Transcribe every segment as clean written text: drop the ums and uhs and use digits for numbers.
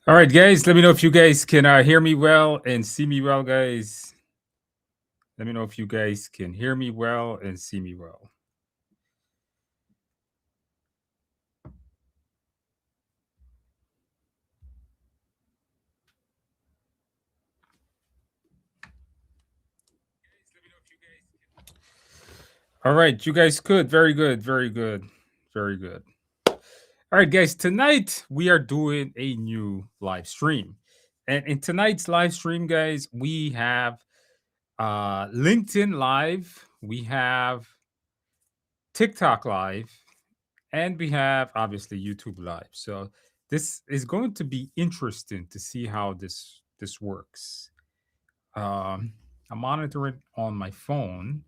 All right, guys, let me know if you guys can hear me well and see me well, guys. Let me know if you guys can hear me well and see me well. All right, you guys could. Very good, very good, very good. All right, guys, tonight we are doing a new live stream. And in tonight's live stream, guys, we have LinkedIn Live, we have TikTok Live, and we have obviously YouTube Live. So this is going to be interesting to see how this works. I monitor it on my phone.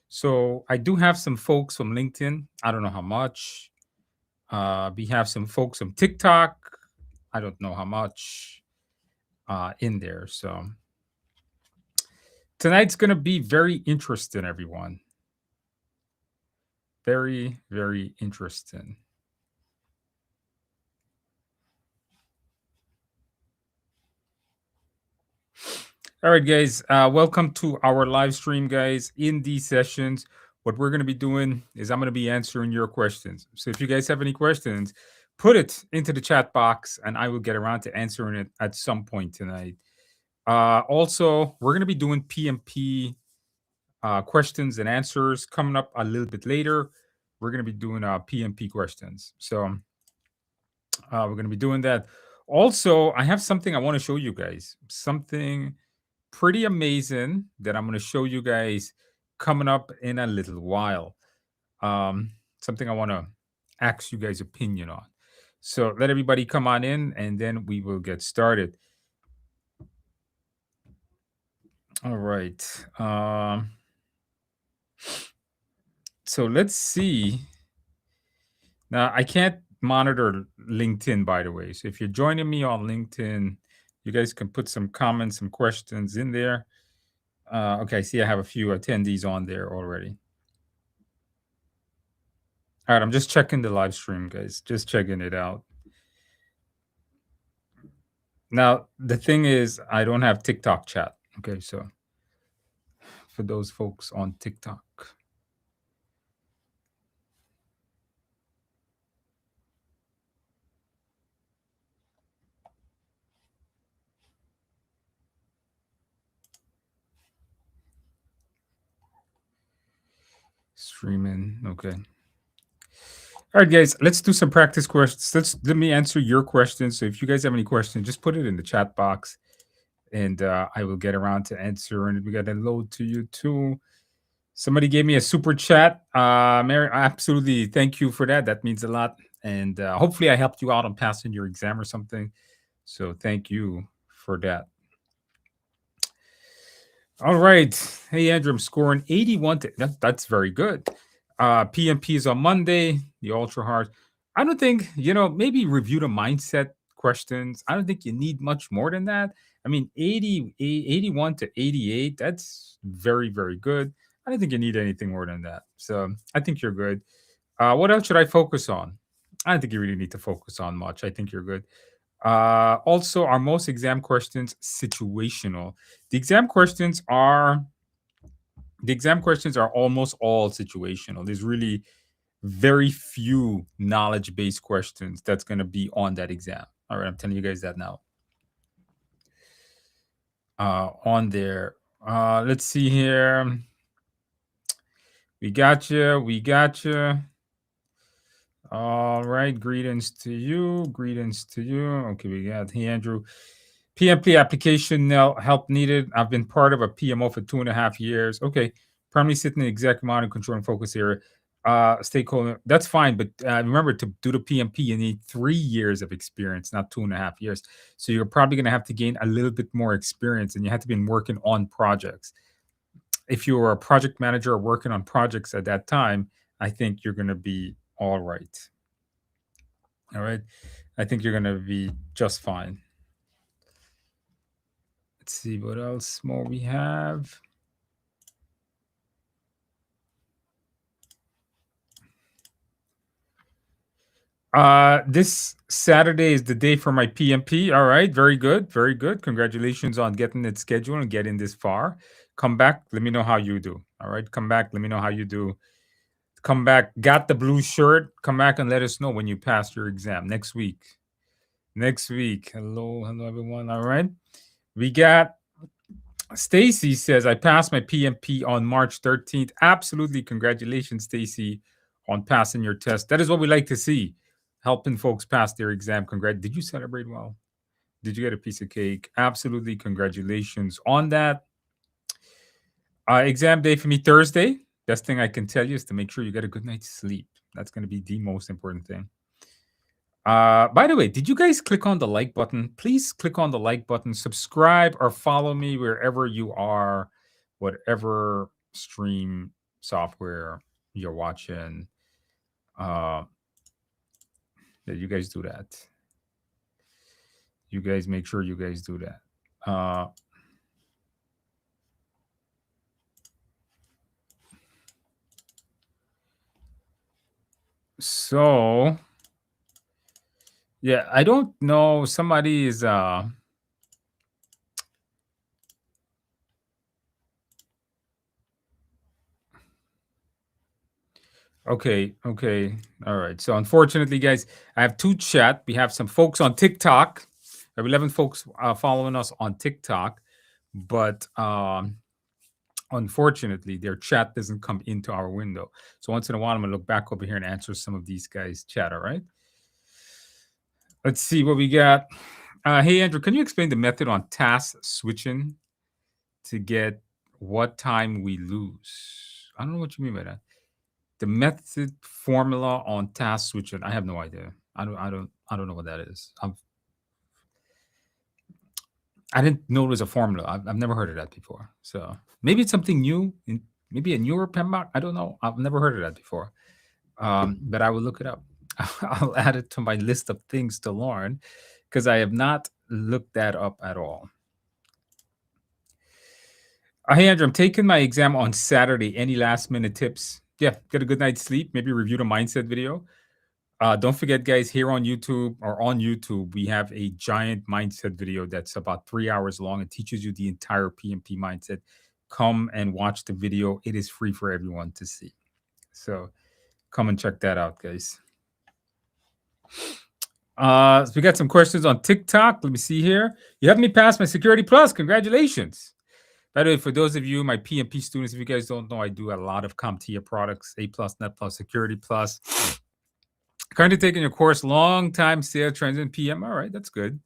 So I do have some folks from LinkedIn. I don't know how much. We have some folks from TikTok. I don't know how much in there. So tonight's going to be very interesting, everyone. Very, very interesting. All right, guys. Welcome to our live stream, guys. In these sessions, what we're going to be doing is I'm going to be answering your questions. So if you guys have any questions, put it into the chat box and I will get around to answering it at some point tonight. Also, we're going to be doing PMP questions and answers coming up a little bit later. We're going to be doing PMP questions. So we're going to be doing that. Also, I have something I want to show you guys. Something pretty amazing that I'm going to show you guys coming up in a little while. Something I want to ask you guys' opinion on. So let everybody come on in and then we will get started. All right. So let's see. Now, I can't monitor LinkedIn, by the way. So if you're joining me on LinkedIn, you guys can put some comments, some questions in there. Okay, I see I have a few attendees on there already. All right, I'm just checking the live stream, guys. Just checking it out. Now, the thing is, I don't have TikTok chat. Okay, so for those folks on TikTok. Streaming. Okay. All right, guys, let's do some practice questions. Let me answer your questions. So if you guys have any questions, just put it in the chat box and I will get around to answer. And we got a load to you too. Somebody gave me a super chat. Mary, absolutely. Thank you for that. That means a lot. And hopefully I helped you out on passing your exam or something. So thank you for that. All right. Hey, Andrew, I'm scoring 81. That's very good. PMP is on Monday, the ultra hard. I don't think, maybe review the mindset questions. I don't think you need much more than that. I mean, 81 to 88, that's very, very good. I don't think you need anything more than that. So I think you're good. What else should I focus on? I don't think you really need to focus on much. I think you're good. Also, are most exam questions situational? The exam questions are almost all situational. There's really very few knowledge-based questions that's going to be on that exam. All right, I'm telling you guys that now. On there. Let's see here. We got you. We got you. All right. Greetings to you. Greetings to you. Okay, we got hey Andrew. PMP application help needed. I've been part of a PMO for 2.5 years. Okay. Primarily sitting in the exec monitor, control, and focus area. Stakeholder, that's fine. But remember, to do the PMP, you need 3 years of experience, not 2.5 years. So you're probably going to have to gain a little bit more experience, and you have to be working on projects. If you were a project manager or working on projects at that time, I think you're going to be all right. All right. I think you're going to be just fine. Let's see what else more we have. This Saturday is the day for my PMP. All right, very good, very good. Congratulations on getting it scheduled and getting this far. Come back, let me know how you do. All right, come back, let me know how you do. Come back, got the blue shirt. Come back and let us know when you pass your exam next week. Next week. Hello, hello everyone. All right. We got Stacy says I passed my PMP on March 13th. Absolutely, congratulations, Stacy, on passing your test. That is what we like to see, helping folks pass their exam. Congrats. Did you celebrate well? Did you get a piece of cake? Absolutely, congratulations on that. Exam day for me Thursday. Best thing I can tell you is to make sure you get a good night's sleep. That's going to be the most important thing. By the way, did you guys click on the like button? Please click on the like button, subscribe or follow me wherever you are, whatever stream software you're watching. That you guys do that. You guys make sure you guys do that. So yeah, I don't know. Somebody is okay, okay. All right. So unfortunately, guys, I have two chat. We have some folks on TikTok. I have 11 folks following us on TikTok, but unfortunately, their chat doesn't come into our window. So once in a while, I'm gonna look back over here and answer some of these guys' chat. All right. Let's see what we got. Hey Andrew, can you explain the method on task switching to get what time we lose? I don't know what you mean by that. The method formula on task switching. I have no idea. I don't know what that is. I didn't know it was a formula. I've never heard of that before. So maybe it's something new. Maybe a newer PMBOK. I don't know. I've never heard of that before. But I will look it up. I'll add it to my list of things to learn because I have not looked that up at all. Hey Andrew, I'm taking my exam on Saturday. Any last minute tips? Yeah, get a good night's sleep. Maybe review the mindset video. Don't forget, guys, here on YouTube, we have a giant mindset video that's about 3 hours long. It teaches you the entire PMP mindset. Come and watch the video. It is free for everyone to see. So come and check that out, guys. So we got some questions on TikTok. Let me see here. You have me pass my Security Plus. Congratulations. By the way, for those of you, my PMP students, if you guys don't know, I do a lot of CompTIA products, A+, Net Plus, Security Plus. Currently taking your course, long time sales trends in PM. All right, that's good.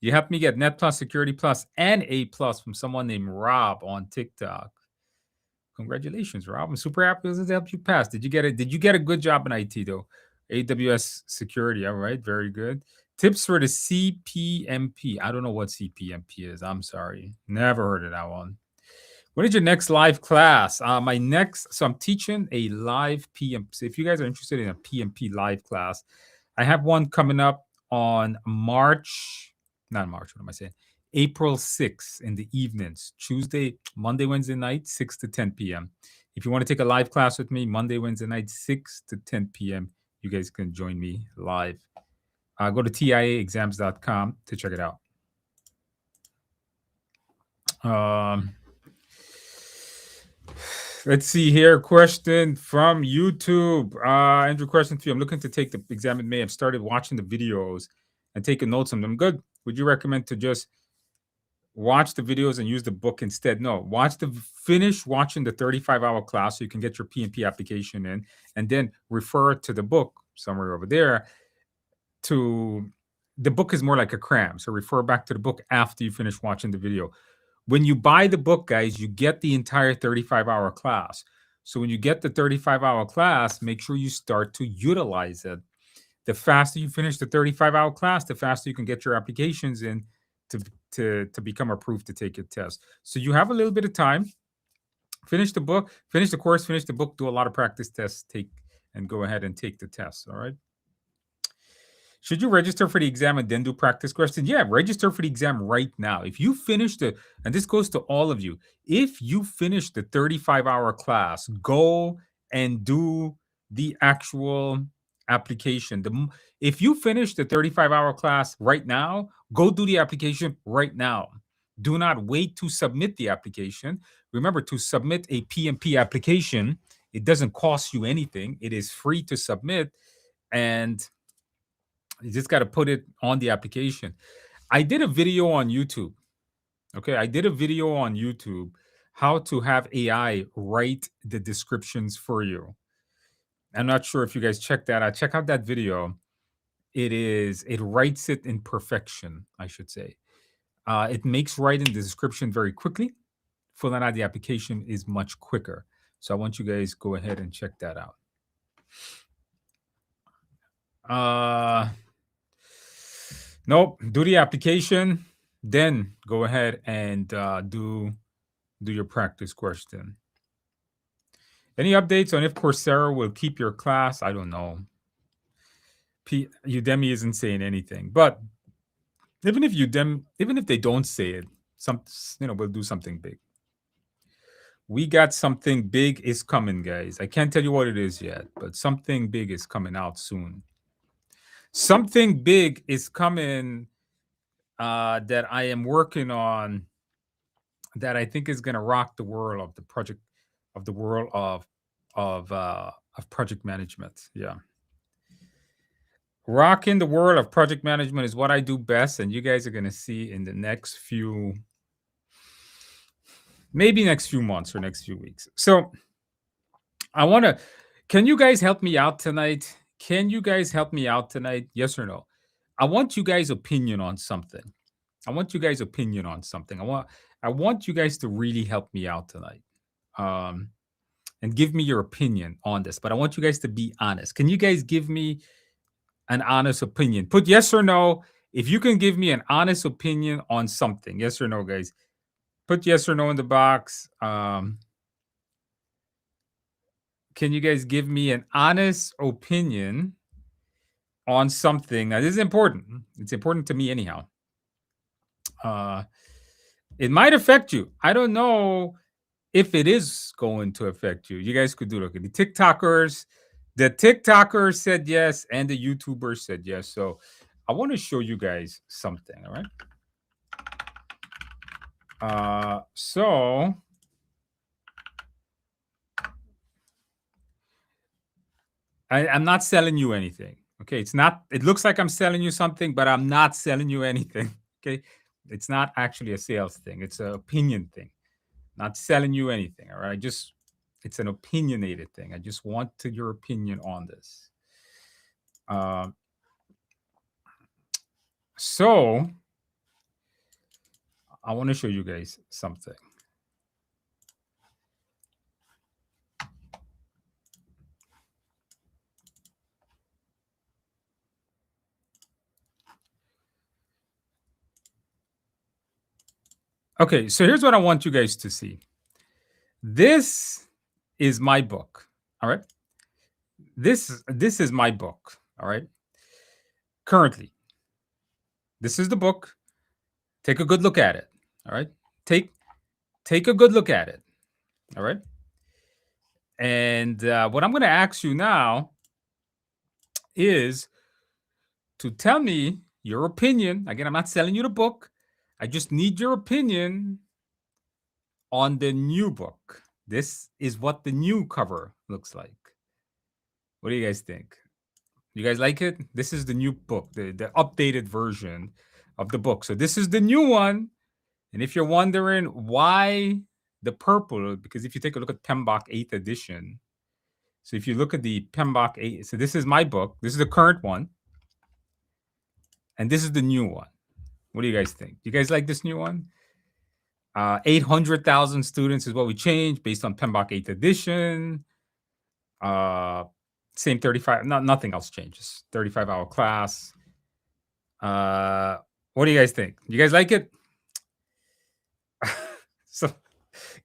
You helped me get Net Plus, Security Plus, and A Plus from someone named Rob on TikTok. Congratulations, Rob. I'm super happy to help you pass. Did you get it? Did you get a good job in IT though? AWS security. All right, very good. Tips for the CPMP. I don't know what CPMP is. I'm sorry. Never heard of that one. When is your next live class? So I'm teaching a live PMP. So if you guys are interested in a PMP live class, I have one coming up on April 6th in the evenings, Monday, Wednesday night, 6 to 10 p.m. If you want to take a live class with me, Monday, Wednesday night, 6 to 10 p.m., you guys can join me live. Go to tiaexams.com to check it out. Let's see here. Question from YouTube. Andrew, question for you. I'm looking to take the exam in May. I've started watching the videos and taking notes on them. Good. Would you recommend to just watch the videos and use the book instead? No. Finish watching the 35-hour class so you can get your PMP application in, and then refer to the book somewhere over there. The book is more like a cram. So refer back to the book after you finish watching the video. When you buy the book, guys, you get the entire 35-hour class. So when you get the 35-hour class, make sure you start to utilize it. The faster you finish the 35-hour class, the faster you can get your applications in to become approved to take your test. So you have a little bit of time. Finish the book, finish the course, finish the book, do a lot of practice tests, and go ahead and take the test. All right. Should you register for the exam and then do practice questions? Yeah, register for the exam right now. If you finish and this goes to all of you, if you finish the 35-hour class, go and do the actual application. If you finish the 35-hour class right now, go do the application right now. Do not wait to submit the application. Remember, to submit a PMP application, it doesn't cost you anything. It is free to submit, and you just got to put it on the application. I did a video on YouTube. Okay, I did a video on YouTube how to have AI write the descriptions for you. I'm not sure if you guys check that out. Check out that video. It writes it in perfection, I should say. It makes writing the description very quickly. Filling out the application is much quicker. So I want you guys go ahead and check that out. Nope, do the application, then go ahead and do your practice question. Any updates on if Coursera will keep your class? I don't know. Udemy isn't saying anything, but even if they don't say it, we'll do something big. We got something big is coming, guys. I can't tell you what it is yet, but something big is coming out soon. Something big is coming that I am working on that I think is going to rock the world of the project, of the world of project management. Yeah. Rocking the world of project management is what I do best, and you guys are going to see in the next few months or next few weeks. So can you guys help me out tonight? Can you guys help me out tonight? Yes or no? I want you guys' opinion on something. I want you guys' opinion on something. I want you guys to really help me out tonight. And give me your opinion on this, but I want you guys to be honest. Can you guys give me an honest opinion? Put yes or no. If you can give me an honest opinion on something, yes or no, guys. Put yes or no in the box. Can you guys give me an honest opinion on something? Now, this is important. It's important to me anyhow. It might affect you. I don't know if it is going to affect you. You guys could do it. The TikTokers said yes, and the YouTubers said yes. So I want to show you guys something. All right. So I'm not selling you anything. Okay. It looks like I'm selling you something, but I'm not selling you anything. Okay. It's not actually a sales thing. It's an opinion thing. Not selling you anything. All right. It's an opinionated thing. I just want your opinion on this. So I want to show you guys something. Okay, so here's what I want you guys to see. This is my book. All right. This is my book. All right. Currently, this is the book. Take a good look at it. All right. Take a good look at it. All right. And what I'm going to ask you now is to tell me your opinion. Again, I'm not selling you the book. I just need your opinion on the new book. This is what the new cover looks like. What do you guys think? You guys like it? This is the new book, the updated version of the book. So this is the new one. And if you're wondering why the purple, because if you take a look at PMBOK 8th edition, so if you look at the PMBOK 8, so this is my book. This is the current one. And this is the new one. What do you guys think? You guys like this new one? 800,000 students is what we changed based on PMBOK 8th edition. Same 35, nothing else changes. 35-hour class. What do you guys think? You guys like it? So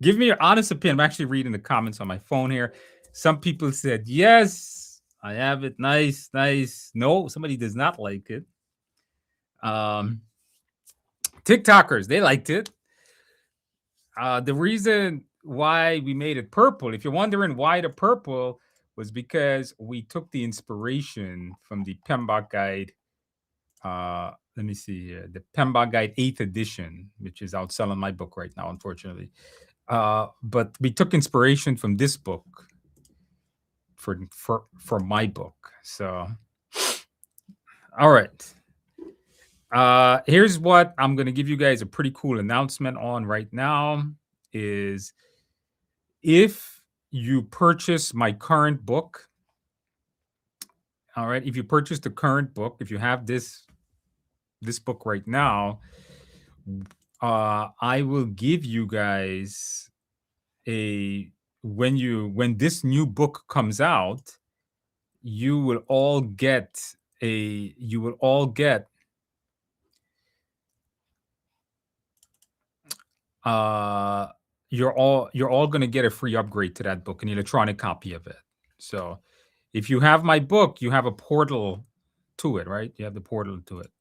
give me your honest opinion. I'm actually reading the comments on my phone here. Some people said, yes, I have it. Nice, nice. No, somebody does not like it. TikTokers, they liked it. The reason why we made it purple, if you're wondering why the purple, was because we took the inspiration from the PMBOK guide. Let me see here, the PMBOK guide 8th edition, which is outselling my book right now, unfortunately. But we took inspiration from this book for my book. So, all right. Here's what I'm going to give you guys a pretty cool announcement on right now is if you purchase my current book, all right, if you purchase the current book, if you have this book right now, I will give you guys when this new book comes out, you will all get you're all going to get a free upgrade to that book, an electronic copy of it. So if you have my book, you have a portal to it, right? You have the portal to it.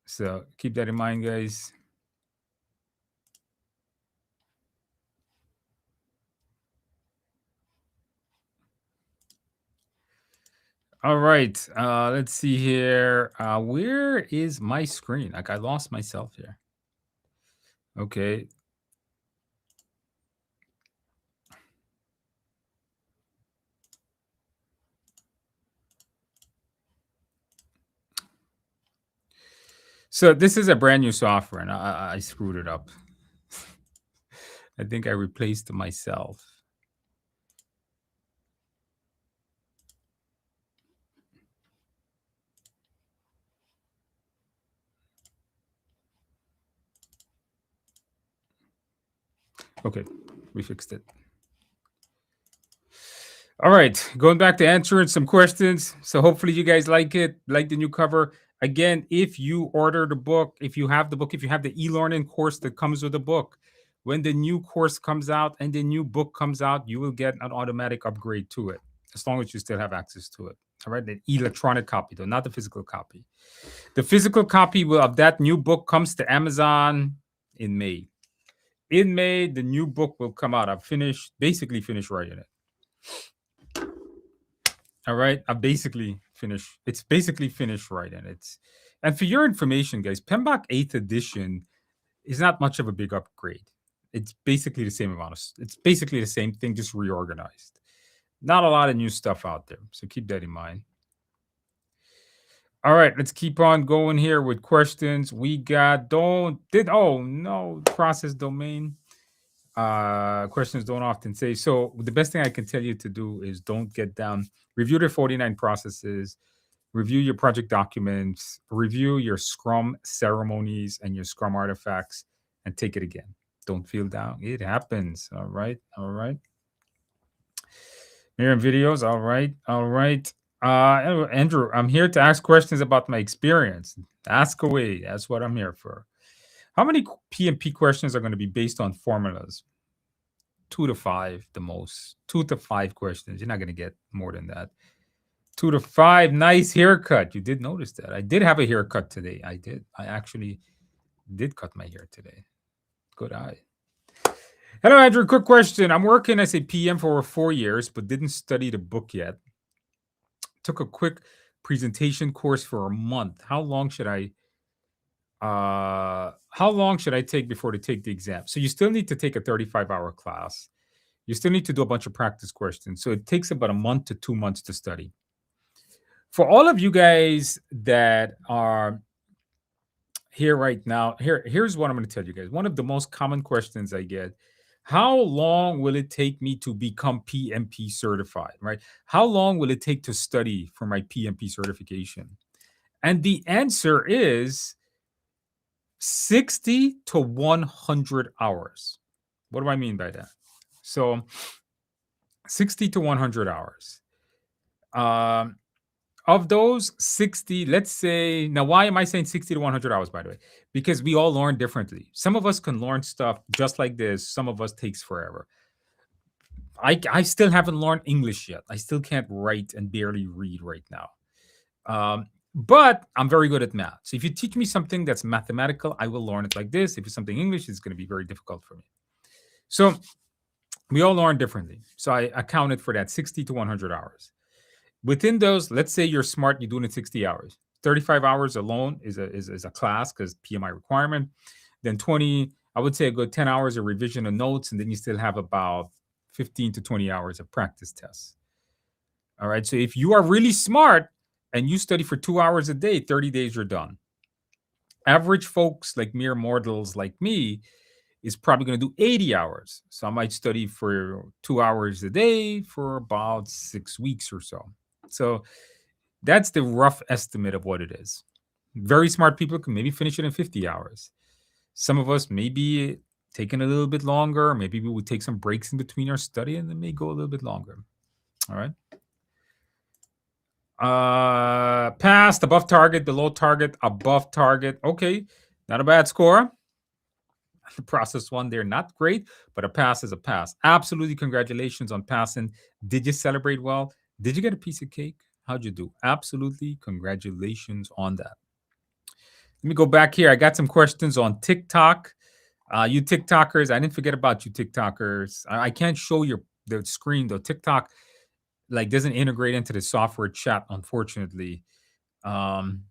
So keep that in mind, guys. All right. Let's see here. Where is my screen? Like, I lost myself here. Okay. So this is a brand new software, and I screwed it up. I think I replaced myself. Okay, we fixed it. All right, going back to answering some questions. So hopefully you guys like it, like the new cover. Again, if you order the book, if you have the book, if you have the e-learning course that comes with the book, when the new course comes out and the new book comes out, you will get an automatic upgrade to it, as long as you still have access to it. All right, the electronic copy, though, not the physical copy. The physical copy of that new book comes to Amazon in May. In May, the new book will come out. I've basically finished writing it. All right, I basically finished. It's basically finished writing it. And for your information, guys, PMBOK 8th edition is not much of a big upgrade. It's basically the same amount of. It's basically the same thing, just reorganized. Not a lot of new stuff out there, so keep that in mind. All right, let's keep on going here with questions. We got process domain. Questions don't often say. So the best thing I can tell you to do is don't get down. Review the 49 processes, review your project documents, review your Scrum ceremonies and your Scrum artifacts, and take it again. Don't feel down. It happens. All right. All right. Miriam videos. All right. All right. Andrew, I'm here to ask questions about my experience. Ask away. That's what I'm here for. How many PMP questions are going to be based on formulas? 2 to 5, the most. 2 to 5 questions. You're not going to get more than that. 2 to 5. Nice haircut. You did notice that. I did have a haircut today. I did. I actually did cut my hair today. Good eye. Hello, Andrew. Quick question. I'm working as a PM for over 4 years, but didn't study the book yet. Took a quick presentation course for a month. How long should I take before to take the exam? So you still need to take a 35-hour class. You still need to do a bunch of practice questions. So it takes about a month to 2 months to study. For all of you guys that are here right now, here's what I'm going to tell you guys. One of the most common questions I get: how long will it take me to become PMP certified, right? How long will it take to study for my PMP certification? And the answer is 60 to 100 hours. What do I mean by that? So 60 to 100 hours. Of those 60, let's say, now why am I saying 60 to 100 hours, by the way? Because we all learn differently. Some of us can learn stuff just like this. Some of us takes forever. I still haven't learned English yet. I still can't write and barely read right now. But I'm very good at math. So if you teach me something that's mathematical, I will learn it like this. If it's something English, it's going to be very difficult for me. So We all learn differently. So I accounted for that 60 to 100 hours. Within those, let's say you're smart, you're doing it 60 hours. 35 hours alone is a class because PMI requirement. Then 20, I would say a good 10 hours of revision of notes, and then you still have about 15 to 20 hours of practice tests. All right. So if you are really smart and you study for 2 hours a day, 30 days, you're done. Average folks like mere mortals like me is probably going to do 80 hours. So I might study for 2 hours a day for about 6 weeks or so. So that's the rough estimate of what it is. Very smart people can maybe finish it in 50 hours. Some of us maybe taking a little bit longer. Maybe we would take some breaks in between our study and it may go a little bit longer. All right. Passed, above target, below target, above target. Okay, not a bad score. The process one there, not great, but a pass is a pass. Absolutely, congratulations on passing. Did you celebrate well? Did you get a piece of cake? How'd you do? Absolutely, congratulations on that. Let me go back here. I got some questions on TikTok. You TikTokers, I didn't forget about you TikTokers. I can't show your the screen though. TikTok like doesn't integrate into the software chat, unfortunately. Um,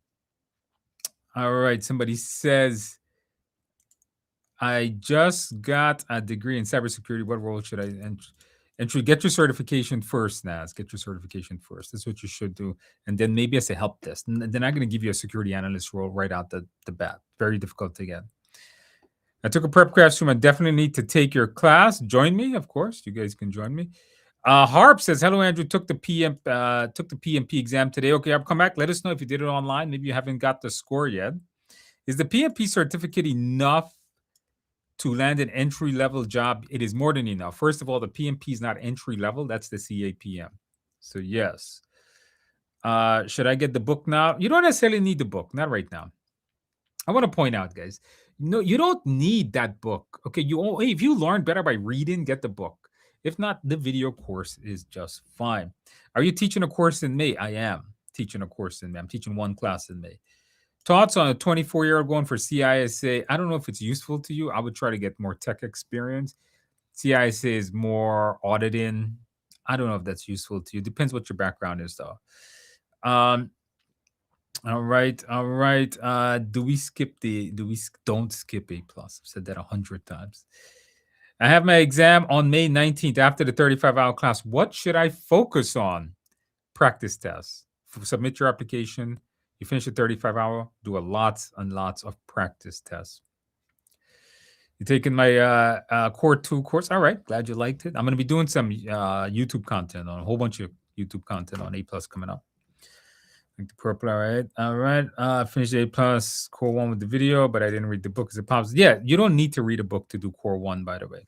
all right. Somebody says, I just got a degree in cybersecurity. What role should I enter? Get your certification first, Naz. Get your certification first. That's what you should do. And then maybe as a help desk. And they're not going to give you a security analyst role right out the bat. Very difficult to get. I took a prep classroom. I definitely need to take your class. Join me, of course. You guys can join me. Harp says, "Hello, Andrew. Took the PMP exam today. Okay, I'll come back. Let us know if you did it online. Maybe you haven't got the score yet. Is the PMP certificate enough to land an entry level job? It is more than enough. First of all, the PMP is not entry level. That's the CAPM. So yes. Should I get the book now? You don't necessarily need the book. Not right now. I want to point out, guys. No, you don't need that book. Okay, if you learn better by reading, get the book. If not, the video course is just fine. Are you teaching a course in May? I am teaching a course in May. I'm teaching one class in May. Thoughts on a 24-year-old going for CISA? I don't know if it's useful to you. I would try to get more tech experience. CISA is more auditing. I don't know if that's useful to you. Depends what your background is, though. All right, all right. Don't skip A plus? I've said that 100 times. I have my exam on May 19th after the 35-hour class. What should I focus on? Practice tests. Submit your application. You finish the 35-hour, do a lots and lots of practice tests. You're taking my Core 2 course. All right, glad you liked it. I'm going to be doing some YouTube content on a whole bunch of YouTube content on A plus coming up. Like the purple, all right. Finished A plus Core 1 with the video, but I didn't read the book as it pops. Yeah, you don't need to read a book to do Core 1, by the way.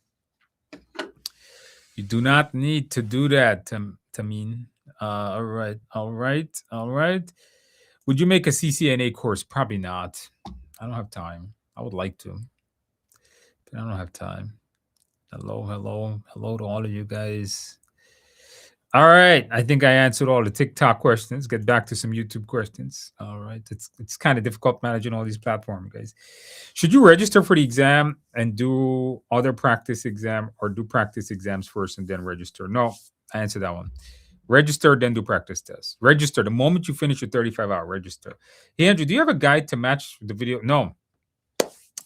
You do not need to do that, Tameen. All right, all right, all right. Would you make a CCNA course? Probably not. I don't have time. I would like to, but I don't have time. Hello, hello, hello to all of you guys. All right. I think I answered all the TikTok questions. Get back to some YouTube questions. All right. It's kind of difficult managing all these platforms, guys. Should you register for the exam and do other practice exam, or do practice exams first and then register? No, I answered that one. Register, then do practice tests. Register the moment you finish your 35-hour. Register. Hey, Andrew, do you have a guide to match the video? No.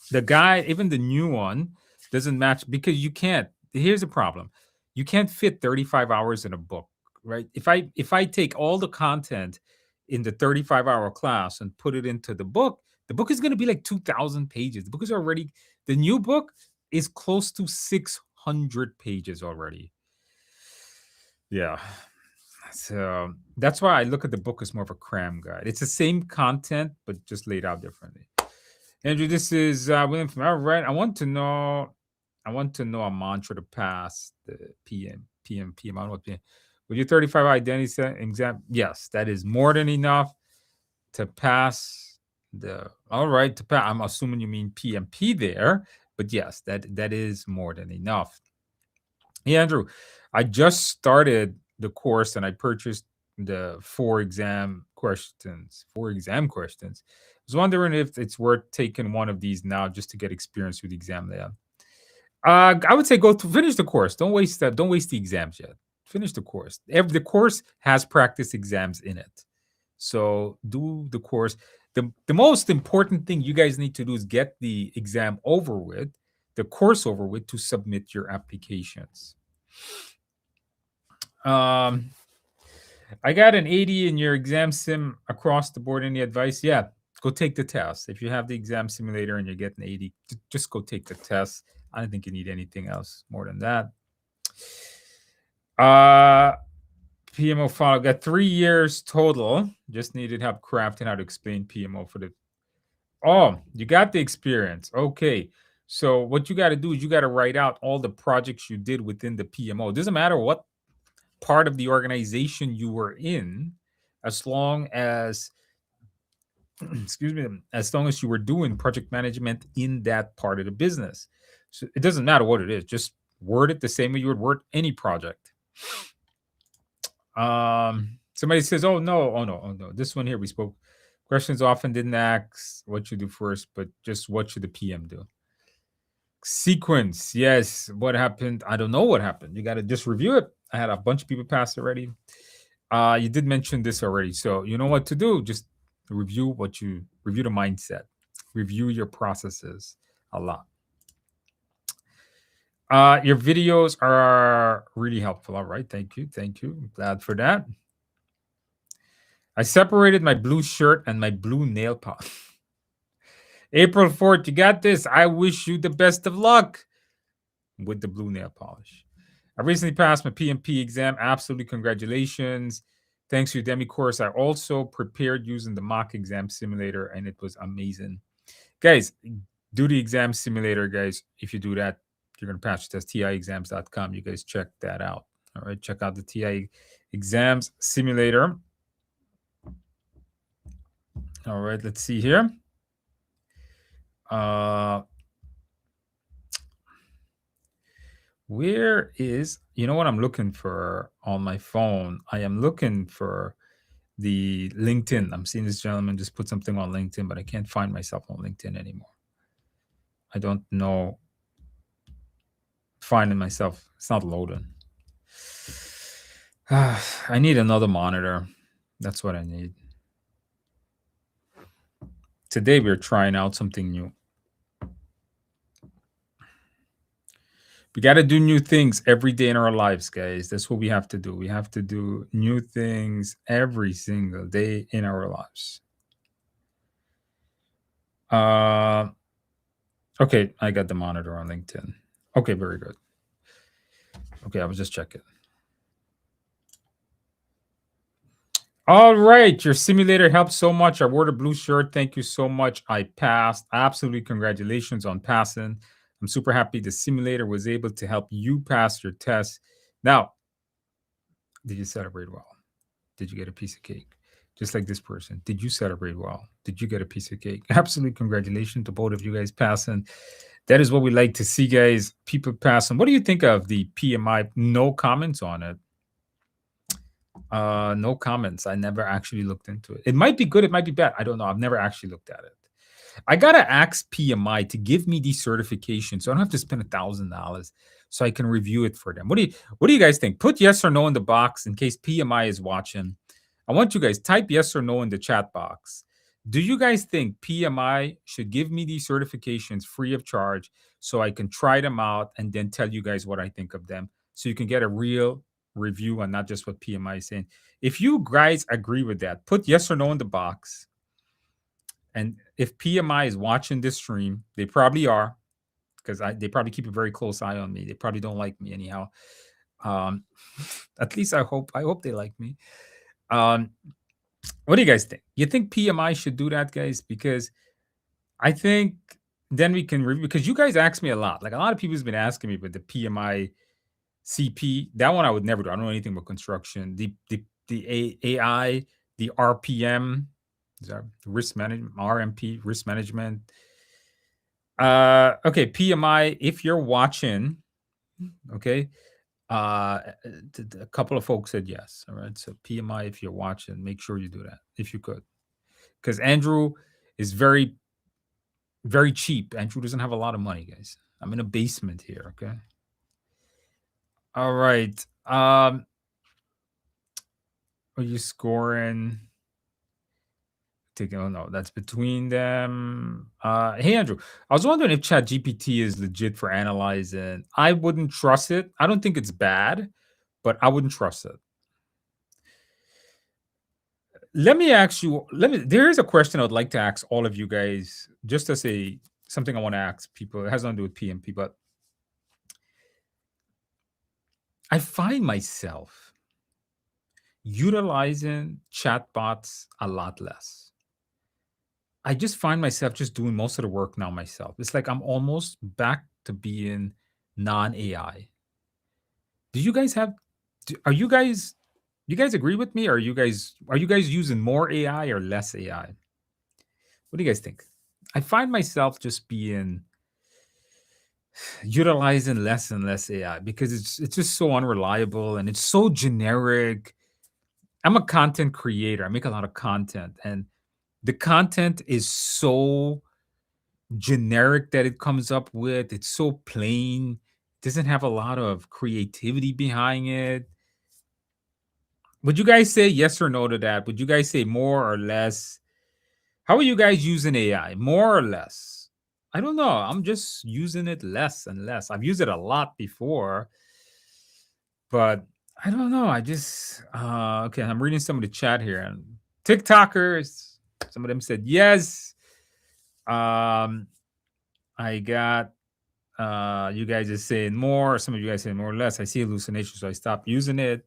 The guide, even the new one, doesn't match because you can't. Here's the problem. You can't fit 35 hours in a book, right? If I take all the content in the 35-hour class and put it into the book is going to be like 2,000 pages. The new book is close to 600 pages already. Yeah. So that's why I look at the book as more of a cram guide. It's the same content, but just laid out differently. Andrew, this is William from all right. I want to know a mantra to pass the PMP. I don't know what PM. With your 35 identity exam, yes, that is more than enough to pass the. All right, to pass. I'm assuming you mean PMP there, but yes, that is more than enough. Hey, Andrew, I just started the course and I purchased the 4 exam questions. I was wondering if it's worth taking one of these now just to get experience with the exam lab. I would say go to finish the course. Don't waste that. Don't waste the exams yet. Finish the course. The course has practice exams in it. So do the course. The most important thing you guys need to do is get the exam over with, the course over with, to submit your applications. I got an 80 in your exam sim across the board. Any advice? Yeah, go take the test. If you have the exam simulator and you're getting 80, just go take the test. I don't think you need anything else more than that. PMO file got 3 years total. Just needed help crafting how to explain PMO for the. Oh, you got the experience. Okay. So what you got to do is you got to write out all the projects you did within the PMO. It doesn't matter what part of the organization you were in, as long as excuse me, as long as you were doing project management in that part of the business. So it doesn't matter what it is, just word it the same way you would word any project. Somebody says, oh no. This one here we spoke. Questions often didn't ask what you do first, but just what should the PM do? Sequence, yes. What happened? I don't know what happened. You got to just review it. I had a bunch of people pass already. You did mention this already, so you know what to do. Just review the mindset, review your processes a lot. Your videos are really helpful. All right, thank you. I'm glad for that. I separated my blue shirt and my blue nail polish. April 4th, you got this. I wish you the best of luck with the blue nail polish. I recently passed my PMP exam. Absolutely, congratulations. Thanks to Udemy course, I also prepared using the mock exam simulator, and it was amazing. Guys, do the exam simulator, guys. If you do that, you're going to pass the test. TIexams.com. You guys check that out. All right, check out the TI exams simulator. All right, let's see here. Where is, you know what I'm looking for on my phone? I am looking for the LinkedIn. I'm seeing this gentleman just put something on LinkedIn, but I can't find myself on LinkedIn anymore. I don't know. Finding myself, it's not loading. I need another monitor. That's what I need. Today we're trying out something new. We got to do new things every day in our lives, guys. That's what we have to do. We have to do new things every single day in our lives. Okay, I got the monitor on LinkedIn. Okay, very good. Okay, I was just checking. All right, your simulator helped so much. I wore the blue shirt. Thank you so much. I passed. Absolutely, congratulations on passing. I'm super happy the simulator was able to help you pass your test. Now, did you celebrate well? Did you get a piece of cake? Just like this person. Did you celebrate well? Did you get a piece of cake? Absolutely, congratulations to both of you guys passing. That is what we like to see, guys. People passing. What do you think of the PMI? No comments on it. No comments. I never actually looked into it. It might be good, it might be bad. I don't know. I've never actually looked at it. I gotta ask PMI to give me these certifications, so I don't have to spend $1,000, so I can review it for them. What do you guys think? Put yes or no in the box in case PMI is watching. I want you guys type yes or no in the chat box. Do you guys think PMI should give me these certifications free of charge so I can try them out and then tell you guys what I think of them, so you can get a real review and not just what PMI is saying? If you guys agree with that, put yes or no in the box. And if PMI is watching this stream, they probably are, because they probably keep a very close eye on me. They probably don't like me anyhow. At least I hope they like me. What do you guys think? You think PMI should do that, guys? Because I think then we can review, because you guys ask me a lot. Like, a lot of people have been asking me about the PMI CP. That one I would never do. I don't know anything about construction. The AI, the RPM, risk management, RMP, risk management. Okay, PMI, if you're watching, okay, a couple of folks said yes. All right, so PMI, if you're watching, make sure you do that if you could, because Andrew is very, very cheap. Andrew doesn't have a lot of money, guys. I'm in a basement here. Okay. All right. Are you scoring? Oh no, that's between them. Hey Andrew, I was wondering if ChatGPT is legit for analyzing. I wouldn't trust it. I don't think it's bad, but I wouldn't trust it. Let me ask you. There is a question I'd like to ask all of you guys, just as something I want to ask people. It has nothing to do with PMP, but I find myself utilizing chatbots a lot less. I just find myself just doing most of the work now myself. It's like I'm almost back to being non-AI. Do you guys have? Are you guys? You guys agree with me? Or are you guys using more AI or less AI? What do you guys think? I find myself just being utilizing less and less AI because it's just so unreliable and it's so generic. I'm a content creator. I make a lot of content, and the content is so generic that it comes up with. It's so plain. Doesn't have a lot of creativity behind it. Would you guys say yes or no to that? Would you guys say more or less? How are you guys using AI? More or less? I don't know. I'm just using it less and less. I've used it a lot before, but I don't know. I just okay. I'm reading some of the chat here, and TikTokers. Some of them said yes. I got you guys are saying more. Some of you guys saying more or less. I see hallucination, so I stopped using it.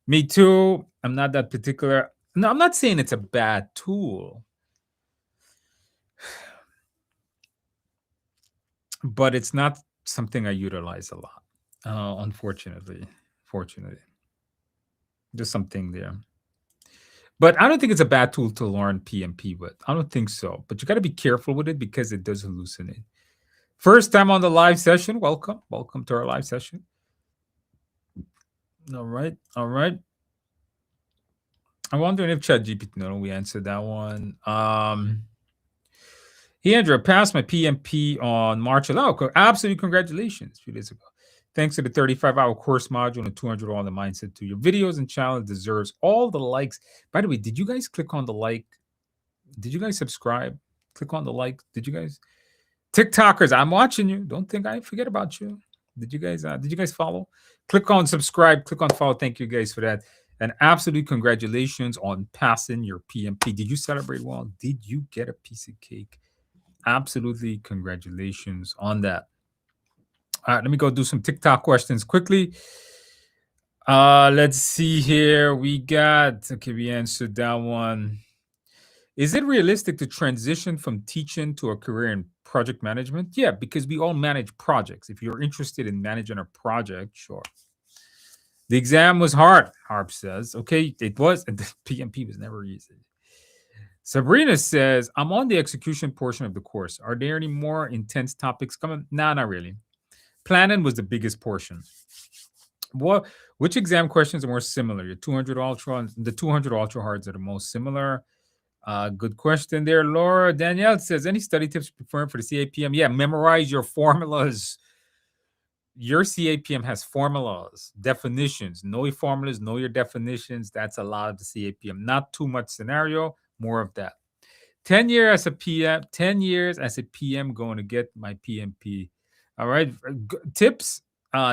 Me too. I'm not that particular. No, I'm not saying it's a bad tool, but it's not something I utilize a lot. Unfortunately, fortunately, just something there. But I don't think it's a bad tool to learn PMP with. I don't think so. But you got to be careful with it because it does hallucinate. First time on the live session. Welcome. Welcome to our live session. All right. All right. I'm wondering if ChatGPT. No, we answered that one. Hey, Andrew, I passed my PMP on March 11th. Oh, absolutely. Congratulations. A few days ago. Thanks to the 35-hour course module and the 200 on the mindset to your videos and challenge deserves all the likes. By the way, did you guys click on the like? Did you guys subscribe? Click on the like. Did you guys? TikTokers, I'm watching you. Don't think I forget about you. Did you guys follow? Click on subscribe, click on follow. Thank you guys for that. And absolute congratulations on passing your PMP. Did you celebrate well? Did you get a piece of cake? Absolutely congratulations on that. All right, let me go do some TikTok questions quickly. Let's see here. We answered that one. Is it realistic to transition from teaching to a career in project management? Yeah, because we all manage projects. If you're interested in managing a project, sure. The exam was hard, Harp says. Okay, it was, and the PMP was never easy. Sabrina says, I'm on the execution portion of the course. Are there any more intense topics coming? Nah, not really. Planning was the biggest portion. Which exam questions are more similar? Your 200 Ultra and the 200 Ultra Hards are the most similar. Good question there, Laura. Danielle says, any study tips preferring for the CAPM? Yeah, memorize your formulas. Your CAPM has formulas, definitions. Know your formulas, know your definitions. That's a lot of the CAPM. Not too much scenario, more of that. 10 years as a PM, 10 years as a PM going to get my PMP. All right. Tips.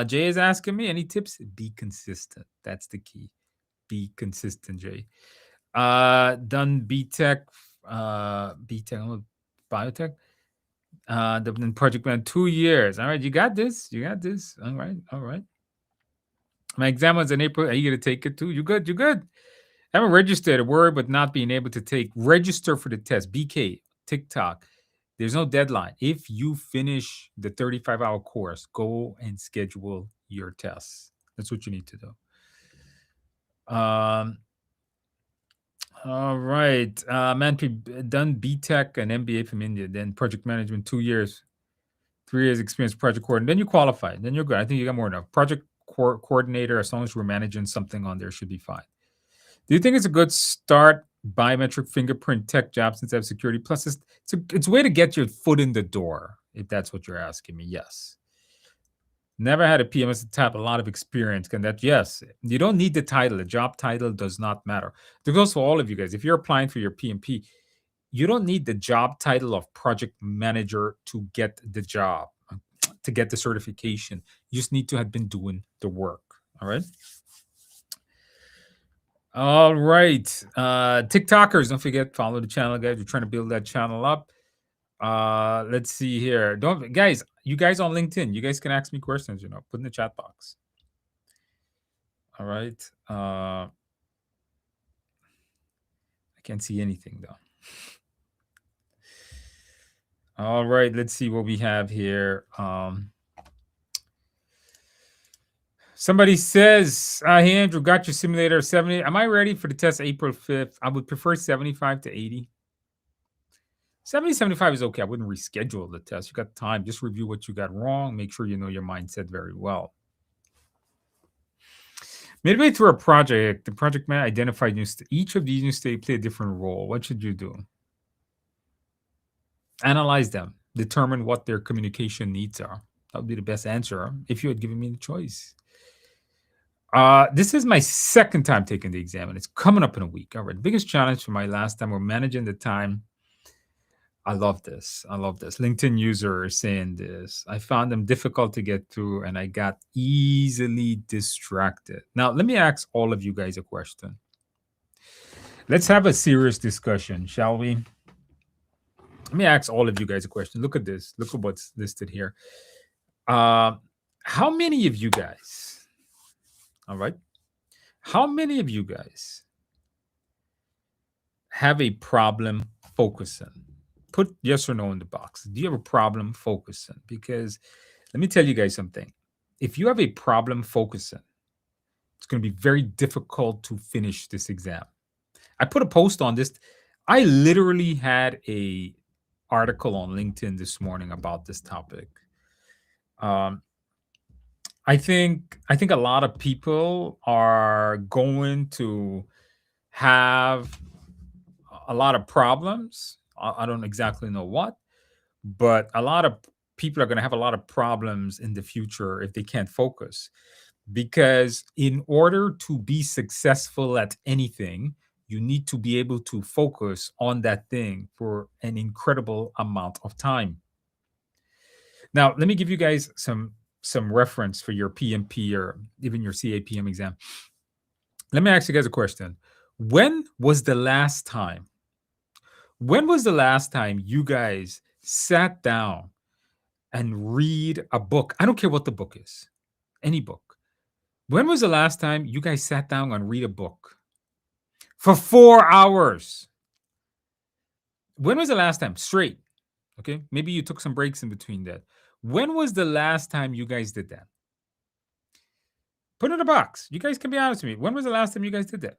Jay is asking me, any tips? Be consistent. That's the key. Be consistent, Jay. Done BTech, biotech. Then project man 2 years. All right, you got this. You got this. All right, all right. My exam was in April. Are you gonna take it too? You good? You good? I haven't registered. A word, but not being able to register for the test. BK TikTok. There's no deadline. If you finish the 35-hour course, go and schedule your tests. That's what you need to do. All right. Manpreet done BTech and MBA from India, then project management 2 years, 3 years experience project coordinator. Then you qualify. Then you're good. I think you got more enough. Project coordinator, as long as we're managing something on there, should be fine. Do you think it's a good start? Biometric fingerprint tech job since I have security. Plus, it's a way to get your foot in the door. if that's what you're asking me. Yes. Never had a PMS type, a lot of experience. Can that? Yes. You don't need the title. The job title does not matter. That goes for all of you guys. If you're applying for your PMP, you don't need the job title of project manager to get the job, to get the certification. You just need to have been doing the work. All right. All right. TikTokers, don't forget, follow the channel, guys. We're trying to build that channel up. Let's see here. Don't guys, you guys on LinkedIn, you guys can ask me questions, put in the chat box. All right. I can't see anything though. All right, let's see what we have here. Somebody says, hey Andrew, got your simulator 70. Am I ready for the test April 5th? I would prefer 75 to 80. 70, 75 is okay. I wouldn't reschedule the test. You got time. Just review what you got wrong. Make sure you know your mindset very well. Midway through a project, the project man identified each of these new states play a different role. What should you do? Analyze them. Determine what their communication needs are. That would be the best answer if you had given me the choice. This is my second time taking the exam, and it's coming up in a week. All right. The biggest challenge for my last time, we're managing the time. I love this. LinkedIn user is saying this. I found them difficult to get through, and I got easily distracted. Now, let me ask all of you guys a question. Let's have a serious discussion, shall we? Let me ask all of you guys a question. Look at this. Look at what's listed here. How many of you guys, all right, how many of you guys have a problem focusing? Put yes or no in the box. Do you have a problem focusing? Because let me tell you guys something. If you have a problem focusing, it's going to be very difficult to finish this exam. I put a post on this. I literally had a article on LinkedIn this morning about this topic. I think a lot of people are going to have a lot of problems. I don't exactly know what, but a lot of people are going to have a lot of problems in the future if they can't focus. Because in order to be successful at anything, you need to be able to focus on that thing for an incredible amount of time. Now, let me give you guys some reference for your PMP or even your CAPM exam. Let me ask you guys a question. When was the last time you guys sat down and read a book? I don't care what the book is, any book. When was the last time you guys sat down and read a book for 4 hours? When was the last time? Straight. Okay. Maybe you took some breaks in between that. When was the last time you guys did that? Put it in a box. You guys can be honest with me. When was the last time you guys did that?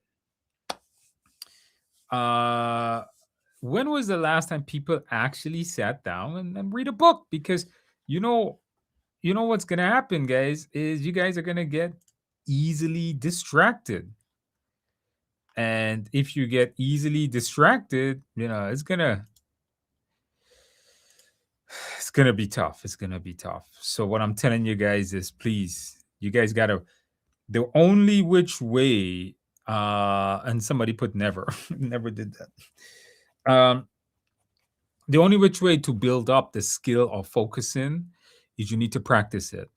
When was the last time people actually sat down and read a book? Because you know what's gonna happen, guys, is you guys are gonna get easily distracted. And if you get easily distracted, it's gonna be tough. It's gonna be tough. So what I'm telling you guys is, please, you guys gotta. The only which way, and somebody put never, never did that. The only which way to build up the skill of focusing is you need to practice it.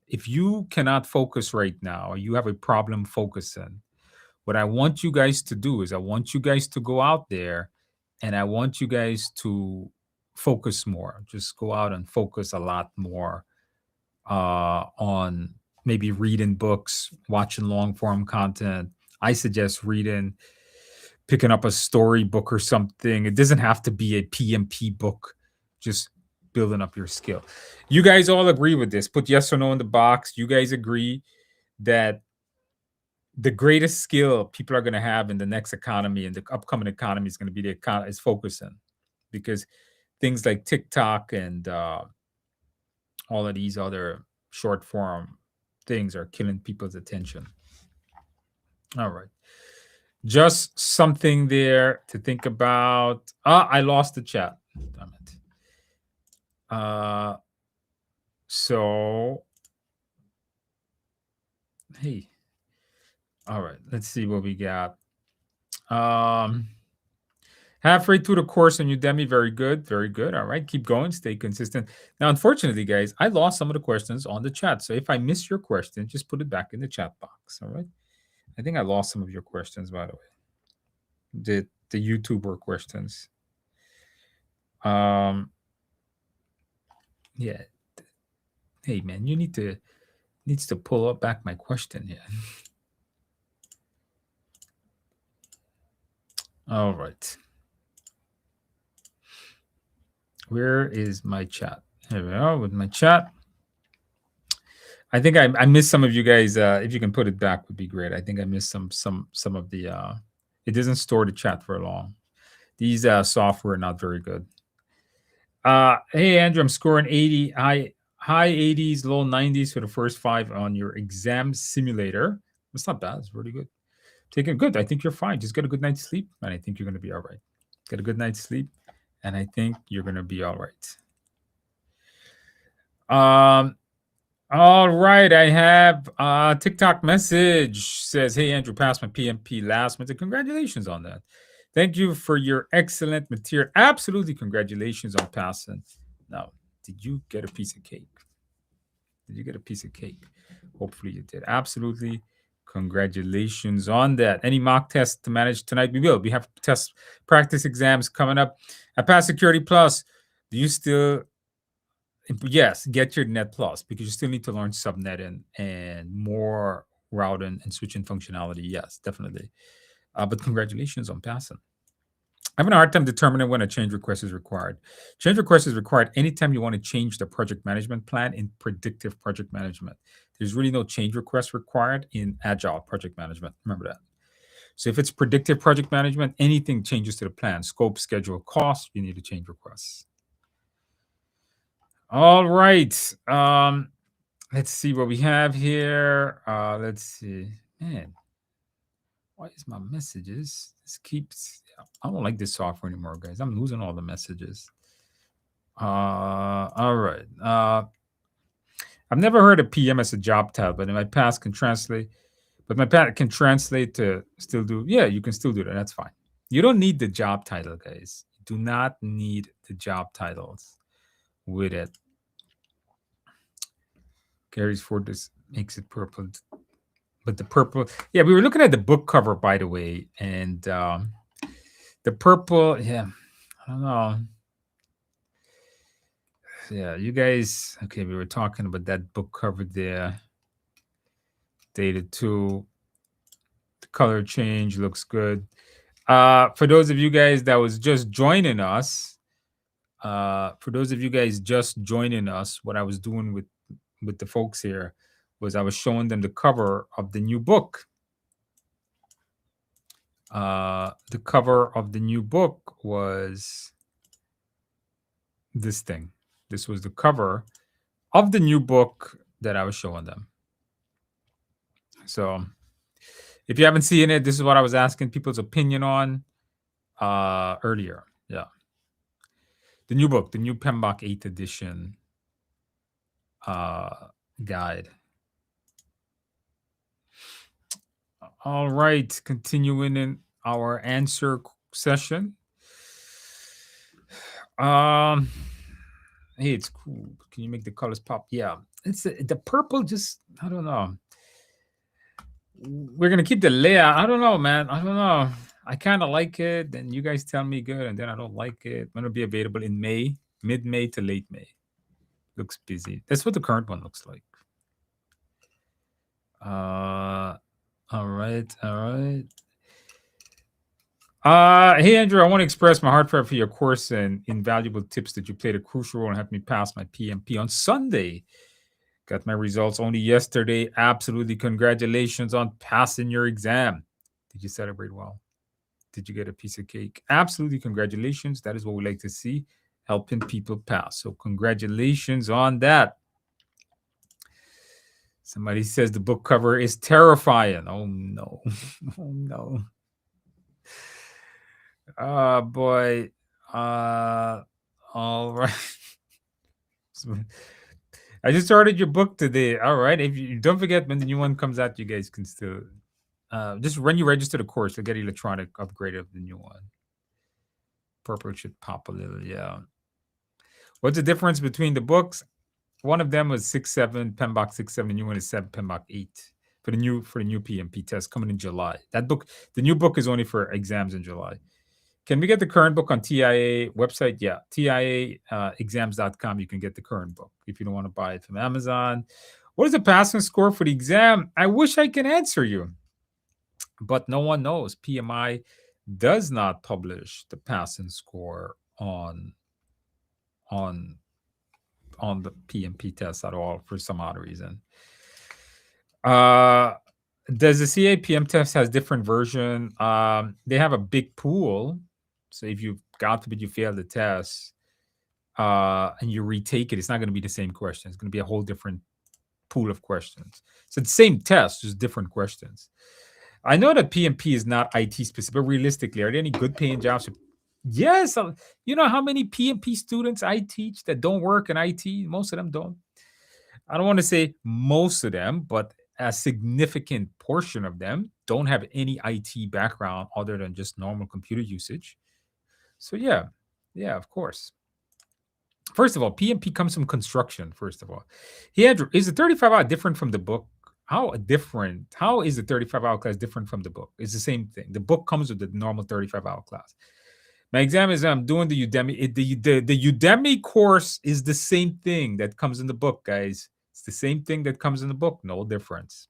If you cannot focus right now, or you have a problem focusing, what I want you guys to do is I want you guys to go out there and I want you guys to focus more. Just go out and focus a lot more on maybe reading books, watching long form content. I suggest picking up a storybook or something. It doesn't have to be a PMP book, just building up your skill. You guys all agree with this? Put yes or no in the box. You guys agree that the greatest skill people are going to have in the next economy and the upcoming economy is going to be is focusing, because things like TikTok and all of these other short form things are killing people's attention. All right. Just something there to think about. I lost the chat. Damn it. So, hey, all right, let's see what we got. Halfway through the course on Udemy, very good, very good. All right, keep going, stay consistent. Now, unfortunately, guys, I lost some of the questions on the chat. So if I miss your question, just put it back in the chat box. All right. I think I lost some of your questions, by the way. The YouTuber questions. Yeah. Hey man, you needs to pull up back my question here. All right. Where is my chat? Here we are with my chat. I think I missed some of you guys. If you can put it back, would be great. I think I missed some of the. It doesn't store the chat for long. These software are not very good. Hey Andrew, I'm scoring 80, high 80s, low 90s for the first 5 on your exam simulator. That's not bad. It's really good. Take it good. I think you're fine. Just get a good night's sleep, and I think you're going to be all right. Get a good night's sleep, and I think you're going to be all right. All right. I have a TikTok message says, "Hey Andrew, passed my PMP last month. Congratulations on that. Thank you for your excellent material. Absolutely, congratulations on passing. Now, did you get a piece of cake? Did you get a piece of cake? Hopefully you did. Absolutely. Congratulations on that. Any mock tests to manage tonight? We will. We have test practice exams coming up. At Pass Security Plus, do you still? Yes, get your Net Plus because you still need to learn subnetting and more routing and switching functionality. Yes, definitely. But congratulations on passing. I'm having a hard time determining when a change request is required. Change request is required anytime you want to change the project management plan in predictive project management. There's really no change request required in agile project management. Remember that. So if it's predictive project management, anything changes to the plan, scope, schedule, cost, you need a change request. All right. Let's see what we have here. Let's see. Man, why is my messages? This keeps. I don't like this software anymore, guys. I'm losing all the messages. All right. I've never heard of PM as a job title, but in my past can translate. But my past can translate to still do. Yeah, you can still do that. That's fine. You don't need the job title, guys. You do not need the job titles with it. Carries forward this makes it purple. But the purple, yeah, we were looking at the book cover, by the way, and the purple, yeah, I don't know. Yeah, you guys, okay, we were talking about that book cover there. Dated 2. The color change looks good. For those of you guys that was just joining us, what I was doing with the folks here was I was showing them the cover of the new book. The cover of the new book was this thing. This was the cover of the new book that I was showing them. So if you haven't seen it, this is what I was asking people's opinion on earlier. Yeah. The new book, the new PMBOK 8th edition guide. All right, continuing in our answer session. Hey, it's cool. Can you make the colors pop? Yeah, it's the purple. Just I don't know. We're gonna keep the layout. I don't know, man. I don't know. I kind of like it. Then you guys tell me good, and then I don't like it. When it'll be available in May, mid-May to late May. Looks busy. That's what the current one looks like. All right, all right. Hey Andrew, I want to express my heartfelt for your course and invaluable tips that you played a crucial role in helping me pass my PMP on Sunday. Got my results only yesterday. Absolutely, congratulations on passing your exam. Did you celebrate well? Did you get a piece of cake? Absolutely, congratulations. That is what we like to see, helping people pass. So congratulations on that. Somebody says the book cover is terrifying. Oh no. Oh no. Oh boy. All right. I just started your book today. All right. If you don't forget when the new one comes out, you guys can still just when you register the course, you'll get electronic upgrade of the new one. Purple should pop a little, yeah. What's the difference between the books? One of them was 6.7, PMBOK 6.7, the new one is 7, PMBOK 8 for the new PMP test coming in July. That book, the new book is only for exams in July. Can we get the current book on TIA website? Yeah, TIAexams.com. You can get the current book if you don't want to buy it from Amazon. What is the passing score for the exam? I wish I can answer you, but no one knows. PMI does not publish the passing score on the PMP test at all for some odd reason. Does the CAPM test has different version? They have a big pool. So if you, God forbid, you fail the test and you retake it, it's not going to be the same question. It's going to be a whole different pool of questions. So the same test, just different questions. I know that PMP is not IT specific, but realistically, are there any good paying jobs? Yes. You know how many PMP students I teach that don't work in IT? Most of them don't. I don't want to say most of them, but a significant portion of them don't have any IT background other than just normal computer usage. So yeah, of course. First of all, PMP comes from construction. First of all, hey Andrew, is the 35-hour different from the book? How different? How is the 35-hour class different from the book? It's the same thing. The book comes with the normal 35-hour class. My exam is I'm doing the Udemy. The Udemy course is the same thing that comes in the book, guys. It's the same thing that comes in the book. No difference.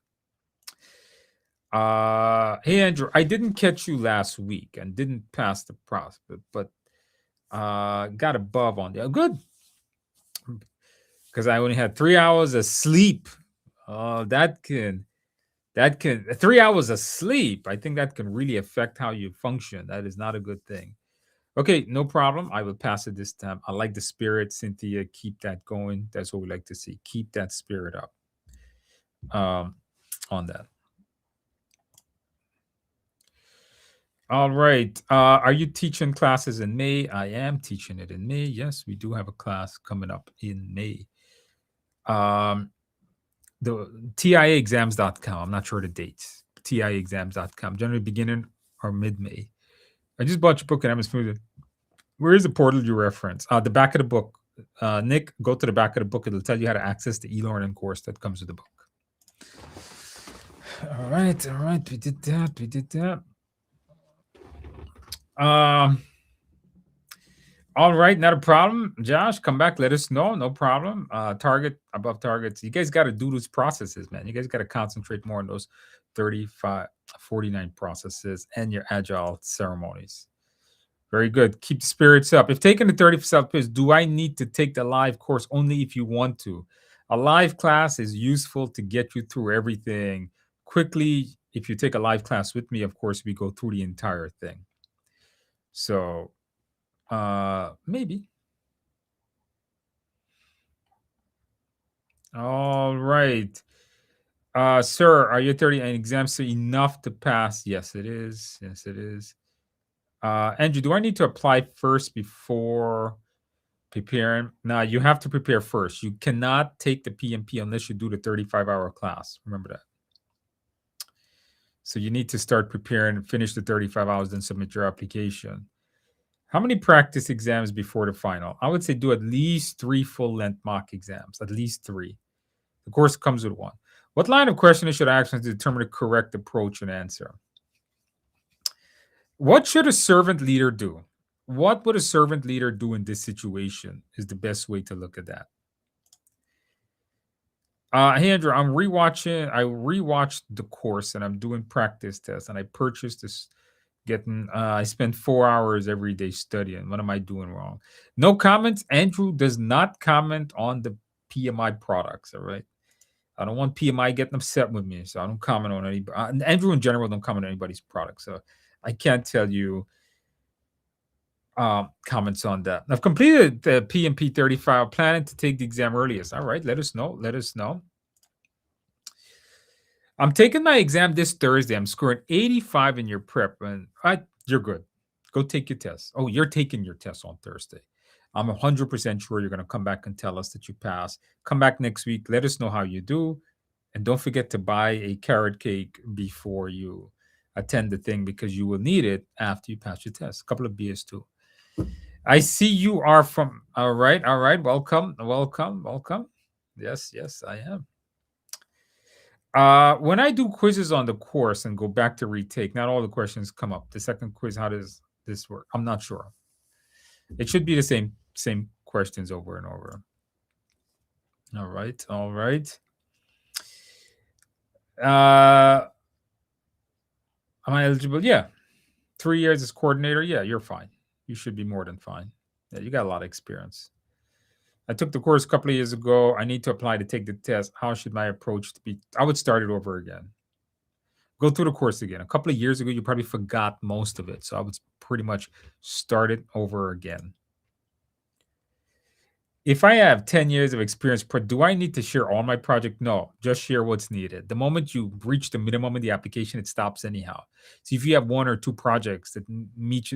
Hey Andrew, I didn't catch you last week and didn't pass the prospect, but got above on the good because I only had 3 hours of sleep. Oh, that can 3 hours of sleep. I think that can really affect how you function. That is not a good thing. Okay, no problem. I will pass it this time. I like the spirit, Cynthia. Keep that going. That's what we like to see. Keep that spirit up on that. All right. Are you teaching classes in May? I am teaching it in May. Yes, we do have a class coming up in May. The TIAexams.com. I'm not sure the dates. TIAexams.com. Generally beginning or mid-May. I just bought your book and I'm smooth. Where is the portal you reference? The back of the book. Nick, go to the back of the book. It'll tell you how to access the e-learning course that comes with the book. All right. We did that. All right, not a problem. Josh, come back. Let us know. No problem. Target above targets. You guys got to do those processes, man. You guys got to concentrate more on those 35, 49 processes and your agile ceremonies. Very good. Keep the spirits up. If taking the 30% quiz, do I need to take the live course only if you want to? A live class is useful to get you through everything quickly. If you take a live class with me, of course, we go through the entire thing. So maybe. All right. Sir, are you 30 and exams are enough to pass? Yes, it is. Yes, it is. Andrew, do I need to apply first before preparing? No, you have to prepare first. You cannot take the PMP unless you do the 35-hour class. Remember that. So you need to start preparing, finish the 35 hours, then submit your application. How many practice exams before the final? I would say do at least 3 full-length mock exams, at least 3. The course comes with 1. What line of questioning should I ask to determine the correct approach and answer? What should a servant leader do? What would a servant leader do in this situation is the best way to look at that. Hey, Andrew, I rewatched the course and I'm doing practice tests and I purchased this I spend 4 hours every day studying. What am I doing wrong? No comments. Andrew does not comment on the PMI products. All right. I don't want PMI getting upset with me. So I don't comment on anybody. Andrew in general don't comment on anybody's products. So I can't tell you comments on that. I've completed the PMP 35, planning to take the exam earliest. All right. Let us know. I'm taking my exam this Thursday. I'm scoring 85 in your prep, and you're good. Go take your test. Oh, you're taking your test on Thursday. I'm 100% sure you're going to come back and tell us that you passed. Come back next week. Let us know how you do. And don't forget to buy a carrot cake before you attend the thing because you will need it after you pass your test. A couple of beers too. I see you are from. All right. All right. Welcome. Welcome. Welcome. Yes. Yes, I am. When I do quizzes on the course and go back to retake, not all the questions come up. The second quiz, how does this work? I'm not sure. It should be the same questions over and over. All right. All right. Am I eligible? Yeah. 3 years as coordinator. Yeah, you're fine. You should be more than fine. Yeah, you got a lot of experience. I took the course a couple of years ago. I need to apply to take the test. How should my approach be? I would start it over again. Go through the course again. A couple of years ago, you probably forgot most of it. So I would pretty much start it over again. If I have 10 years of experience, do I need to share all my project? No, just share what's needed. The moment you reach the minimum of the application, it stops anyhow. So if you have 1 or 2 projects that reach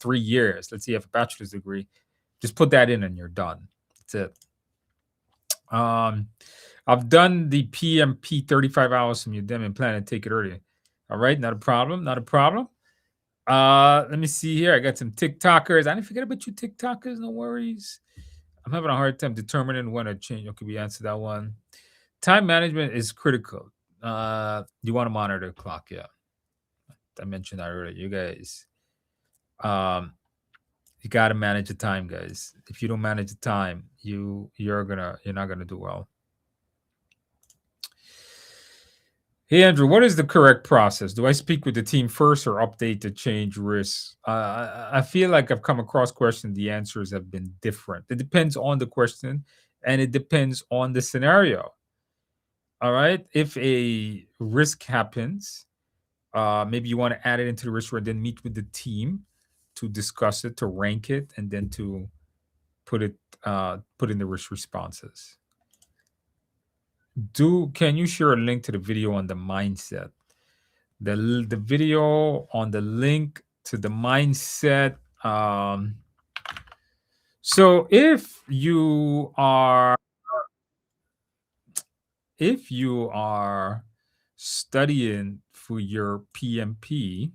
3 years, let's say you have a bachelor's degree, just put that in and you're done. That's it. I've done the PMP 35 hours from Udemy and plan to take it early. All right, not a problem. Not a problem. Let me see here. I got some TikTokers. I didn't forget about you TikTokers. No worries. I'm having a hard time determining when I change. Okay, we answered that one. Time management is critical. You want to monitor the clock, yeah. I mentioned that earlier. You guys, you got to manage the time, guys. If you don't manage the time, you're not gonna do well. Hey, Andrew, what is the correct process? Do I speak with the team first or update the change risks? I feel like I've come across questions. The answers have been different. It depends on the question and it depends on the scenario. All right. If a risk happens, maybe you want to add it into the risk and then meet with the team to discuss it, to rank it, and then to put in the risk responses. Can you share a link to the video on the mindset? The video on the link to the mindset. So if you are studying for your PMP,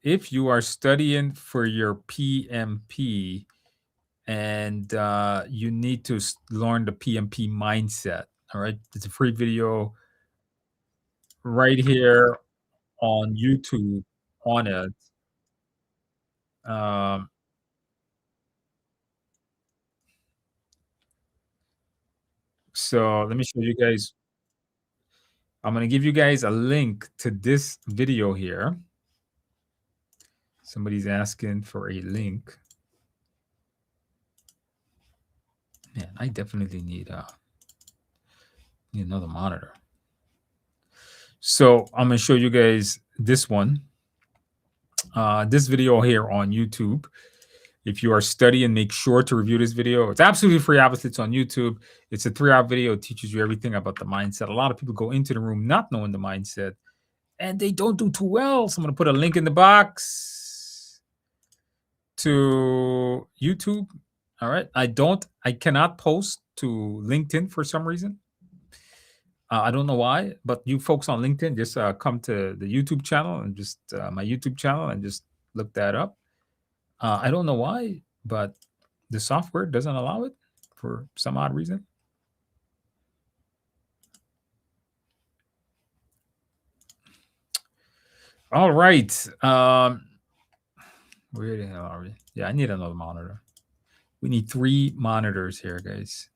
if you are studying for your PMP and you need to learn the PMP mindset, all right, it's a free video right here on YouTube on it. So let me show you guys. I'm going to give you guys a link to this video here. Somebody's asking for a link. Man, I definitely need another monitor. So I'm going to show you guys this one. This video here on YouTube. If you are studying, make sure to review this video. It's absolutely free. Obviously, it's on YouTube. It's a 3-hour video. It teaches you everything about the mindset. A lot of people go into the room not knowing the mindset, and they don't do too well. So I'm going to put a link in the box to YouTube. All right. I cannot post to LinkedIn for some reason. I don't know why, but you folks on LinkedIn, just come to the YouTube channel and just my YouTube channel and just look that up. I don't know why, but the software doesn't allow it for some odd reason. All right. Where the hell are we? Yeah, I need another monitor. We need 3 monitors here, guys.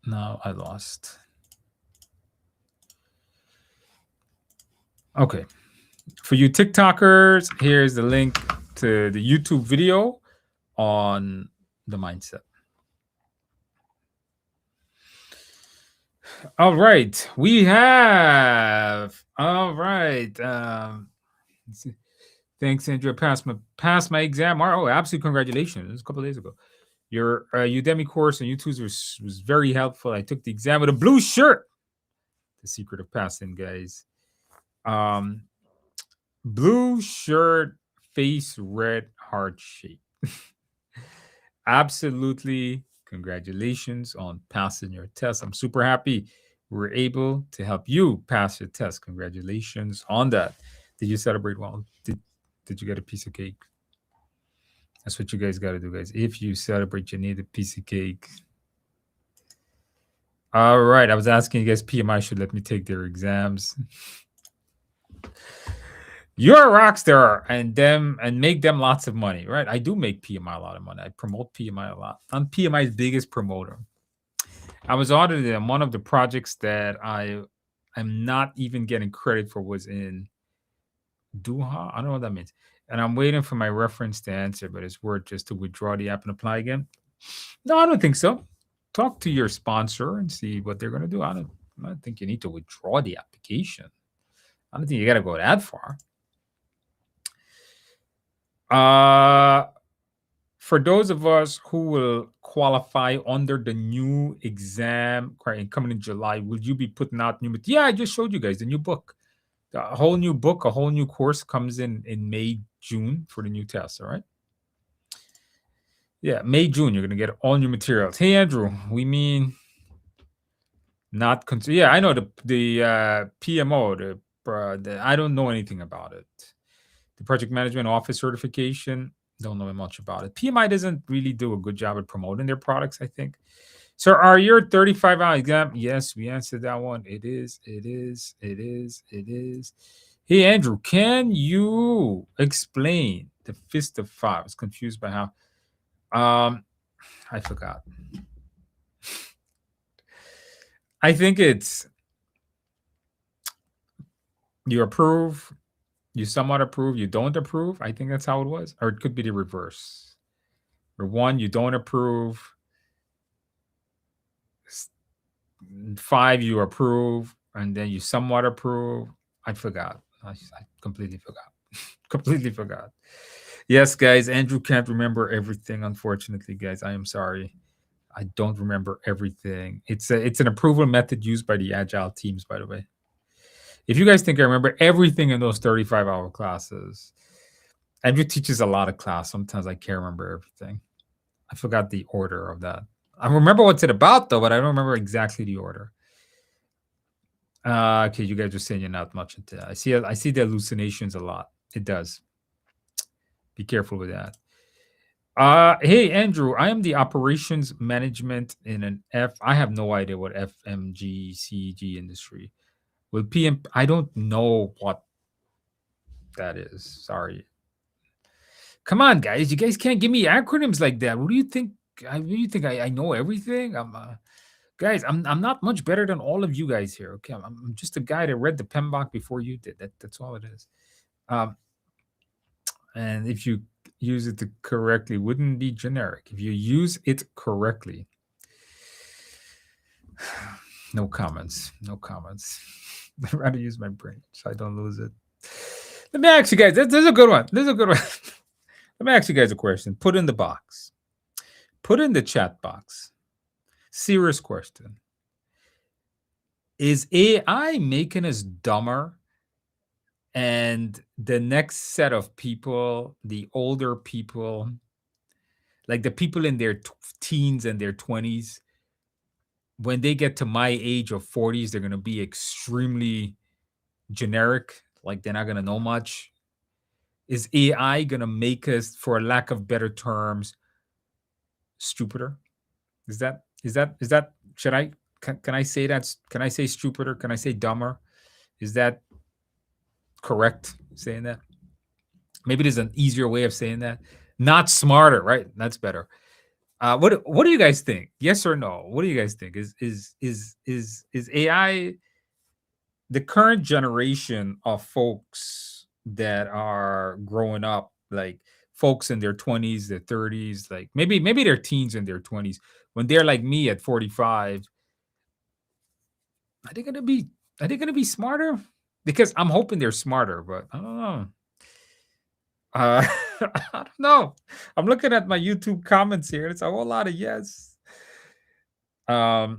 No, I lost. Okay. For you TikTokers, here's the link to the YouTube video on the mindset. All right. We have. All right. Thanks, Andrew. Passed my exam. Oh, absolute congratulations. It was a couple of days ago. Your Udemy course on YouTube was very helpful. I took the exam with a blue shirt. The secret of passing, guys. Um, blue shirt, face red, heart shape. Absolutely. Congratulations on passing your test. I'm super happy we're able to help you pass your test. Congratulations on that. Did you celebrate well? Did you get a piece of cake? That's what you guys got to do, guys. If you celebrate, you need a piece of cake. All right. I was asking you guys, PMI should let me take their exams. You're a rock star and make them lots of money, right? I do make PMI a lot of money. I promote PMI a lot. I'm PMI's biggest promoter. I was audited on one of the projects that I'm not even getting credit for was in Doha. I don't know what that means. And I'm waiting for my reference to answer, but it's worth just to withdraw the app and apply again. No, I don't think so. Talk to your sponsor and see what they're going to do. I don't think you need to withdraw the application. I don't think you got to go that far. For those of us who will qualify under the new exam coming in July, will you be putting out new material? Yeah, I just showed you guys the new book. A whole new book, a whole new course comes in May, June for the new test, all right? Yeah, May, June, you're going to get all new materials. Hey, Andrew, we mean not consider. Yeah, I know the PMO, I don't know anything about it. The project management office certification, don't know much about it. PMI doesn't really do a good job at promoting their products, I think. So are your 35-hour exam? Yes, we answered that one. It is. Hey, Andrew, can you explain the fist of five? I was confused by how. I forgot. I think it's you approve, you somewhat approve, you don't approve. I think that's how it was. Or it could be the reverse. Or one, you don't approve. 5, you approve, and then you somewhat approve. I forgot. I completely forgot. Completely forgot. Yes, guys, Andrew can't remember everything, unfortunately, guys. I am sorry. I don't remember everything. It's an approval method used by the agile teams, by the way. If you guys think I remember everything in those 35-hour classes, Andrew teaches a lot of class. Sometimes I can't remember everything. I forgot the order of that. I remember what's it about, though, but I don't remember exactly the order. Okay, you guys are saying you're not much into that. I see the hallucinations a lot. It does. Be careful with that. Hey, Andrew, I am the operations management in an I have no idea what FMGCG industry. With PM, I don't know what that is. Sorry. Come on, guys. You guys can't give me acronyms like that. What do you think? I know everything? Guys, I'm not much better than all of you guys here. Okay, I'm just a guy that read the PMBOK before you did. That's all it is. And if you use it correctly, wouldn't be generic. If you use it correctly, no comments. No comments. I'd rather use my brain so I don't lose it. Let me ask you guys. This is a good one. This is a good one. Let me ask you guys a question. Put in the box. Put in the chat box. Serious question. Is AI making us dumber? And the next set of people, the older people, like the people in their teens and their 20s, when they get to my age of 40s, they're going to be extremely generic. Like they're not going to know much. Is AI going to make us, for lack of better terms, stupider? Is that, should I, can I say that? Can I say stupider? Can I say dumber? Is that correct saying that? Maybe there's an easier way of saying that. Not smarter, right? That's better. What do you guys think? Yes or no? What do you guys think? Is AI the current generation of folks that are growing up, like folks in their 20s, their 30s, like maybe their teens in their 20s, when they're like me at 45, are they gonna be smarter? Because I'm hoping they're smarter, but I don't know. I don't know. I'm looking at my YouTube comments here. It's a whole lot of yes. Because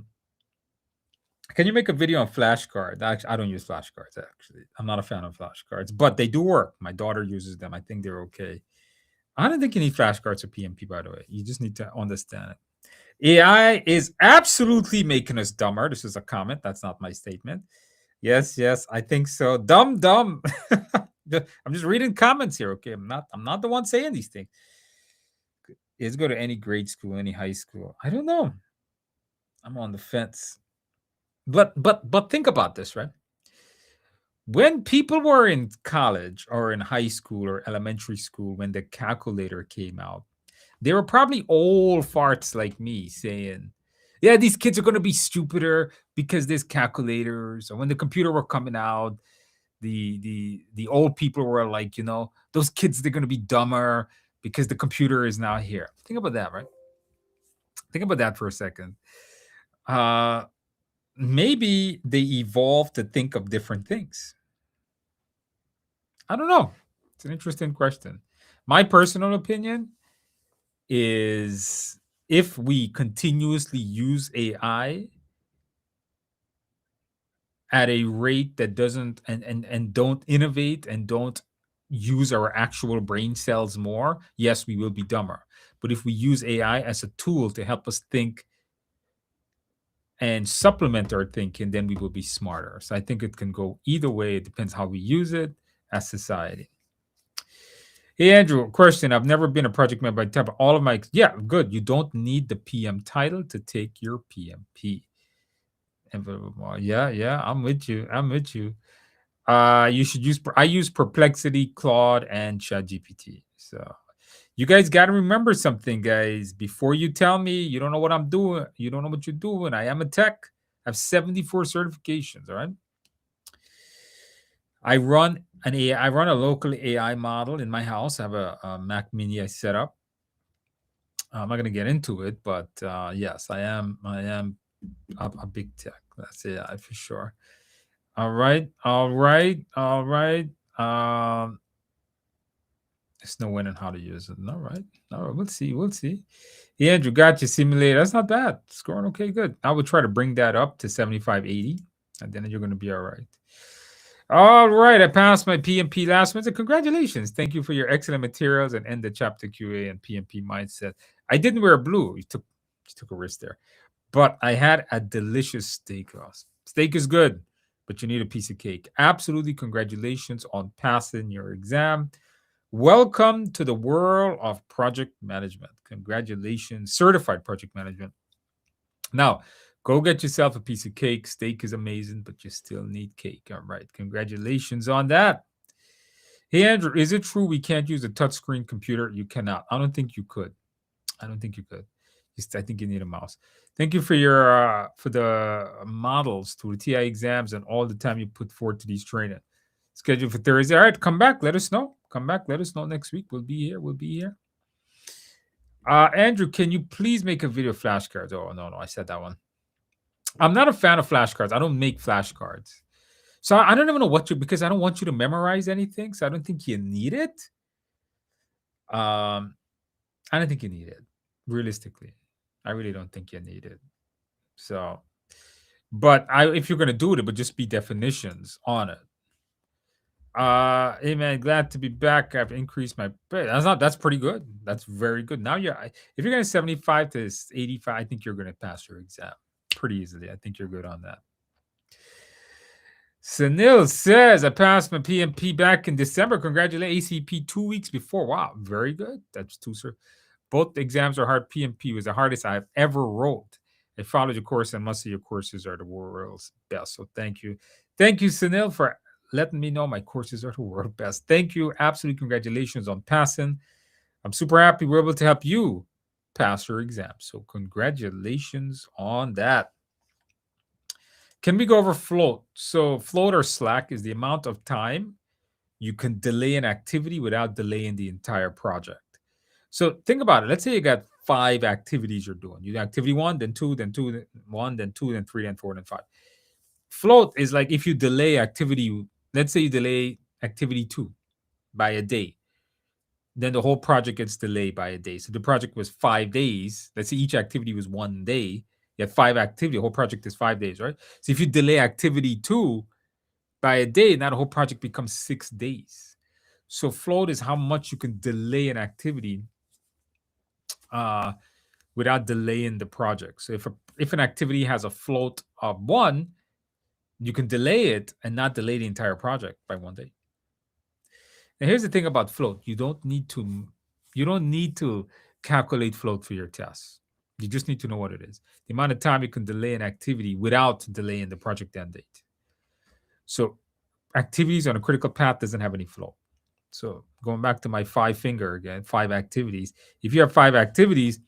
Can you make a video on flashcards? Actually, I don't use flashcards, actually. I'm not a fan of flashcards, but they do work. My daughter uses them. I think they're okay. I don't think you need flashcards or PMP, by the way. You just need to understand it. AI is absolutely making us dumber. This is a comment. That's not my statement. Yes, yes, I think so. Dumb, dumb. I'm just reading comments here. Okay, I'm not the one saying these things. Is go to any grade school, any high school. I don't know. I'm on the fence. But think about this, right? When people were in college or in high school or elementary school, when the calculator came out, they were probably old farts like me saying, yeah, these kids are going to be stupider because there's calculators. Or when the computer were coming out, the old people were like, those kids, they're going to be dumber because the computer is now here. Think about that, right? Think about that for a second. Maybe they evolved to think of different things. I don't know. It's an interesting question. My personal opinion is if we continuously use AI at a rate that doesn't and don't innovate and don't use our actual brain cells more, yes, we will be dumber. But if we use AI as a tool to help us think and supplement our thinking, then we will be smarter. So I think it can go either way. It depends how we use it as society. Hey, Andrew, question. I've never been a project manager by type. All of my, yeah, good. You don't need the PM title to take your PMP. Yeah, I'm with you. You should use, I use Perplexity, Claude, and ChatGPT. So you guys got to remember something, guys. Before you tell me you don't know what I'm doing, you don't know what you're doing. I am a tech. I have 74 certifications, all right? I run a local AI model in my house. I have a Mac Mini I set up. I'm not going to get into it, but yes, I am a big tech. That's AI for sure. All right. There's no winning how to use it. All right. We'll see. Yeah, Andrew, got you simulator. That's not bad. Scoring okay, good. I would try to bring that up to 75, 80, and then you're going to be all right. All right, I passed my PMP last month. Congratulations. Thank you for your excellent materials and end the chapter QA and PMP mindset. I didn't wear blue. You took a risk there. But I had a delicious steak loss. Steak is good, but you need a piece of cake. Absolutely, congratulations on passing your exam. Welcome to the world of project management. Congratulations, certified project management. Now, go get yourself a piece of cake. Steak is amazing, but you still need cake. All right, congratulations on that. Hey, Andrew, is it true we can't use a touchscreen computer? You cannot. I don't think you could. I think you need a mouse. Thank you for your for the models to the TI exams and all the time you put forward to these training. Scheduled for Thursday. All right, come back. Let us know. Come back. Let us know next week. We'll be here. Andrew, can you please make a video of flashcards? Oh no, I said that one. I'm not a fan of flashcards. I don't make flashcards. So I don't even know because I don't want you to memorize anything. So I don't think you need it. I don't think you need it. Realistically, I really don't think you need it. So, but if you're gonna do it, it would just be definitions on it. Hey man, glad to be back. I've increased my pay. That's pretty good. That's very good. Now if you're gonna 75 to 85, I think you're gonna pass your exam pretty easily. I think you're good on that. Sunil says, I passed my PMP back in December. Congratulations, ACP 2 weeks before. Wow, very good. That's two, sir. Both exams are hard. PMP was the hardest I've ever wrote. I followed your course, and must say your courses are the world's best. So thank you. Thank you, Sunil, for letting me know my courses are the world best. Thank you. Absolutely congratulations on passing. I'm super happy we're able to help you pass your exam. So congratulations on that. Can we go over float? So float or slack is the amount of time you can delay an activity without delaying the entire project. So think about it. Let's say you got 5 activities you're doing. You do activity 1, then 2, then 2, then 1, then 2, then 3, then 4, then 5. Float is like if you delay activity, let's say you delay activity 2 by a day, then the whole project gets delayed by a day. So the project was 5 days. Let's say each activity was 1 day. You have 5 activity. The whole project is 5 days, right? So if you delay activity 2 by a day, now the whole project becomes 6 days. So float is how much you can delay an activity without delaying the project. So if an activity has a float of 1, you can delay it and not delay the entire project by 1 day. Now here's the thing about float. You don't need to calculate float for your tests. You just need to know what it is. The amount of time you can delay an activity without delaying the project end date. So activities on a critical path doesn't have any float. So going back to my 5 finger again, 5 activities. If you have 5 activities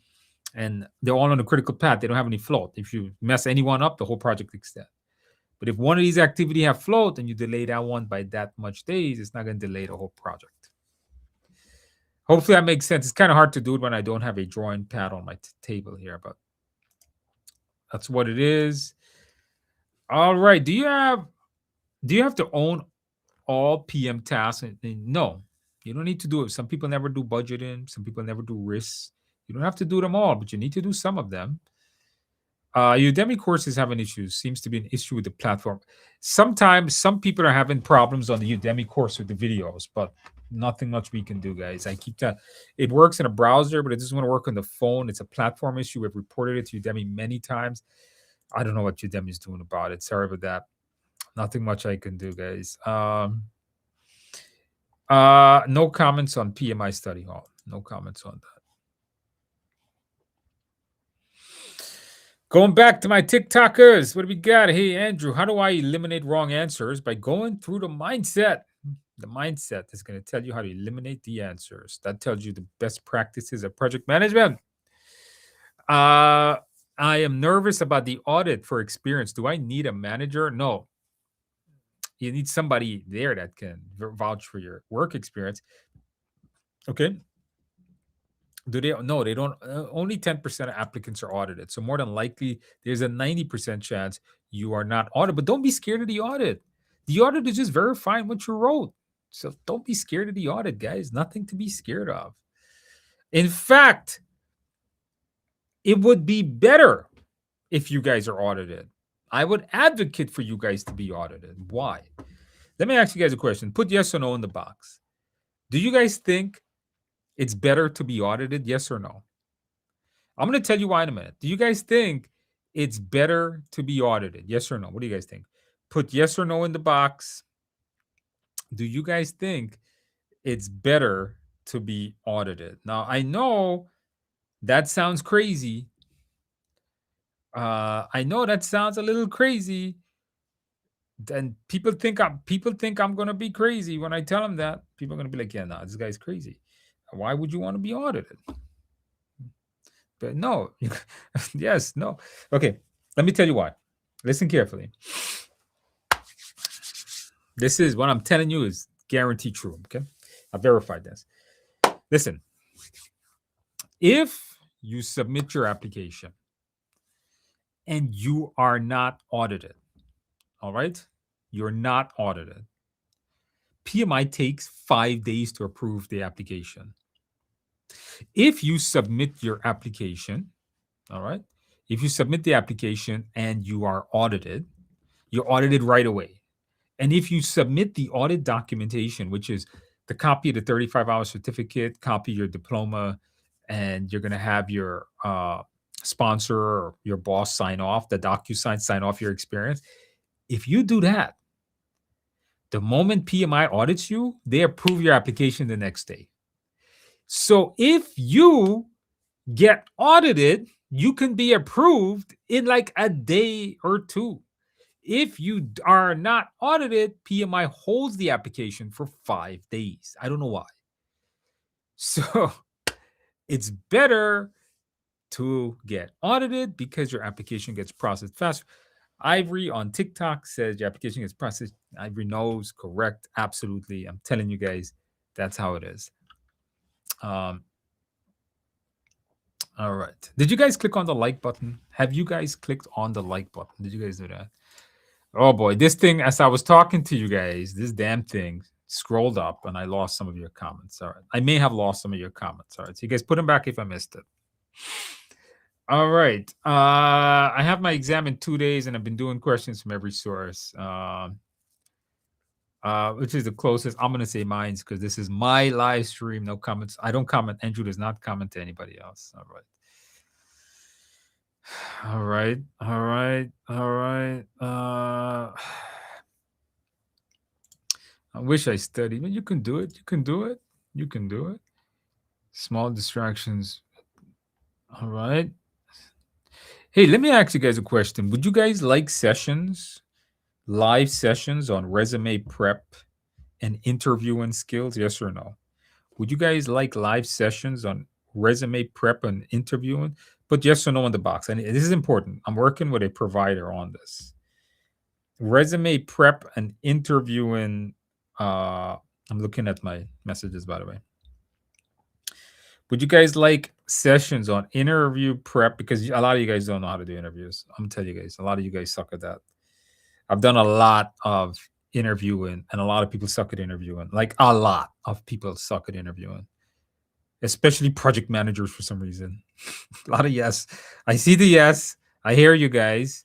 and they're all on a critical path, they don't have any float. If you mess any one up, the whole project extends. But if one of these activities have float and you delay that one by that much days, it's not going to delay the whole project. Hopefully that makes sense. It's kind of hard to do it when I don't have a drawing pad on my table here, but that's what it is. All right. Do you have to own all PM tasks? No, you don't need to do it. Some people never do budgeting. Some people never do risks. You don't have to do them all, but you need to do some of them. Udemy courses have an issue. Seems to be an issue with the platform. Sometimes some people are having problems on the Udemy course with the videos, but nothing much we can do, guys. I keep that. It works in a browser, but it doesn't want to work on the phone. It's a platform issue. We've reported it to Udemy many times. I don't know what Udemy is doing about it. Sorry about that. Nothing much I can do, guys. No comments on PMI study hall. No comments on that. Going back to my TikTokers, what do we got? Hey, Andrew, how do I eliminate wrong answers? By going through the mindset. The mindset is going to tell you how to eliminate the answers. That tells you the best practices of project management. I am nervous about the audit for experience. Do I need a manager? No. You need somebody there that can vouch for your work experience. Okay. Do they? No, they don't. Only 10% of applicants are audited. So more than likely, there's a 90% chance you are not audited. But don't be scared of the audit. The audit is just verifying what you wrote. So don't be scared of the audit, guys. Nothing to be scared of. In fact, it would be better if you guys are audited. I would advocate for you guys to be audited. Why? Let me ask you guys a question. Put yes or no in the box. Do you guys think it's better to be audited? Yes or no? I'm going to tell you why in a minute. Do you guys think it's better to be audited? Yes or no? What do you guys think? Put yes or no in the box. Do you guys think it's better to be audited? Now, I know that sounds crazy. I know that sounds a little crazy. And people think I'm going to be crazy when I tell them that. People are going to be like, yeah, no, this guy's crazy. Why would you want to be audited? But no, yes, no. Okay, let me tell you why. Listen carefully. This is what I'm telling you is guaranteed true. Okay, I verified this. Listen, if you submit your application and you are not audited, all right, you're not audited. PMI takes 5 days to approve the application. If you submit your application, all right, if you submit the application and you are audited, you're audited right away. And if you submit the audit documentation, which is the copy of the 35-hour certificate, copy your diploma, and you're going to have your sponsor or your boss sign off, the DocuSign sign off your experience. If you do that, the moment PMI audits you, they approve your application the next day. So if you get audited, you can be approved in like a day or two. If you are not audited, PMI holds the application for 5 days. I don't know why. So it's better to get audited because your application gets processed faster. Ivory on TikTok says your application gets processed. Ivory knows, correct, absolutely. I'm telling you guys, that's how it is. All right. Did you guys click on the like button? Have you guys clicked on the like button? Did you guys do that? Oh boy, this thing, as I was talking to you guys, this damn thing scrolled up and I lost some of your comments. All right. I may have lost some of your comments. All right. So you guys put them back if I missed it. All right. I have my exam in 2 days, and I've been doing questions from every source. Which is the closest. I'm gonna say mine's because this is my live stream. No comments. I don't comment. Andrew does not comment to anybody else. All right. All right. All right. All right. I wish I studied, but you can do it. You can do it. You can do it. Small distractions. All right. Hey, let me ask you guys a question. Would you guys like sessions, live sessions on resume prep and interviewing skills? Yes or no? Would you guys like live sessions on resume prep and interviewing? Put yes or no in the box. And this is important. I'm working with a provider on this. Resume prep and interviewing. I'm looking at my messages, by the way. Would you guys like sessions on interview prep? Because a lot of you guys don't know how to do interviews. I'm gonna tell you guys, a lot of you guys suck at that. I've done a lot of interviewing, and a lot of people suck at interviewing. Like a lot of people suck at interviewing, especially project managers for some reason. A lot of yes. I see the yes. I hear you guys.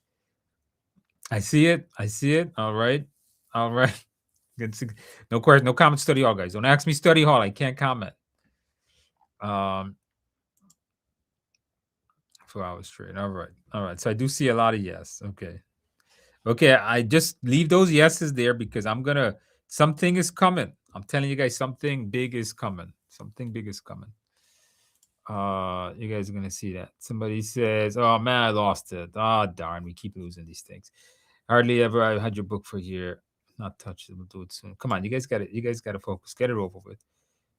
I see it. I see it. All right. All right. No question. No comment. Study hall, guys. Don't ask me study hall. I can't comment. 4 hours straight. All right. All right. So I do see a lot of yes. Okay. Okay. I just leave those yeses there because something is coming. I'm telling you guys, something big is coming. Something big is coming. You guys are gonna see that. Somebody says, "Oh man, I lost it. Oh darn, we keep losing these things. Hardly ever I had your book for a year. Not touch it. We'll do it soon. Come on, you guys got it. You guys got to focus. Get it over with.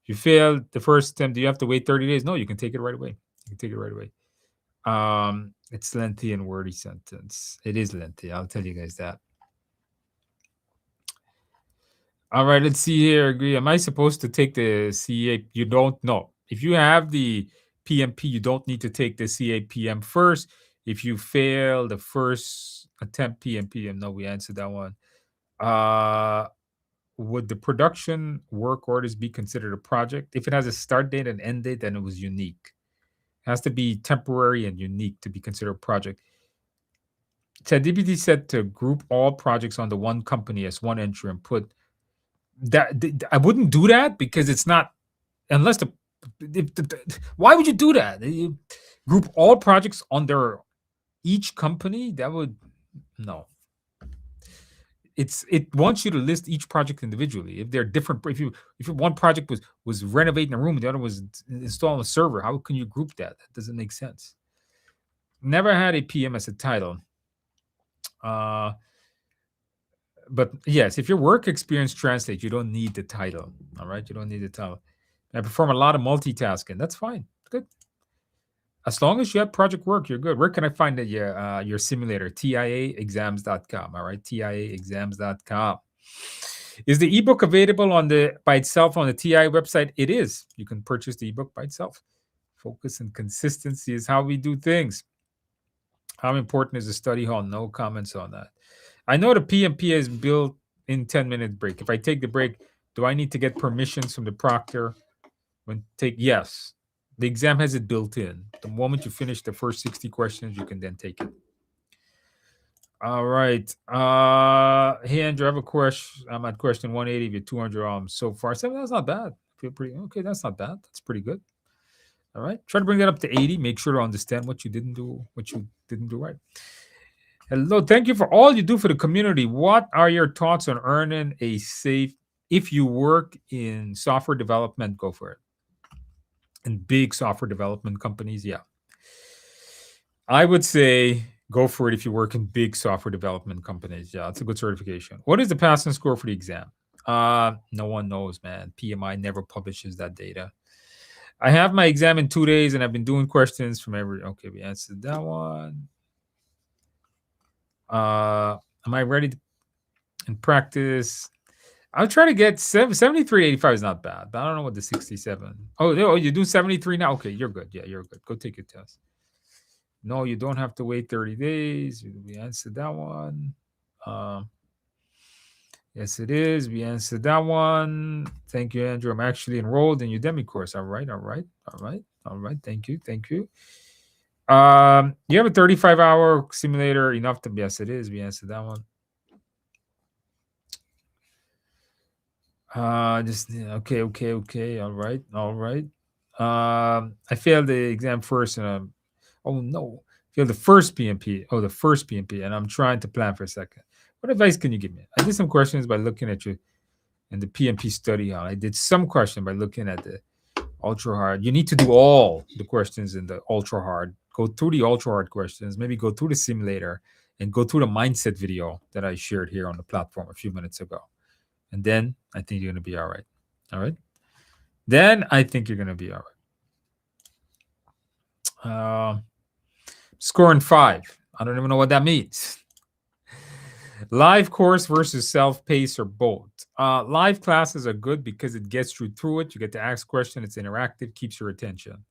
If you fail the first attempt, do you have to wait 30 days? No, you can take it right away. You can take it right away. It's lengthy and wordy sentence. It is lengthy. I'll tell you guys that. All right, let's see here. Agree. Am I supposed to take the CA? You don't know. If you have the PMP, you don't need to take the CAPM first. If you fail the first attempt PMP, no, we answered that one. Would the production work orders be considered a project? If it has a start date and end date, then it was unique. It has to be temporary and unique to be considered a project. ChatGPT said to group all projects under one company as one entry and put that. I wouldn't do that because it's not unless why would you do that? You group all projects under each company. That would no. It wants you to list each project individually. If they're different, if one project was renovating a room and the other was installing a server, how can you group that? That doesn't make sense. Never had a PM as a title. But yes, if your work experience translates, you don't need the title. All right, you don't need the title. I perform a lot of multitasking. That's fine. Good. As long as you have project work, you're good. Where can I find your simulator? TIAexams.com. All right, TIAexams.com. Is the ebook available by itself on the TI website? It is. You can purchase the ebook by itself. Focus and consistency is how we do things. How important is the study hall? No comments on that. I know the PMP is built in 10-minute break. If I take the break, do I need to get permissions from the proctor? Yes. The exam has it built in. The moment you finish the first 60 questions, you can then take it. All right. Hey Andrew, I have a question. I'm at question 180 with 200 so far. So that's not bad. I feel pretty okay. That's not bad. That's pretty good. All right. Try to bring that up to 80. Make sure to understand what you didn't do right. Hello. Thank you for all you do for the community. What are your thoughts on earning a safe? If you work in software development, go for it. In big software development companies, yeah. I would say go for it if you work in big software development companies. Yeah, it's a good certification. What is the passing score for the exam? No one knows, man. PMI never publishes that data. I have my exam in 2 days, and I've been doing questions from every. Okay, we answered that one. Am I ready in practice? I'll try to get 73.85 is not bad, but I don't know what the 67. Oh, you do 73 now? Okay, you're good. Yeah, you're good. Go take your test. No, you don't have to wait 30 days. We answered that one. Yes, it is. We answered that one. Thank you, Andrew. I'm actually enrolled in Udemy course. All right. Thank you. You have a 35-hour simulator enough to? Yes, it is. We answered that one. Just okay. All right. I failed the exam first, and oh no, failed the first PMP. Oh, the first PMP, and I'm trying to plan for a second. What advice can you give me? I did some questions by looking at you in the PMP study hall. I did some question by looking at the ultra hard. You need to do all the questions in the ultra hard. Go through the ultra hard questions. Maybe go through the simulator and go through the mindset video that I shared here on the platform a few minutes ago. And then I think you're going to be all right. All right. Then I think you're going to be all right. Scoring 5. I don't even know what that means. Live course versus self-paced or both. Live classes are good because it gets you through it. You get to ask questions. It's interactive, keeps your attention.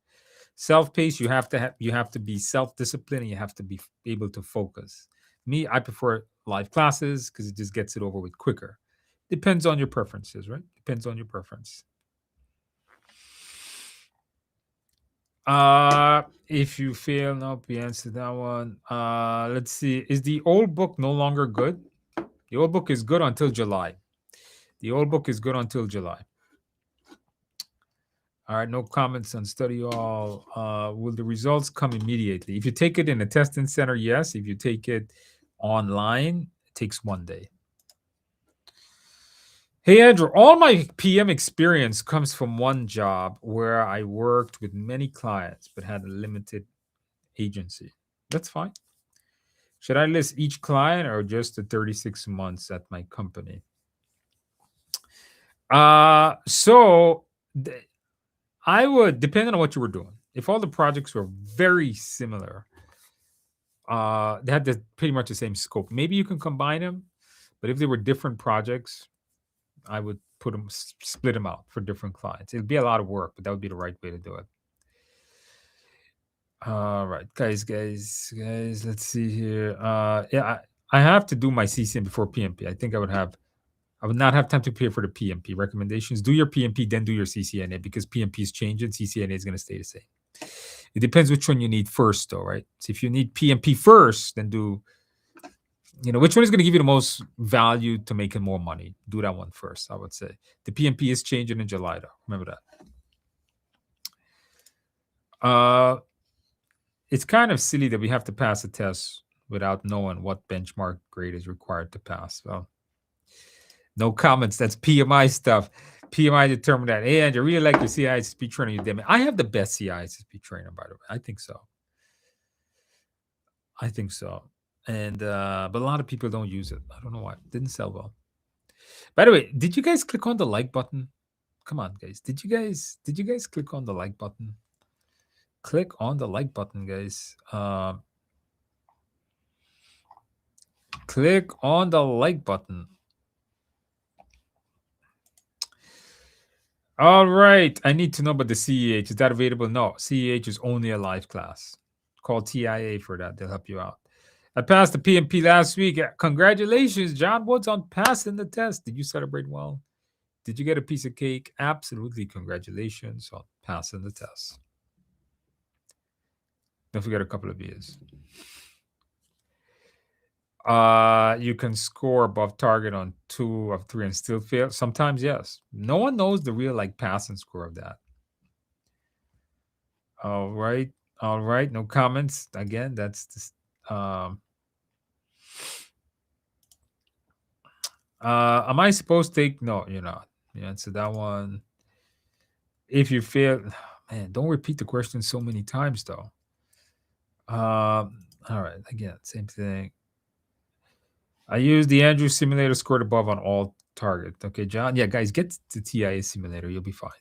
Self-paced, you have to be self-disciplined, and you have to be able to focus. Me, I prefer live classes because it just gets it over with quicker. Depends on your preferences, right? Depends on your preference. If you fail, nope, we answered that one. Let's see. Is the old book no longer good? The old book is good until July. The old book is good until July. All right, no comments on study hall. Will the results come immediately? If you take it in a testing center, yes. If you take it online, it takes 1 day. Hey, Andrew, all my PM experience comes from one job where I worked with many clients but had a limited agency. That's fine. Should I list each client or just the 36 months at my company? I would, depending on what you were doing. If all the projects were very similar, they had pretty much the same scope. Maybe you can combine them, but if they were different projects, I would split them out for different clients. It'd be a lot of work, but that would be the right way to do it. All right, guys, let's see here. Yeah, I have to do my CCN before PMP. I think I would not have time to prepare for the PMP recommendations. Do your PMP, then do your CCNA, because PMP is changing. CCNA is going to stay the same. It depends which one you need first, though, right? So if you need PMP first, then do, which one is going to give you the most value to making more money? Do that one first, I would say. The PMP is changing in July, though. Remember that. It's kind of silly that we have to pass a test without knowing what benchmark grade is required to pass. Well, no comments. That's PMI stuff. PMI determined that. Hey, Andrew, I really like your CISSP trainer you did. I have the best CISSP trainer, by the way. I think so. And but a lot of people don't use it. I don't know why. It didn't sell well. By the way, did you guys click on the like button? Come on, guys. Did you guys click on the like button? Click on the like button, guys. Click on the like button. All right. I need to know about the CEH. Is that available? No. CEH is only a live class. Call TIA for that. They'll help you out. I passed the PMP last week. Congratulations, John Woods, on passing the test. Did you celebrate well? Did you get a piece of cake? Absolutely. Congratulations on passing the test. Don't forget a couple of beers. You can score above target on 2 of 3 and still fail. Sometimes, yes. No one knows the real passing score of that. All right. No comments. Again, that's just, am I supposed to take? No, you're not. You answer that one. If you fail, man, don't repeat the question so many times, though. All right. Again, same thing. I use the Andrew simulator, scored above on all targets. Okay, John. Yeah, guys, get the TIA simulator. You'll be fine.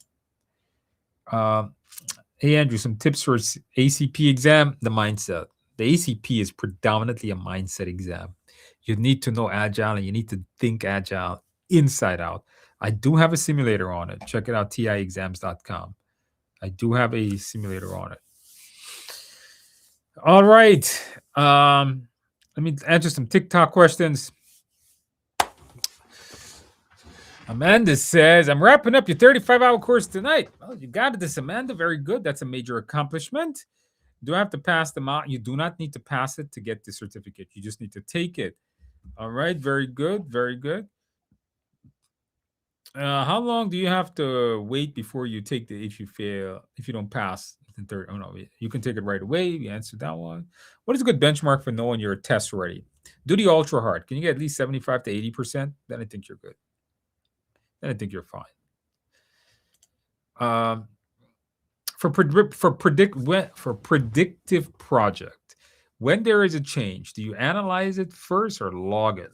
Hey, Andrew, some tips for ACP exam. The mindset. The ACP is predominantly a mindset exam. You need to know Agile, and you need to think Agile inside out. I do have a simulator on it. Check it out, tiexams.com. I do have a simulator on it. All right. Let me answer some TikTok questions. Amanda says, I'm wrapping up your 35-hour course tonight. Oh, you got this, Amanda. Very good. That's a major accomplishment. Do I have to pass the mod? You do not need to pass it to get the certificate. You just need to take it. All right, very good, very good. How long do you have to wait before you take the if you fail, if you don't pass the third? Oh no, you can take it right away. You answered that one. What is a good benchmark for knowing you're test ready? Do the ultra hard. Can you get at least 75 to 80%? Then I think you're good. Then I think you're fine. For predictive project, when there is a change, do you analyze it first or log it?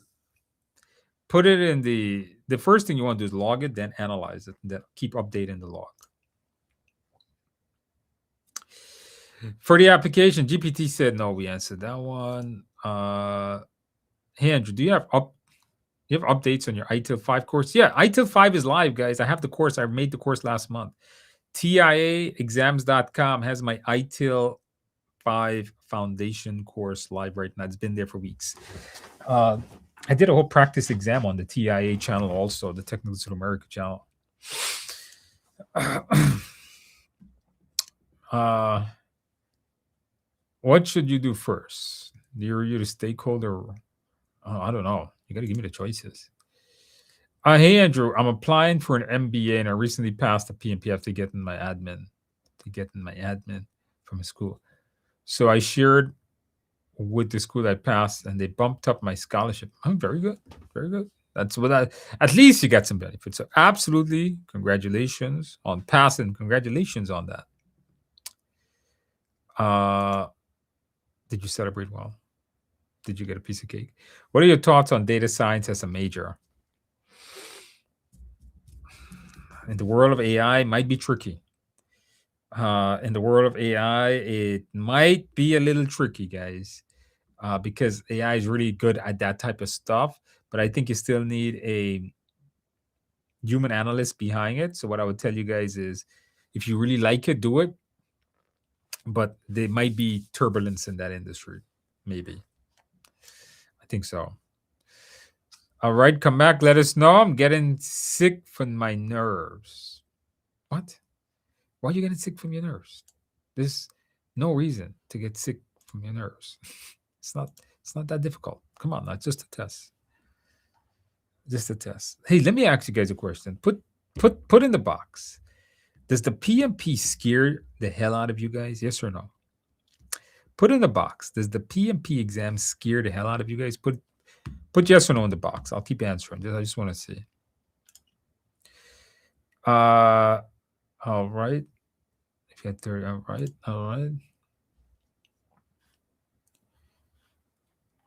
Put it in the first thing you want to do is log it, then analyze it, then keep updating the log. For the application, GPT said no. We answered that one. Hey Andrew, do you have updates on your ITIL 5 course? Yeah, ITIL 5 is live, guys. I have the course. I made the course last month. TIAexams.com has my ITIL 5 foundation course live right now. It's been there for weeks. I did a whole practice exam on the TIA channel also, the Technical Institute of America channel. What should you do first? You're the stakeholder. I don't know. You got to give me the choices. Hey, Andrew, I'm applying for an MBA and I recently passed the PMP after getting my admin from a school. So I shared with the school I passed and they bumped up my scholarship. I'm very good. Very good. That's what at least you got some benefits. So absolutely, congratulations on passing. Congratulations on that. Did you celebrate well? Did you get a piece of cake? What are your thoughts on data science as a major? In the world of AI, it might be tricky. In the world of AI, it might be a little tricky, guys, because AI is really good at that type of stuff. But I think you still need a human analyst behind it. So what I would tell you guys is, if you really like it, do it. But there might be turbulence in that industry, maybe. I think so. All right, come back. Let us know. I'm getting sick from my nerves. What? Why are you getting sick from your nerves? There's no reason to get sick from your nerves. It's not that difficult. Come on, that's just a test. Just a test. Hey, let me ask you guys a question. Put in the box. Does the PMP scare the hell out of you guys? Yes or no? Put in the box. Does the PMP exam scare the hell out of you guys? Put yes or no in the box. I'll keep answering. I just want to see. All right. If you had 30, all right.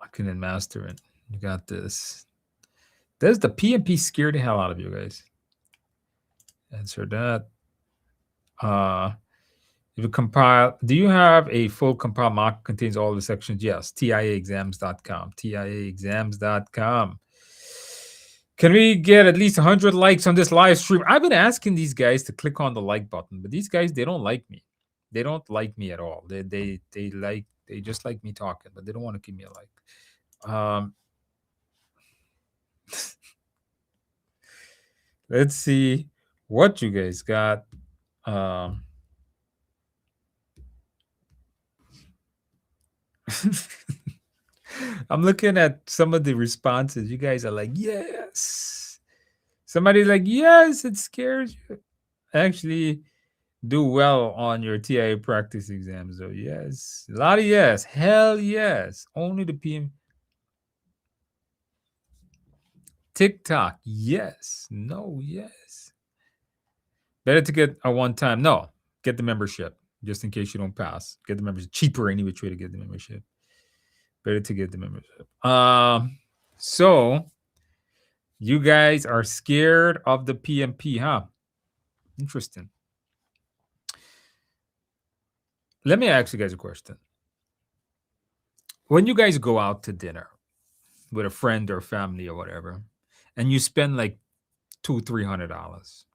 I couldn't master it. You got this. Does the PMP scare the hell out of you guys? Answer that. If you compile, do you have a full compile mock contains all the sections? Yes. TIAexams.com. TIAexams.com. Can we get at least 100 likes on this live stream? I've been asking these guys to click on the like button, but these guys, they don't like me. They don't like me at all. They just like me talking, but they don't want to give me a like. Let's see what you guys got. I'm looking at some of the responses. You guys are like, yes. Somebody's like, yes, it scares you. Actually, do well on your TIA practice exams, though. Yes. A lot of yes. Hell yes. Only the PM. TikTok. Yes. No, yes. Better to get a one-time. No. Get the membership. Just in case you don't pass. Get the membership. Cheaper any which way to get the membership. Better to get the membership. So you guys are scared of the PMP, huh? Interesting. Let me ask you guys a question. When you guys go out to dinner with a friend or family or whatever, and you spend like $200-$300,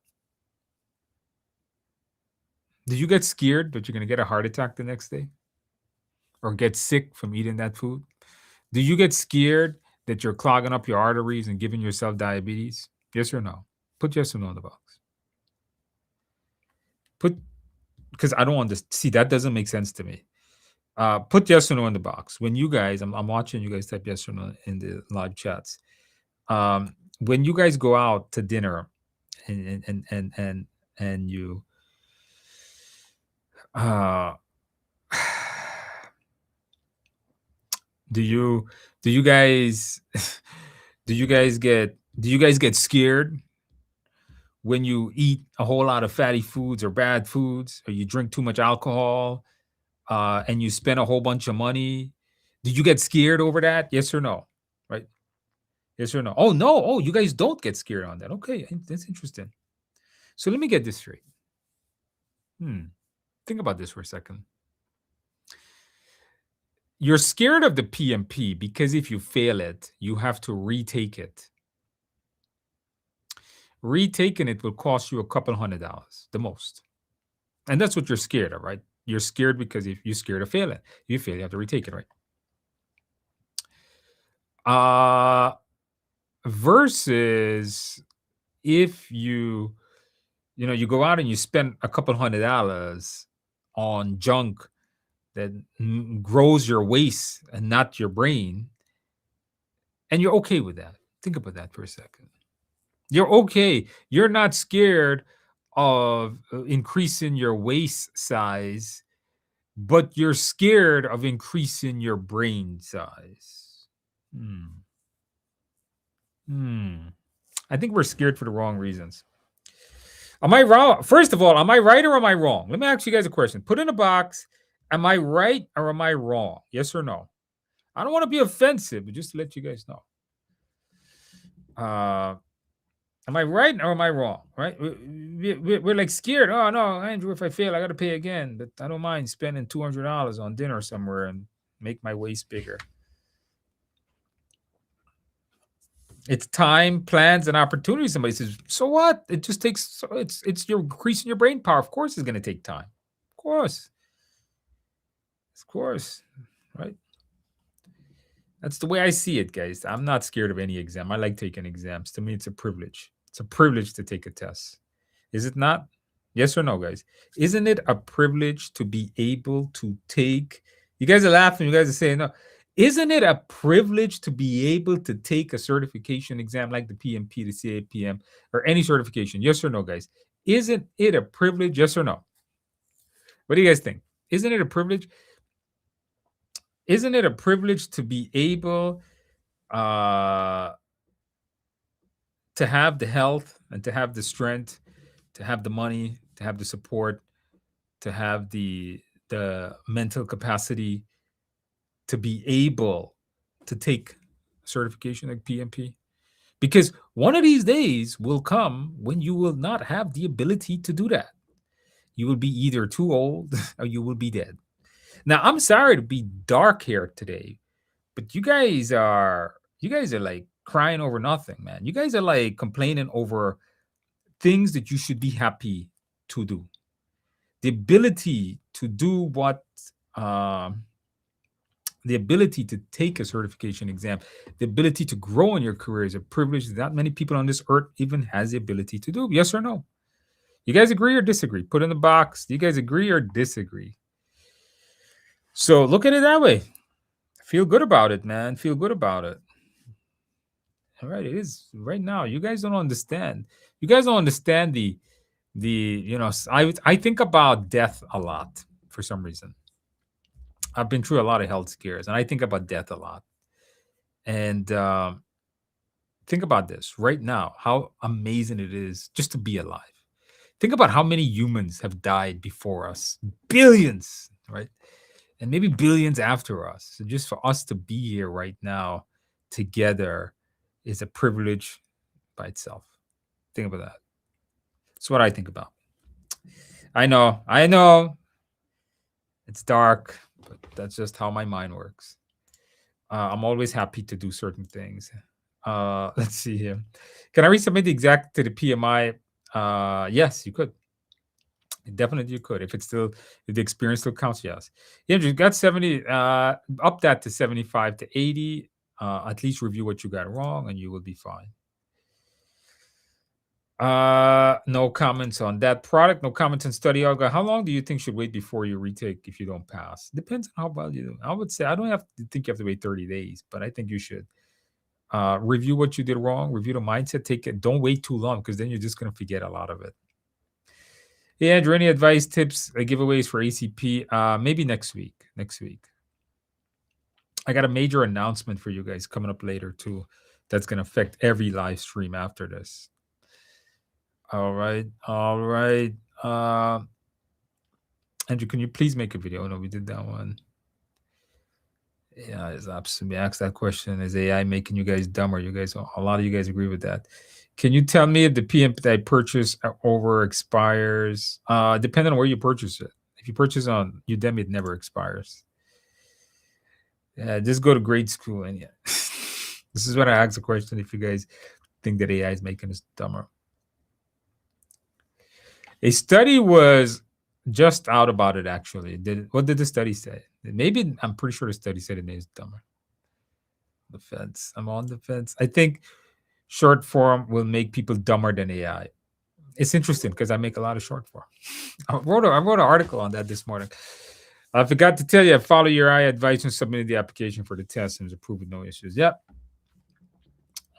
do you get scared that you're gonna get a heart attack the next day, or get sick from eating that food? Do you get scared that you're clogging up your arteries and giving yourself diabetes? Yes or no? Put yes or no in the box. Because I don't understand. See, that doesn't make sense to me. Put yes or no in the box. When you guys, I'm watching you guys type yes or no in the live chats. When you guys go out to dinner and you uh do you guys do you guys get scared when you eat a whole lot of fatty foods or bad foods, or you drink too much alcohol, and you spend a whole bunch of money? Did you get scared over that? Yes or no? Right? Yes or no? Oh no! Oh, you guys don't get scared on that. Okay, that's interesting. So let me get this straight. Think about this for a second. You're scared of the PMP because if you fail it, you have to retake it. Retaking it will cost you a couple $100, the most. And that's what you're scared of, right? You're scared because if you're scared of failing. You fail, you have to retake it, right? Versus if you go out and you spend a couple $100 on junk that grows your waist and not your brain, and you're okay with that. Think about that for a second. You're okay. You're not scared of increasing your waist size, but you're scared of increasing your brain size. I think we're scared for the wrong reasons. Am I wrong? First of all, am I right or am I wrong? Let me ask you guys a question. Put in a box. Am I right or am I wrong? Yes or no? I don't want to be offensive, but just to let you guys know. Am I right or am I wrong? Right? We're like scared. Oh no, Andrew, if I fail, I got to pay again. But I don't mind spending $200 on dinner somewhere and make my waist bigger. It's time, plans, and opportunities. Somebody says, so what? It just takes. It's you're increasing your brain power. Of course, it's going to take time. Of course, right? That's the way I see it, guys. I'm not scared of any exam. I like taking exams. To me, it's a privilege. It's a privilege to take a test. Is it not? Yes or no, guys? Isn't it a privilege to be able to take? You guys are laughing. You guys are saying no. Isn't it a privilege to be able to take a certification exam like the PMP, the CAPM, or any certification? Yes or no, guys? Isn't it a privilege? Yes or no? What do you guys think? Isn't it a privilege? Isn't it a privilege to be able to have the health and to have the strength, to have the money, to have the support, to have the mental capacity to be able to take certification like PMP? Because one of these days will come when you will not have the ability to do that. You will be either too old or you will be dead. Now, I'm sorry to be dark here today, but you guys are like crying over nothing, man. You guys are like complaining over things that you should be happy to do. The ability to do what the ability to take a certification exam, the ability to grow in your career is a privilege that not many people on this earth even has the ability to do. Yes or no? You guys agree or disagree? Put in the box. Do you guys agree or disagree? So look at it that way. Feel good about it, man. Feel good about it. All right, it is right now. You guys don't understand. You guys don't understand the I think about death a lot for some reason. I've been through a lot of health scares, and I think about death a lot. And think about this right now, how amazing it is just to be alive. Think about how many humans have died before us, billions, right? And maybe billions after us. So just for us to be here right now together is a privilege by itself. Think about that. That's what I think about. I know. It's dark, but that's just how my mind works. I'm always happy to do certain things. Let's see here. Can I resubmit the exact to the PMI? Yes, you could. Definitely you could. If the experience still counts, yes. Yeah, you got 70, up that to 75 to 80. At least review what you got wrong and you will be fine. No comments on that product. No comments on study algo. How long do you think should wait before you retake if you don't pass? Depends on how well you do. I would say I don't have to think you have to wait 30 days, but I think you should review what you did wrong, review the mindset, take it. Don't wait too long because then you're just gonna forget a lot of it. Hey Andrew, any advice, tips, giveaways for ACP? Maybe next week. Next week. I got a major announcement for you guys coming up later too. That's gonna affect every live stream after this. All right. All right. Andrew, can you please make a video? Oh, no, we did that one. Yeah, it's absolutely asked that question. Is AI making you guys dumber? You guys, a lot of you guys agree with that. Can you tell me if the PMP that I purchase over expires? Depending on where you purchase it. If you purchase on Udemy, it never expires. Yeah, just go to grade school and yeah. This is what I asked the question. If you guys think that AI is making us dumber. A study was just out about it, actually. What did the study say? Maybe I'm pretty sure the study said it is dumber. The fence. I'm on the fence. I think short form will make people dumber than AI. It's interesting because I make a lot of short form. I wrote an article on that this morning. I forgot to tell you, I follow your AI advice and submitted the application for the test and was approved with no issues. Yep.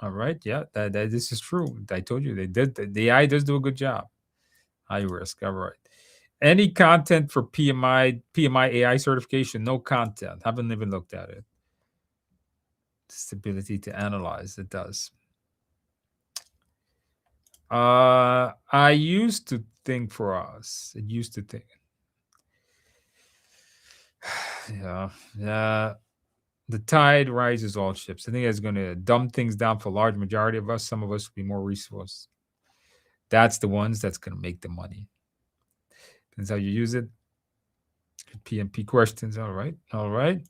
All right. Yeah, this is true. I told you they did. The AI does do a good job. High risk. All right. Any content for PMI AI certification? No content. Haven't even looked at it. Ability to analyze. It does. I used to think for us. It used to think. Yeah. The tide rises all ships. I think it's going to dumb things down for a large majority of us. Some of us will be more resource. That's the ones that's going to make the money. Depends how you use it. PMP questions. All right. All right.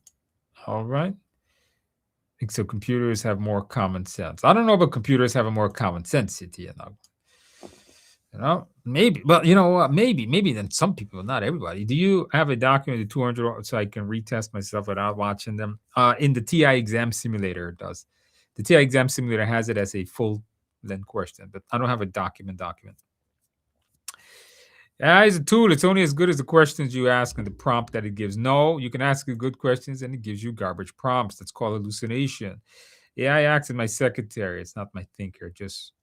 All right. I think so. Computers have more common sense. I don't know about computers having more common sense, you know, maybe, but you know what? Maybe then some people, not everybody. Do you have a document of 200 so I can retest myself without watching them? In the TI exam simulator, it does. The TI exam simulator has it as a full length question, but I don't have a document. AI is a tool. It's only as good as the questions you ask and the prompt that it gives. No, you can ask it good questions and it gives you garbage prompts. That's called hallucination. AI acts as my secretary. It's not my thinker. Just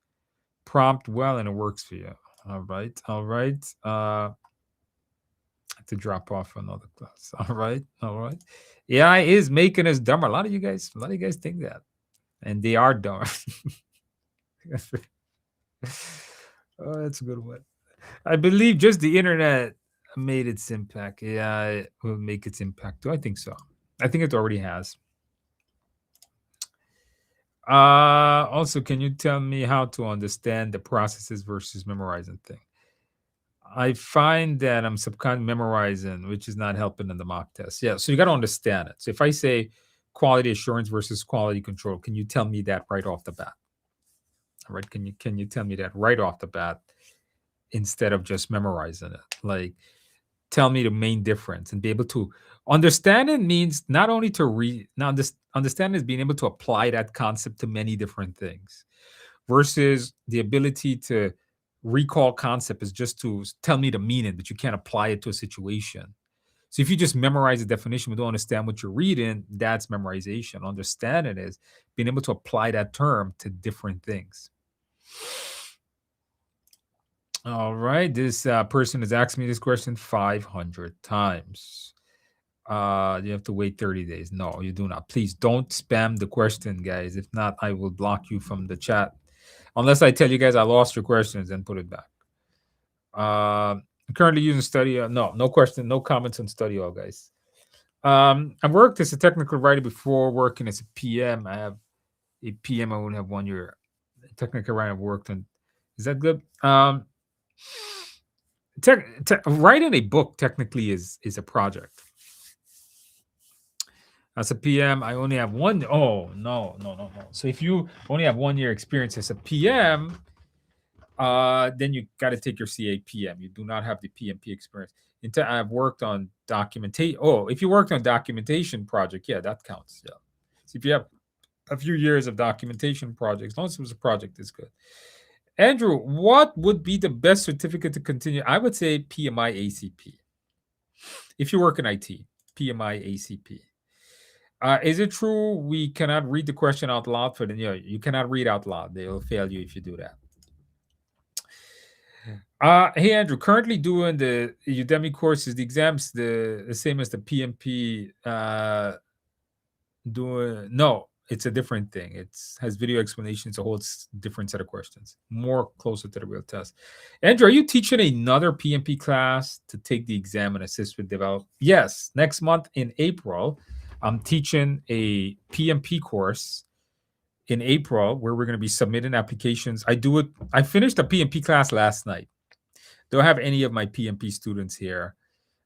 prompt well and it works for you. All right. All right. I have to drop off another class. All right. All right. AI is making us dumber. A lot of you guys think that. And they are dumber. Oh, that's a good one. I believe just the internet made its impact. AI will make its impact too. I think so. I think it already has. Also, can you tell me how to understand the processes versus memorizing thing? I find that I'm subconsciously memorizing, which is not helping in the mock test. Yeah, so you got to understand it. So if I say quality assurance versus quality control, can you tell me that right off the bat? All right, can you tell me that right off the bat instead of just memorizing it? Like, tell me the main difference and be able to understand it means not only to read. Now, understand is being able to apply that concept to many different things, versus the ability to recall concept is just to tell me the meaning, but you can't apply it to a situation. So if you just memorize the definition but don't understand what you're reading, that's memorization. Understanding is being able to apply that term to different things. All right. This person has asked me this question 500 times. You have to wait 30 days. No, you do not. Please don't spam the question, guys. If not, I will block you from the chat. Unless I tell you guys I lost your questions and put it back. I'm currently using Study. No question, no comments on Study All, guys. I've worked as a technical writer before working as a PM. I have a PM. I only have 1 year. Technical writer I've worked on. Is that good? Writing a book technically is a project. As a PM, I only have one. Oh, no. So if you only have 1 year experience as a PM, then you got to take your CAPM. You do not have the PMP experience. I've worked on documentation. Oh, if you worked on documentation project, yeah, that counts. Yeah. So if you have a few years of documentation projects, as long as it was a project, is good. Andrew, what would be the best certificate to continue? I would say PMI ACP. If you work in IT, PMI ACP. Is it true we cannot read the question out loud for the you cannot read out loud. They'll fail you if you do that. Hey Andrew, currently doing the Udemy courses, the exams the same as the PMP. Doing no, it's a different thing. It has video explanations, a whole different set of questions, more closer to the real test. Andrew, are you teaching another PMP class to take the exam and assist with development? Yes, next month in April, I'm teaching a PMP course in April where we're going to be submitting applications. I finished a PMP class last night. Don't have any of my PMP students here.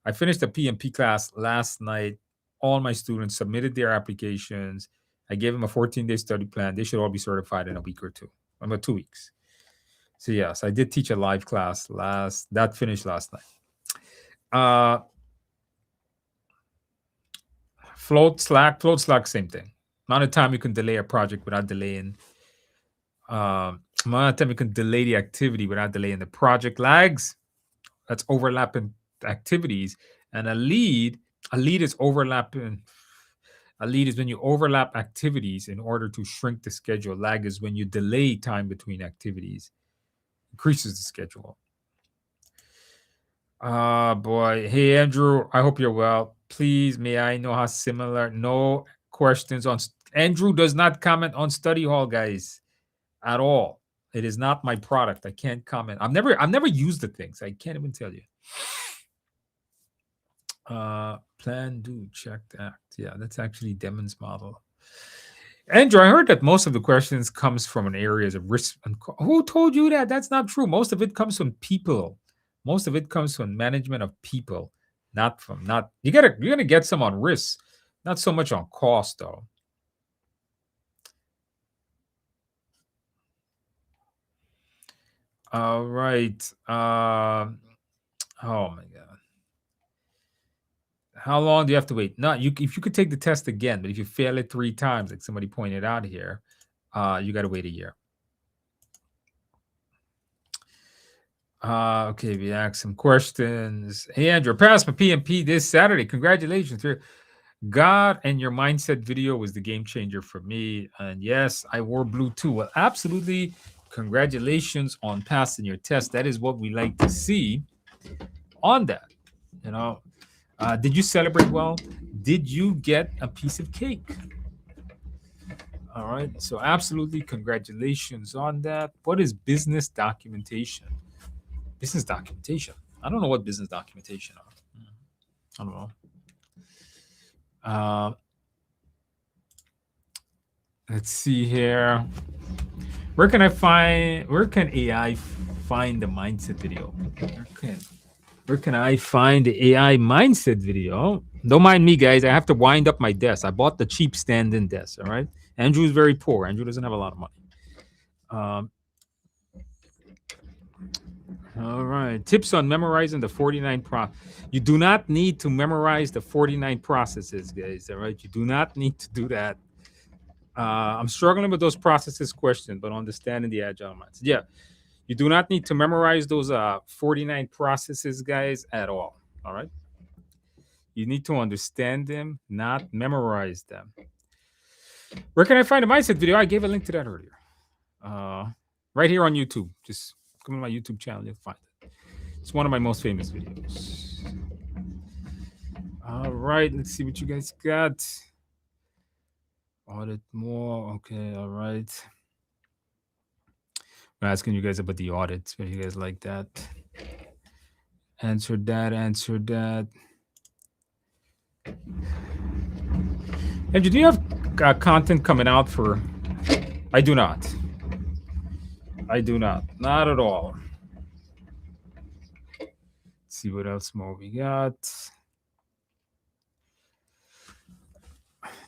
I finished the PMP class last night. All my students submitted their applications. I gave them a 14-day study plan. They should all be certified in a week or two, about 2 weeks. So yes, I did teach a live class that finished last night. Float Slack, same thing. Amount of time you can delay a project without delaying. Amount of time you can delay the activity without delaying the project. Lags, that's overlapping activities. And a lead is overlapping. A lead is when you overlap activities in order to shrink the schedule. Lag is when you delay time between activities, increases the schedule. Boy. Hey, Andrew, I hope you're well. Please, may I know how similar? No questions on. Andrew does not comment on study hall, guys, at all. It is not my product. I can't comment. I've never used the things. I can't even tell you. Plan, do, check, act. Yeah, that's actually Demon's model. Andrew, I heard that most of the questions comes from an areas of risk. Who told you that? That's not true. Most of it comes from people. Most of it comes from management of people, you're gonna get some on risk, not so much on cost though. All right. Oh my god. How long do you have to wait? No, if you could take the test again, but if you fail it 3 times, like somebody pointed out here, you got to wait a year. Okay, we asked some questions. Hey, Andrew, passed my PMP this Saturday. Congratulations. God and Your Mindset video was the game changer for me. And yes, I wore blue too. Well, absolutely. Congratulations on passing your test. That is what we like to see on that. Did you celebrate well? Did you get a piece of cake? All right. So absolutely congratulations on that. What is business documentation? Business documentation. I don't know what business documentation are. I don't know. Let's see here. Where can AI find the mindset video? Where can I find the AI mindset video? Don't mind me, guys. I have to wind up my desk. I bought the cheap stand-in desk. All right. Andrew is very poor. Andrew doesn't have a lot of money. All right. Tips on memorizing the 49 You do not need to memorize the 49 processes, guys. All right. You do not need to do that. I'm struggling with those processes question, but understanding the agile mindset. Yeah. You do not need to memorize those 49 processes, guys, at all. All right. You need to understand them, not memorize them. Where can I find a mindset video? I gave a link to that earlier. Right here on YouTube. Just come to my YouTube channel, you'll find it. It's one of my most famous videos. All right, let's see what you guys got. Audit more. Okay, all right. I'm asking you guys about the audits. What do you guys like that? Answer that. And do you have content coming out for? I do not. Not at all. Let's see what else more we got.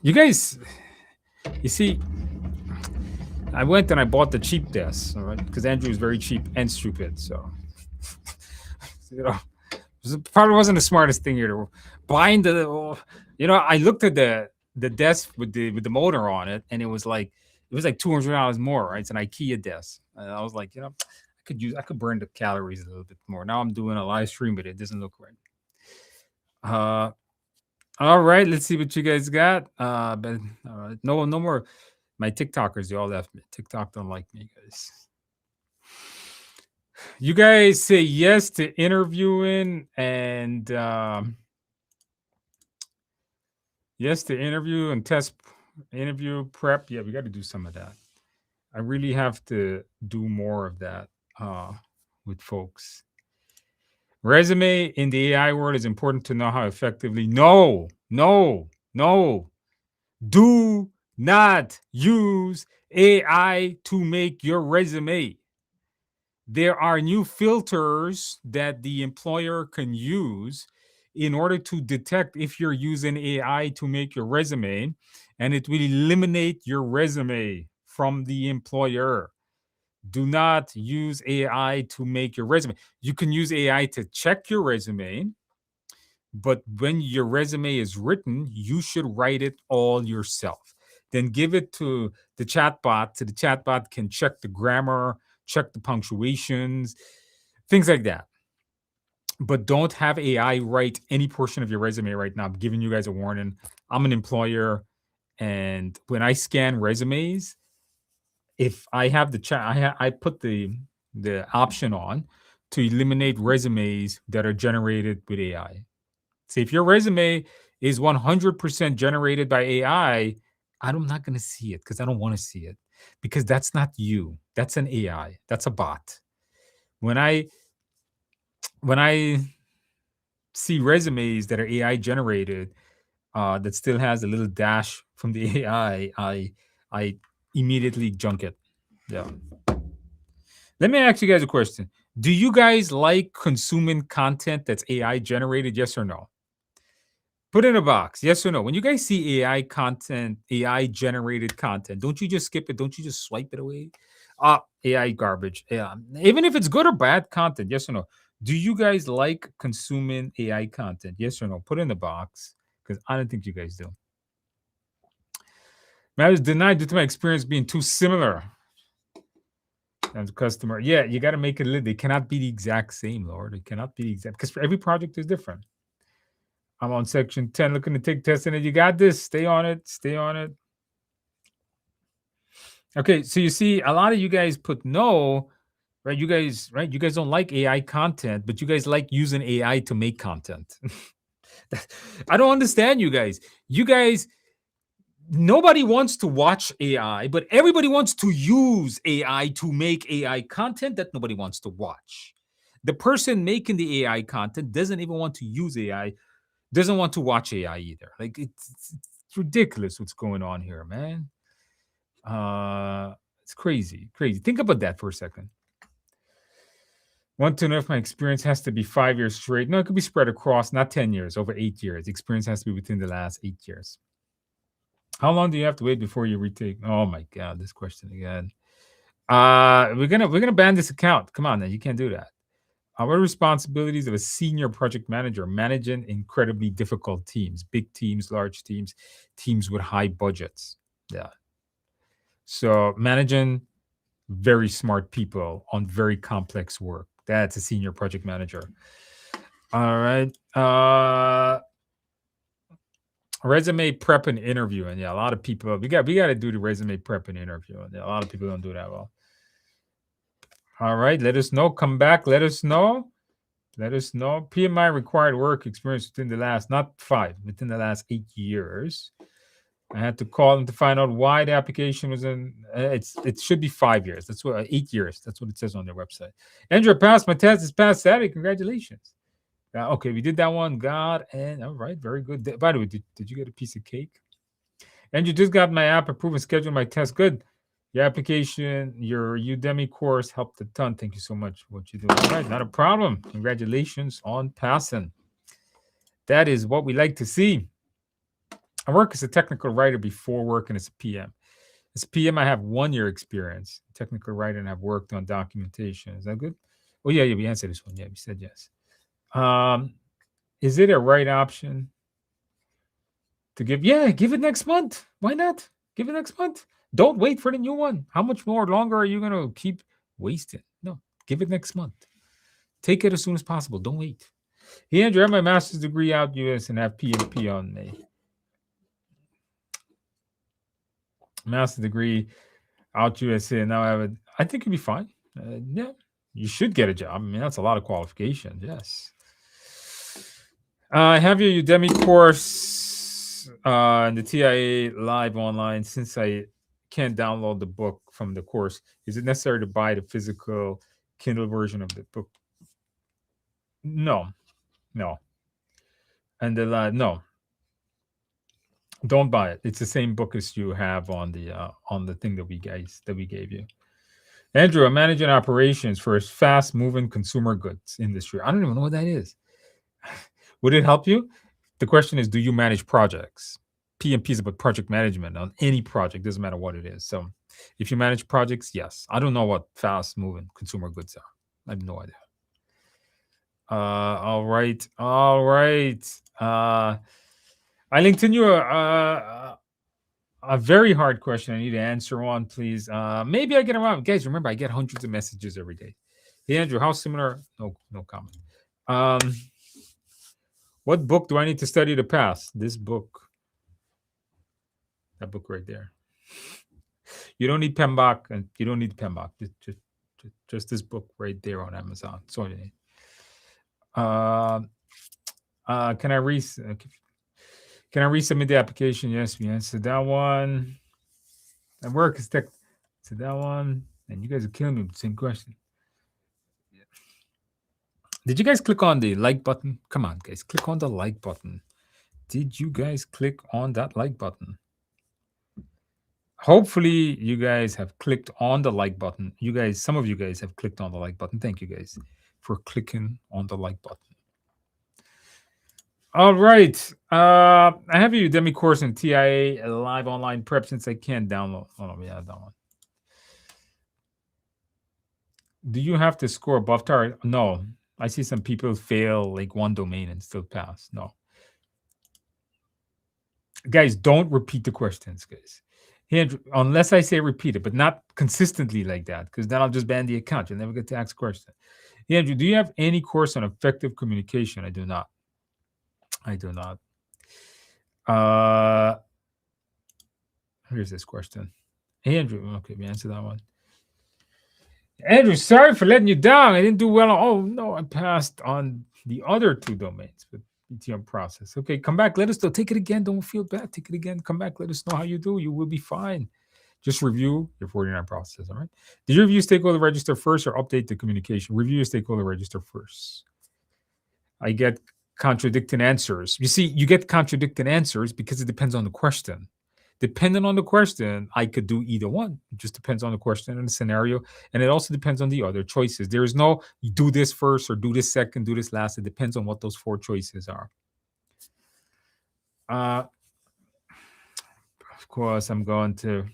You guys, you see, I went and I bought the cheap desk, all right? Because Andrew is very cheap and stupid, so probably wasn't the smartest thing here to buying the. I looked at the desk with the motor on it, and it was like It was like $200 more, right? It's an IKEA desk. And I was like, I could burn the calories a little bit more. Now I'm doing a live stream, but it doesn't look right. All right, let's see what you guys got. But no more. My TikTokers, they all left me. TikTok don't like me, guys. You guys say yes to interviewing and yes to interview and test interview prep. Yeah, we got to do some of that. I really have to do more of that with folks. Resume in the AI world is important to know how effectively. No. Do not use AI to make your resume. There are new filters that the employer can use in order to detect if you're using AI to make your resume, and it will eliminate your resume from the employer. Do not use AI to make your resume. You can use AI to check your resume, but when your resume is written, you should write it all yourself. Then give it to the chatbot, so the chatbot can check the grammar, check the punctuations, things like that. But don't have AI write any portion of your resume right now. I'm giving you guys a warning. I'm an employer, and when I scan resumes, if I have the chat, I put the option on to eliminate resumes that are generated with AI. So if your resume is 100% generated by AI, I'm not going to see it because I don't want to see it, because that's not you. That's an AI. That's a bot. When I see resumes that are AI generated, that still has a little dash from the AI, I immediately junk it. Yeah. Let me ask you guys a question. Do you guys like consuming content that's AI generated? Yes or no? Put in a box. Yes or no? When you guys see AI content, AI generated content, don't you just skip it? Don't you just swipe it away? AI garbage. Yeah. Even if it's good or bad content, yes or no? Do you guys like consuming AI content? Yes or no? Put in the box, because I don't think you guys do. I was denied due to my experience being too similar as a customer. Yeah, you got to make it. They cannot be the exact same, Lord. It cannot be the exact, because for every project is different. I'm on section 10 looking to take testing it. You got this. Stay on it. Stay on it. Okay, so you see, a lot of you guys put no, right? You guys don't like AI content, but you guys like using AI to make content. I don't understand you guys. You guys, nobody wants to watch AI, but everybody wants to use AI to make AI content that nobody wants to watch. The person making the AI content doesn't even want to use AI, doesn't want to watch AI either. Like it's ridiculous what's going on here, man. It's crazy. Think about that for a second. Want to know if my experience has to be 5 years straight? No, it could be spread across, not 10 years, over 8 years. Experience has to be within the last 8 years. How long do you have to wait before you retake? Oh my God, this question again. We're gonna ban this account. Come on, now, you can't do that. What are responsibilities of a senior project manager managing incredibly difficult teams, big teams, large teams, teams with high budgets? Yeah. So managing very smart people on very complex work. That's a senior project manager. All right. Resume prep and interview. And yeah, a lot of people, we got to do the resume prep and interview. And yeah, a lot of people don't do that well. All right. Let us know. Come back. Let us know. PMI required work experience within the last, not 5, within the last 8 years. I had to call them to find out why the application was in. It should be 5 years. That's what 8 years. That's what it says on their website. Andrew passed my test this past Saturday. Congratulations. Okay, we did that one. God, and all right, very good. By the way, did you get a piece of cake? Andrew just got my app approved and scheduled my test. Good. Your application, your Udemy course helped a ton. Thank you so much for what you do. All right, not a problem. Congratulations on passing. That is what we like to see. I work as a technical writer before working as a PM. As a PM, I have 1 year experience. Technical writer, and I've worked on documentation. Is that good? Oh, yeah, we answered this one. Yeah, we said yes. Is it a right option to give? Yeah, give it next month. Why not? Give it next month. Don't wait for the new one. How much more longer are you going to keep wasting? No, give it next month. Take it as soon as possible. Don't wait. Hey, Andrew, I have my master's degree out US and have PMP on May. Master's degree out USA, and now I have it. I think it'd be fine. Yeah, you should get a job. I mean, that's a lot of qualifications. Yes. I have your Udemy course and the TIA live online. Since I can't download the book from the course, is it necessary to buy the physical Kindle version of the book? No. And no, don't buy it. It's the same book as you have on the thing that we gave you. Andrew, I'm managing operations for a fast-moving consumer goods industry. I don't even know what that is. Would it help you? The question is, do you manage projects? PMP is about project management on any project, doesn't matter what it is. So if you manage projects, yes. I don't know what fast-moving consumer goods are. I have no idea. All right. I linked in you a very hard question I need to answer on, please. Maybe I get around. Guys, remember, I get hundreds of messages every day. Hey, Andrew, how similar? No comment. What book do I need to study to pass? This book. That book right there. You don't need PMBOK, and you don't need PMBOK. Just this book right there on Amazon. That's all you need. Can I resubmit the application? Yes, we answered that one. That work is tech. So that one, and you guys are killing me with the same question. Did you guys click on the like button? Come on, guys, click on the like button. Did you guys click on that like button? Hopefully, you guys have clicked on the like button. Some of you guys have clicked on the like button. Thank you guys for clicking on the like button. All right. I have a Udemy course in TIA live online prep since I can't download. Oh, no, yeah, that one. Do you have to score above target? No. I see some people fail like one domain and still pass. No. Guys, don't repeat the questions, guys. Andrew, unless I say repeat it, but not consistently like that, because then I'll just ban the account. You'll never get to ask a question. Andrew, do you have any course on effective communication? I do not. Here's this question. Andrew, okay, we answered that one. Andrew, sorry for letting you down. I didn't do well. Oh, no, I passed on the other two domains with BTM process. Okay, come back. Let us know. Take it again. Don't feel bad. Take it again. Come back. Let us know how you do. You will be fine. Just review your 49 process, all right? Did you review stakeholder register first or update the communication? Review your stakeholder register first. I get contradicting answers. You see, you get contradicting answers because it depends on the question. Depending on the question, I could do either one. It just depends on the question and the scenario. And it also depends on the other choices. There is no you do this first or do this second, do this last. It depends on what those four choices are. Of course, I'm going to.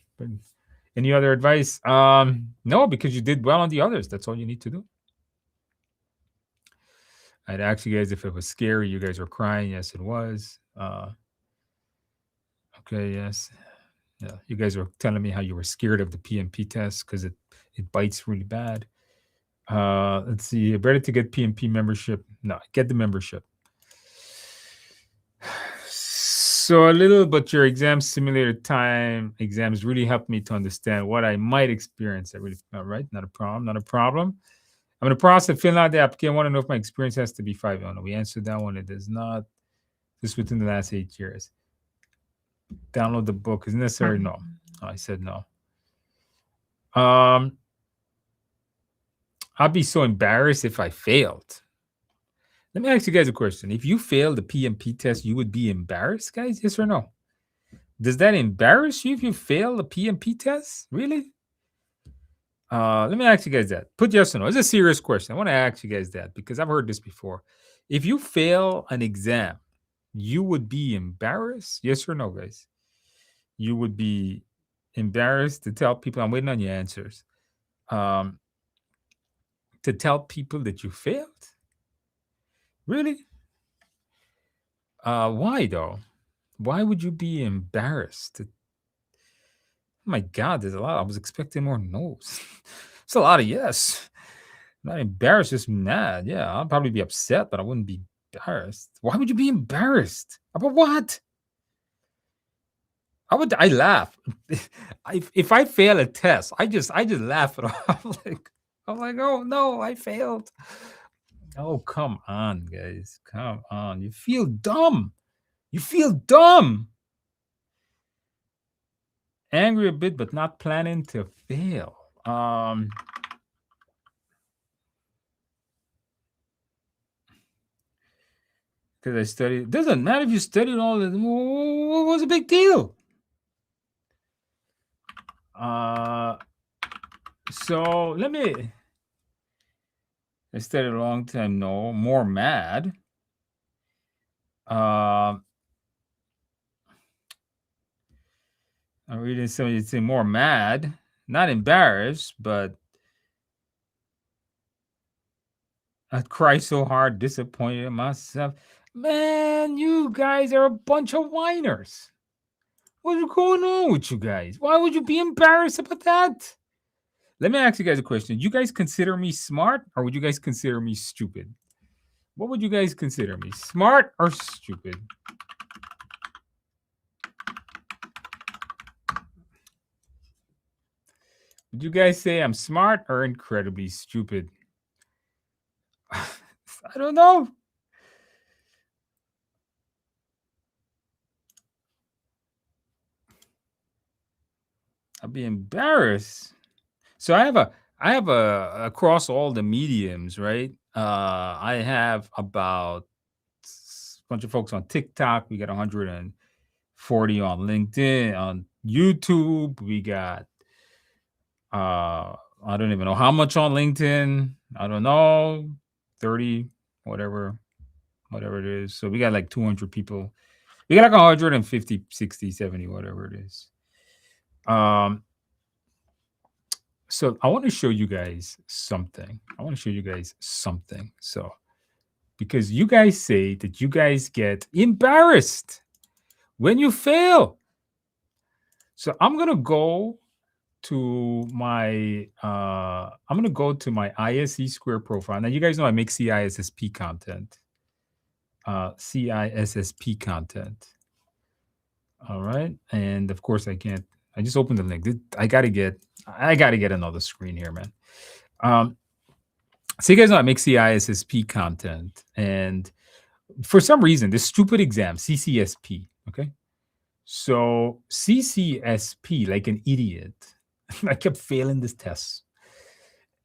Any other advice? No, because you did well on the others. That's all you need to do. I'd ask you guys if it was scary. You guys were crying. Yes, it was. Okay, yes. Yeah, you guys were telling me how you were scared of the PMP test because it bites really bad. Let's see. Better to get PMP membership. No, get the membership. So a little, but your exam simulator time exams really helped me to understand what I might experience. All right, not a problem. I'm in the process of filling out the application. I want to know if my experience has to be 5. Oh, no, we answered that one. It does not. Just within the last 8 years. Download the book is necessary. No, I said no. I'd be so embarrassed if I failed. Let me ask you guys a question. If you failed the PMP test, you would be embarrassed, guys? Yes or no? Does that embarrass you if you fail the PMP test? Really? Let me ask you guys that. Put yes or no. It's a serious question. I want to ask you guys that because I've heard this before. If you fail an exam, you would be embarrassed? Yes or no, guys? You would be embarrassed to tell people, I'm waiting on your answers, to tell people that you failed? Really? Why though? Why would you be embarrassed? Oh my God, there's a lot. I was expecting more no's. It's a lot of yes. I'm not embarrassed, just mad. Yeah, I'll probably be upset, but I wouldn't be embarrassed. Why would you be embarrassed? About what? I laugh. If I fail a test, I just laugh it off. I'm like, oh no, I failed. Oh, come on, guys. Come on. You feel dumb. You feel dumb. Angry a bit, but not planning to fail. Because I studied. It doesn't matter if you studied all the. What was the big deal? So let me. I studied a long time. No, more mad. I'm reading somebody say more mad, not embarrassed, but I cry so hard, disappointed in myself. Man, you guys are a bunch of whiners. What's going on with you guys? Why would you be embarrassed about that? Let me ask you guys a question. You guys consider me smart or would you guys consider me stupid? What would you guys consider me? Smart or stupid? Would you guys say I'm smart or incredibly stupid? I don't know. I'd be embarrassed. So I have a across all the mediums, right? I have about a bunch of folks on TikTok. We got 140 on LinkedIn, on YouTube. We got I don't even know how much on LinkedIn. I don't know, 30, whatever it is. So we got like 200 people. We got like 150, 60, 70, whatever it is. So I want to show you guys something. So because you guys say that you guys get embarrassed when you fail. So I'm gonna go to my ISE Square profile. Now you guys know I make CISSP content. CISSP content. All right. And of course I can't. I just opened the link. I gotta get another screen here, man. So you guys know I make CISSP content, and for some reason, this stupid exam, CCSP, okay? So CCSP, like an idiot, I kept failing this test.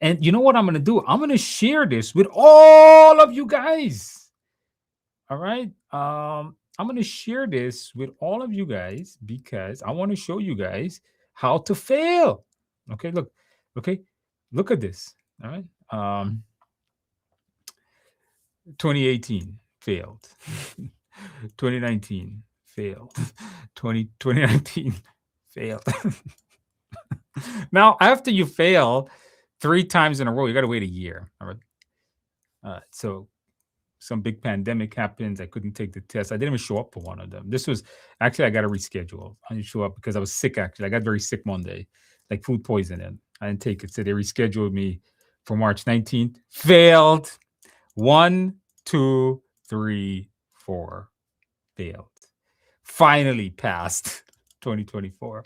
And you know what I'm gonna do? I'm gonna share this with all of you guys. All right. I'm gonna share this with all of you guys because I want to show you guys how to fail. Okay, look, okay, look at this. All right. 2018 failed. 2019 failed. 2019 failed. Now, after you fail 3 times in a row, you got to wait a year. All right. So some big pandemic happens. I couldn't take the test. I didn't even show up for one of them. This was actually I got to reschedule. I didn't show up because I was sick. Actually, I got very sick one day, like food poisoning. I didn't take it, so they rescheduled me for March 19th. Failed. 1, 2, 3, 4. Failed. Finally passed. 2024.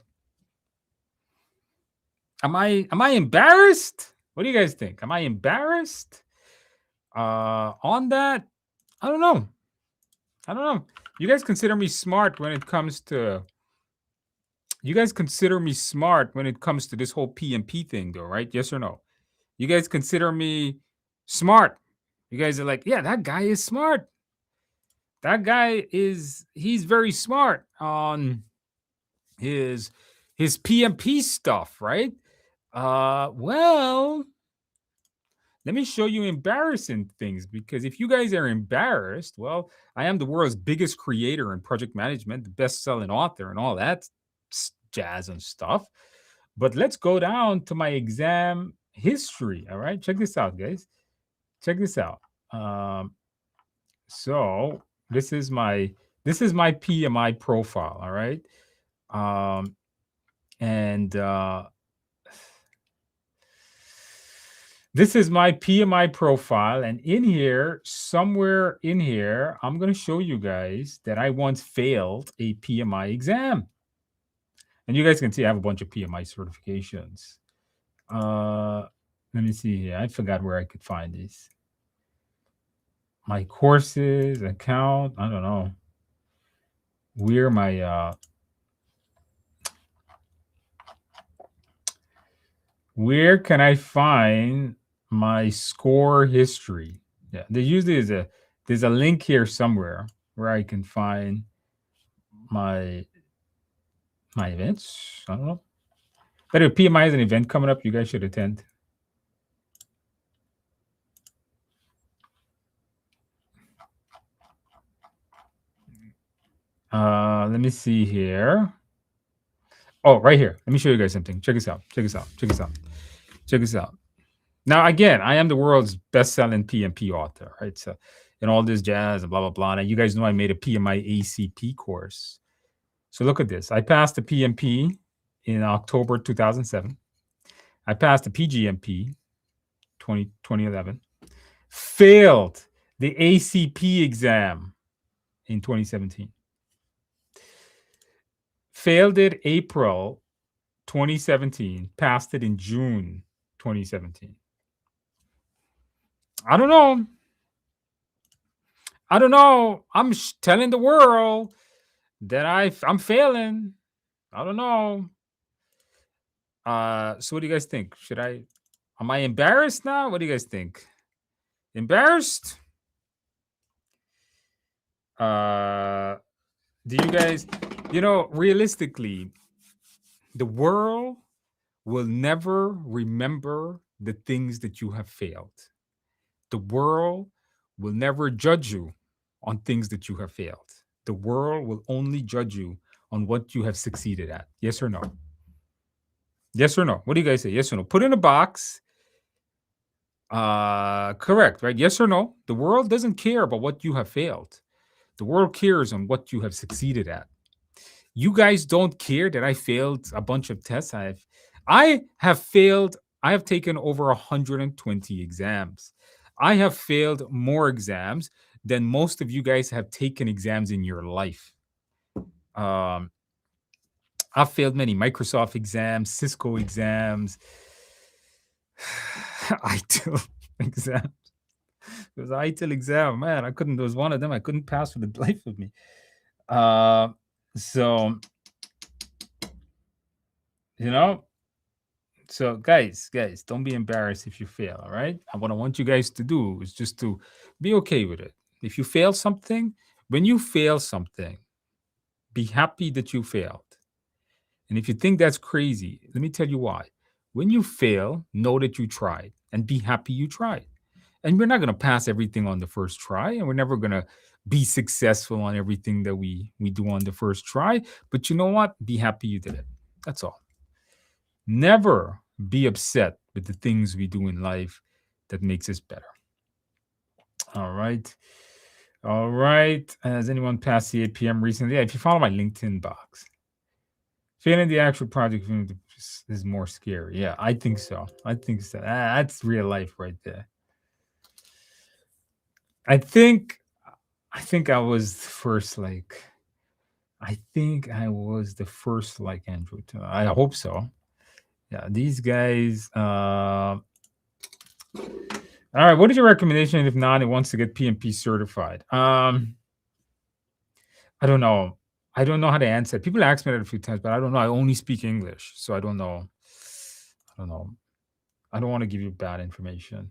Am I embarrassed? What do you guys think? Am I embarrassed? On that, I don't know. You guys consider me smart when it comes to this whole PMP thing, though, right? Yes or no? You guys consider me smart. You guys are like, yeah, that guy is smart. He's very smart on his PMP stuff, right? Well, let me show you embarrassing things, because if you guys are embarrassed, well, I am the world's biggest creator in project management, the best-selling author, and all that jazz and stuff. But let's go down to my exam history. All right, check this out, guys. Check this out. So this is my PMI profile. All right. And this is my PMI profile. And in here, somewhere in here, I'm going to show you guys that I once failed a PMI exam. And you guys can see I have a bunch of PMI certifications. Let me see here. I forgot where I could find these. My courses, account, I don't know. Where my where can I find my score history? Yeah, there usually is there's a link here somewhere where I can find my events. I don't know. But if PMI is an event coming up, you guys should attend. Let me see here. Oh, right here. Let me show you guys something. Check this out. Check this out. Check this out. Check this out. Now, again, I am the world's best-selling PMP author, right? So, and all this jazz and blah blah blah. And you guys know I made a PMI ACP course. So look at this. I passed the PMP in October 2007. I passed the PGMP 2011. Failed the ACP exam in 2017. Failed it April 2017. Passed it in June 2017. I don't know. I'm telling the world that I'm failing. I don't know. So what do you guys think? Am I embarrassed now? What do you guys think? Embarrassed? Do you guys, realistically, the world will never remember the things that you have failed. The world will never judge you on things that you have failed. The world will only judge you on what you have succeeded at. Yes or no? Yes or no? What do you guys say? Yes or no? Put in a box. Correct, right? Yes or no? The world doesn't care about what you have failed. The world cares on what you have succeeded at. You guys don't care that I failed a bunch of tests. I have taken over 120 exams. I have failed more exams than most of you guys have taken exams in your life. I've failed many Microsoft exams, Cisco exams, ITIL exams. It was an ITIL exam, man. There was one of them I couldn't pass for the life of me. So so guys, don't be embarrassed if you fail, all right? And what I want you guys to do is just to be okay with it. If you fail something, when you fail something, be happy that you failed. And if you think that's crazy, let me tell you why. When you fail, know that you tried and be happy you tried. And we're not going to pass everything on the first try, and we're never going to be successful on everything that we do on the first try. But you know what? Be happy you did it. That's all. Never be upset with the things we do in life that makes us better. All right. Has anyone passed the APM recently? Yeah, if you follow my LinkedIn box, failing the actual project is more scary. Yeah, I think so. That's real life right there. I think I was the first like Andrew. I hope so. Yeah, these guys. All right, what is your recommendation if not, it wants to get PMP certified? I don't know. I don't know how to answer. People ask me that a few times, but I don't know. I only speak English, so I don't know. I don't want to give you bad information.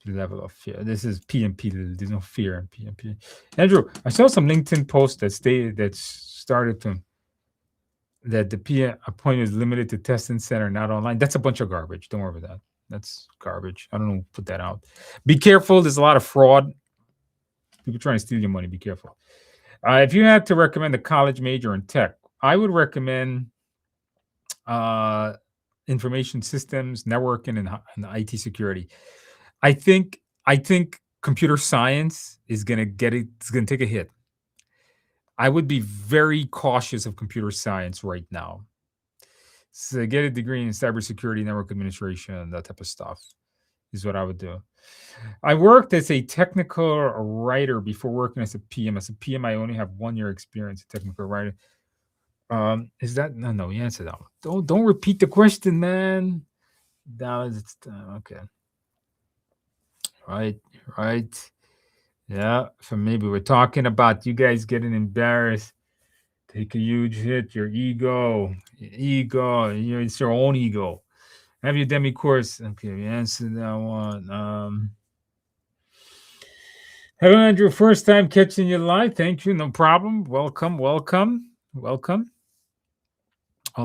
Level of fear. This is PMP. There's no fear in PMP. Andrew, I saw some LinkedIn posts that the PM appointment is limited to testing center, not online. That's a bunch of garbage. Don't worry about that. That's garbage. I don't know. Put that out. Be careful. There's a lot of fraud. People trying to steal your money. Be careful. If you had to recommend a college major in tech, I would recommend information systems, networking, and IT security. I think computer science is going to get it. It's going to take a hit. I would be very cautious of computer science right now. So get a degree in cybersecurity, network administration, that type of stuff is what I would do. I worked as a technical writer before working as a PM. As a PM, I only have 1 year experience in technical writing. Is that no? You answer that one. Don't repeat the question, man. That was okay. Right, right. Yeah. So maybe we're talking about you guys getting embarrassed. Take a huge hit. Your ego. It's your own ego. Have your demi course. Okay, we answered that one. Hello, Andrew. First time catching you live. Thank you. No problem. Welcome. Hold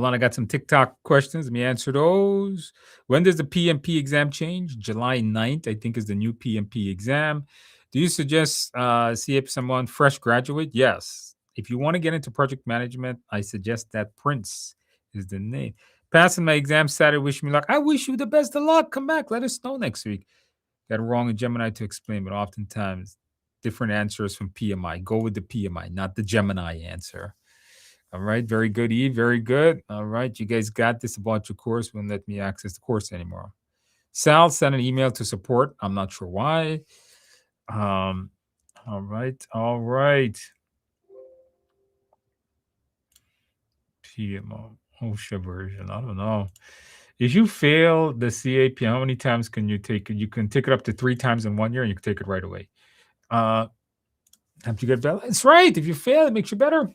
on. I got some TikTok questions. Let me answer those. When does the PMP exam change? July 9th, I think, is the new PMP exam. Do you suggest see if someone fresh graduate? Yes. If you want to get into project management, I suggest that Prince is the name. Passing my exam Saturday. Wish me luck. I wish you the best of luck. Come back. Let us know next week. Got it wrong in Gemini to explain, but oftentimes different answers from PMI. Go with the PMI, not the Gemini answer. All right. Very good, Eve. Very good. All right. You guys got this about your course. Won't let me access the course anymore. Sal sent an email to support. I'm not sure why. All right. All right. PMO. OSHA version. I don't know. If you fail the CAPM, how many times can you take it? You can take it up to 3 times in 1 year and you can take it right away. Have you get better? It's right. If you fail, it makes you better.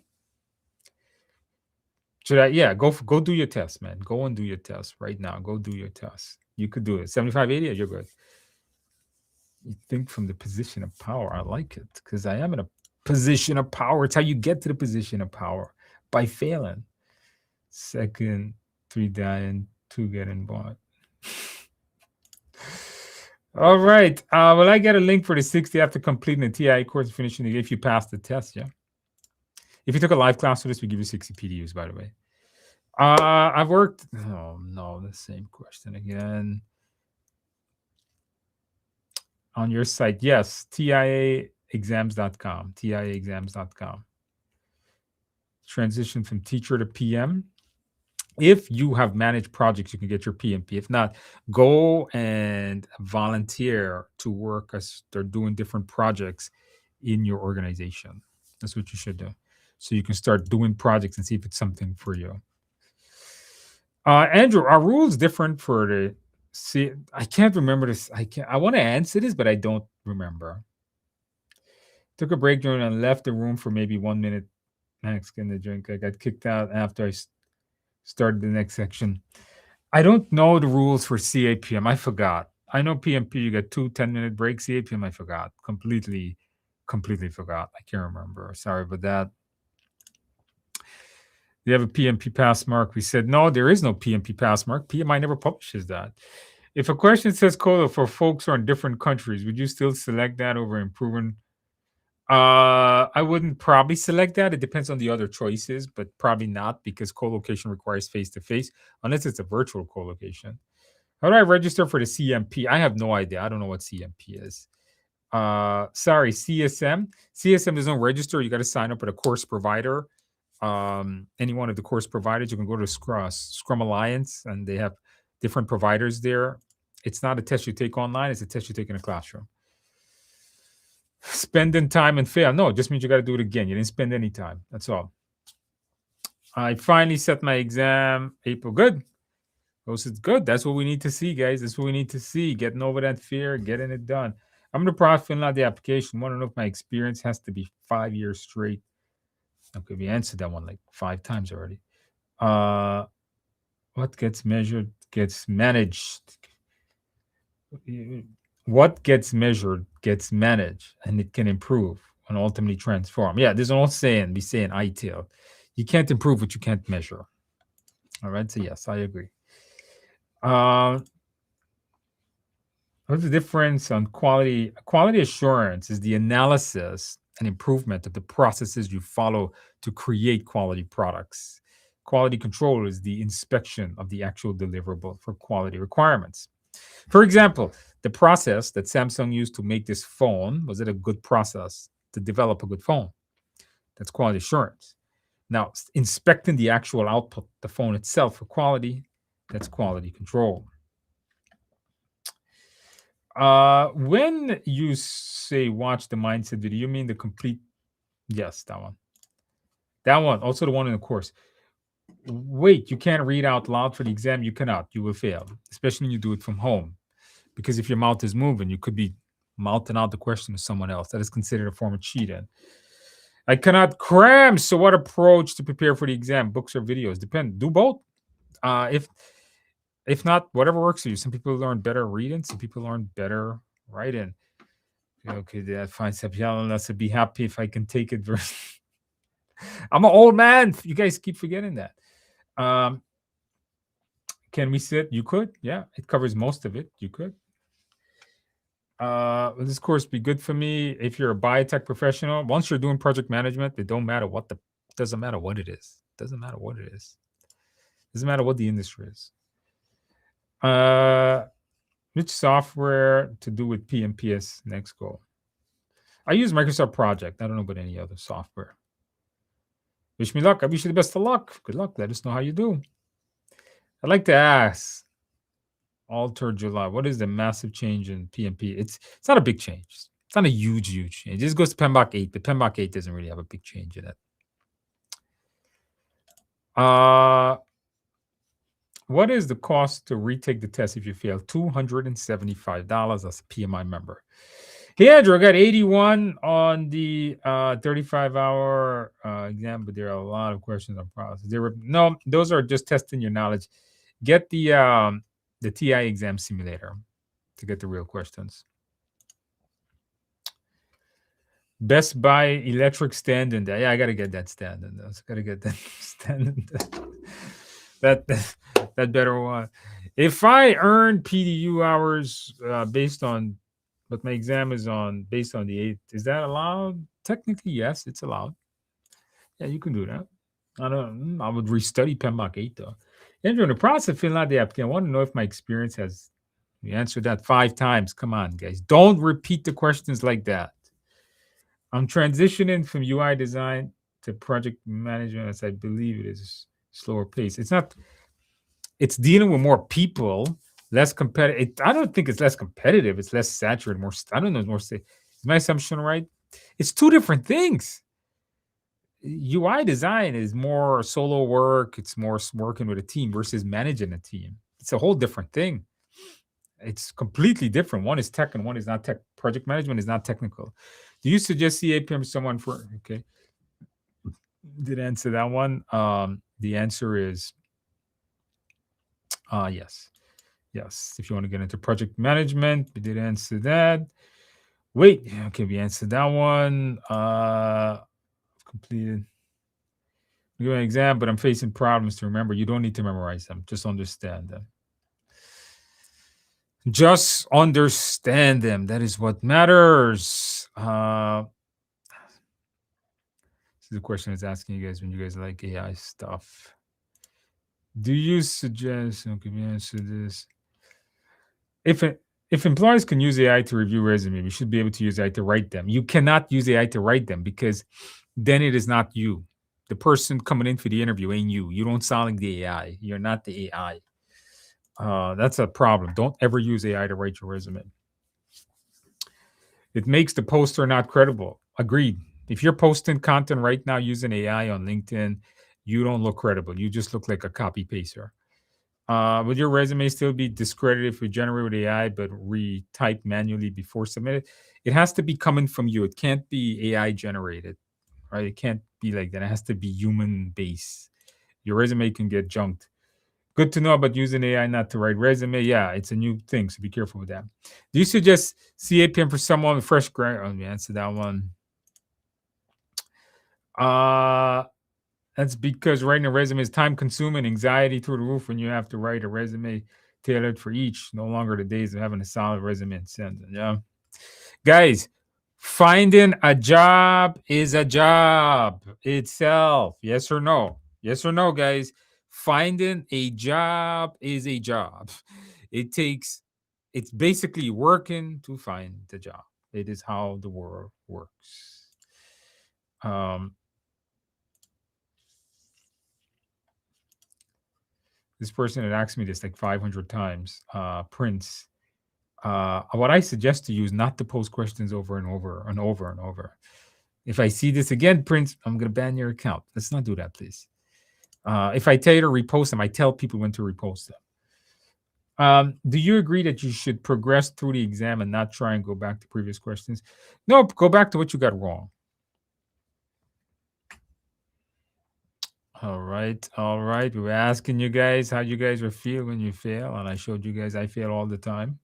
Should I? Yeah, go do your test, man. Go and do your test right now. Go do your test. You could do it. 75, 80, you're good. You think from the position of power. I like it because I am in a position of power. It's how you get to the position of power, by failing. Second, 3 dying, 2 getting bought. All right. Will I get a link for the 60 after completing the TI course and finishing it if you pass the test? Yeah. If you took a live class for this, we give you 60 PDUs, by the way. I've worked. Oh, no, the same question again. On your site, yes, TIAexams.com. TIAexams.com. Transition from teacher to PM. If you have managed projects, you can get your PMP. If not, go and volunteer to work as they're doing different projects in your organization. That's what you should do. So you can start doing projects and see if it's something for you. Andrew, are rules different for the see? I can't remember this. I want to answer this, but I don't remember. Took a break during and left the room for maybe 1 minute. Max getting the drink. I got kicked out after I started the next section. I don't know the rules for CAPM. I forgot. I know PMP, you get 2 10-minute breaks. CAPM, I forgot. Completely forgot. I can't remember. Sorry about that. Do you have a PMP pass mark? We said, no, there is no PMP pass mark. PMI never publishes that. If a question says COLA for folks who are in different countries, would you still select that over improving? I wouldn't probably select that. It depends on the other choices, but probably not because co-location requires face-to-face unless it's a virtual co-location. How do I register for the CMP? I have no idea. I don't know what CMP is. Sorry, CSM. CSM doesn't register. You got to sign up with a course provider. Any one of the course providers. You can go to Scrum Alliance, and they have different providers there. It's not a test you take online. It's a test you take in a classroom. Spending time and fail. No, it just means you got to do it again. You didn't spend any time. That's all. I finally set my exam April. Good. Those is good. That's what we need to see, guys. That's what we need to see. Getting over that fear, getting it done. I'm going to probably fill out the application. Want to know if my experience has to be 5 years straight. Okay, we answered that one like 5 times already. What gets measured gets managed. What gets measured gets managed, and it can improve and ultimately transform. Yeah, there's an old saying, we say in ITIL, you can't improve what you can't measure. All right, so yes, I agree. What's the difference on quality? Quality assurance is the analysis and improvement of the processes you follow to create quality products. Quality control is the inspection of the actual deliverable for quality requirements. For example, the process that Samsung used to make this phone, was it a good process to develop a good phone? That's quality assurance. Now, inspecting the actual output, the phone itself, for quality, that's quality control. When you say watch the mindset video, you mean the complete? Yes, that one. That one. Also the one in the course. Wait, you can't read out loud for the exam. You cannot. You will fail, especially when you do it from home. Because if your mouth is moving, you could be mouthing out the question to someone else. That is considered a form of cheating. I cannot cram. So, what approach to prepare for the exam? Books or videos? Depend. Do both. If not, whatever works for you. Some people learn better reading. Some people learn better writing. Okay, that fine. Let's be happy if I can take it. I'm an old man. You guys keep forgetting that. Can we sit? You could. Yeah, it covers most of it. You could. Will this course be good for me if you're a biotech professional? Once you're doing project management, it don't matter what the doesn't matter what it is. Doesn't matter what it is. Doesn't matter what the industry is. Which software to do with PMPS next goal? I use Microsoft Project. I don't know about any other software. Wish me luck. I wish you the best of luck. Good luck. Let us know how you do. I'd like to ask, Alter July, what is the massive change in PMP? It's not a big change. It's not a huge change. It just goes to PMBOK 8, but PMBOK 8 doesn't really have a big change in it. What is the cost to retake the test if you fail? $275 as a PMI member. Hey, Andrew, I got 81 on the 35-hour exam, but there are a lot of questions on process. No, those are just testing your knowledge. Get the TI exam simulator to get the real questions. Best Buy electric stand in there. Yeah, I gotta get that stand in there. I gotta get that stand in there. That better one. If I earn PDU hours based on, but my exam is on based on the 8th, is that allowed? Technically, yes, it's allowed. Yeah, you can do that. I would restudy PMBOK 8 though. Andrew, in the process of filling out the applicant, I want to know if my experience has. You answered that 5 times. Come on, guys. Don't repeat the questions like that. I'm transitioning from UI design to project management as I believe it is slower pace. It's not. It's dealing with more people, less competitive. I don't think it's less competitive. It's less saturated. More. I don't know. More. Is my assumption right? It's two different things. UI design is more solo work. It's more working with a team versus managing a team. It's a whole different thing. It's completely different. One is tech and one is not tech. Project management is not technical. Do you suggest CAPM to someone for? Okay. Did answer that one. The answer is yes. Yes. If you want to get into project management, we did answer that. Wait. Okay, we answered that one. Completed. I'm doing an exam, but I'm facing problems to remember. You don't need to memorize them. Just understand them. Just understand them. That is what matters. This is a question it's asking you guys when you guys like AI stuff. Do you suggest? Okay, we answer this. If employers can use AI to review resume, we should be able to use AI to write them. You cannot use AI to write them because then it is not you. The person coming in for the interview ain't you. You don't sound like the AI. You're not the AI. That's a problem. Don't ever use AI to write your resume. It makes the poster not credible. Agreed. If you're posting content right now using AI on LinkedIn, you don't look credible. You just look like a copy paster. Would your resume still be discredited if we generate with AI but retype manually before submitted? It has to be coming from you. It can't be AI generated, right? It can't be like that. It has to be human based. Your resume can get junked. Good to know about using AI not to write resume. Yeah, it's a new thing, so be careful with that. Do you suggest CAPM for someone with fresh grad? Let me answer that one. That's because writing a resume is time consuming, anxiety through the roof when you have to write a resume tailored for each. No longer the days of having a solid resume and send it. Yeah. Guys, finding a job is a job itself. Yes or no? Yes or no, guys? Finding a job is a job. It's basically working to find the job. It is how the world works. This person had asked me this like 500 times. Prince, what I suggest to you is not to post questions over and over and over and over. If I see this again, Prince, I'm going to ban your account. Let's not do that, please. If I tell you to repost them, I tell people when to repost them. Do you agree that you should progress through the exam and not try and go back to previous questions? No, go back to what you got wrong. All right. We were asking you guys how you guys were feel when you fail, and I showed you guys I fail all the time.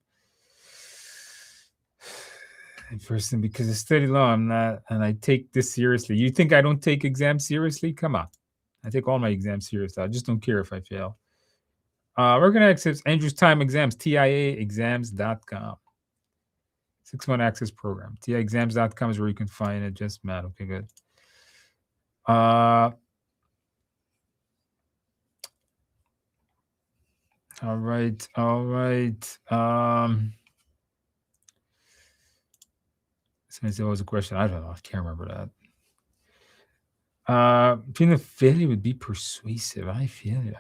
First thing, because I study law, I'm not, and I take this seriously. You think I don't take exams seriously? Come on. I take all my exams seriously. I just don't care if I fail. We're going to access Andrew's Time Exams, TIAexams.com. 6-month access program. TIAexams.com is where you can find it. Just Matt. Okay, good. All right. Somebody said, what was the question? I don't know. I can't remember that. Being a failure would be persuasive. I feel you.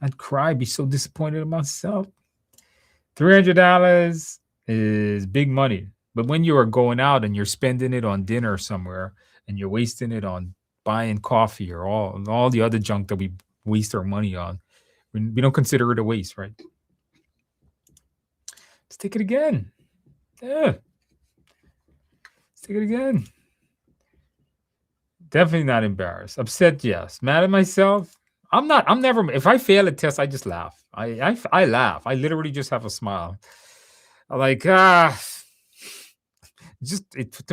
I'd cry, be so disappointed in myself. $300 is big money. But when you are going out and you're spending it on dinner somewhere and you're wasting it on buying coffee or all the other junk that we waste our money on, we don't consider it a waste, right? Let's take it again. Yeah. Let's take it again. Definitely not embarrassed. Upset, yes. Mad at myself? I'm not. I'm never. If I fail a test, I just laugh. I laugh. I literally just have a smile. I'm like, to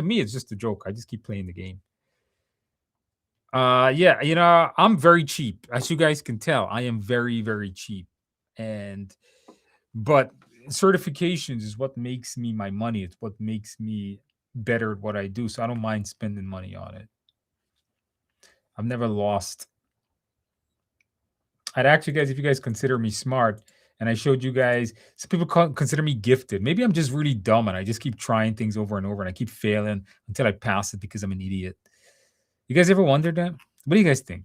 me, it's just a joke. I just keep playing the game. Yeah, I'm very cheap. As you guys can tell, I am very, very cheap. But certifications is what makes me my money. It's what makes me better at what I do. So I don't mind spending money on it. I've never lost. I'd ask you guys if you guys consider me smart, and I showed you guys. Some people consider me gifted. Maybe I'm just really dumb, and I just keep trying things over and over, and I keep failing until I pass it because I'm an idiot. You guys ever wondered that? What do you guys think?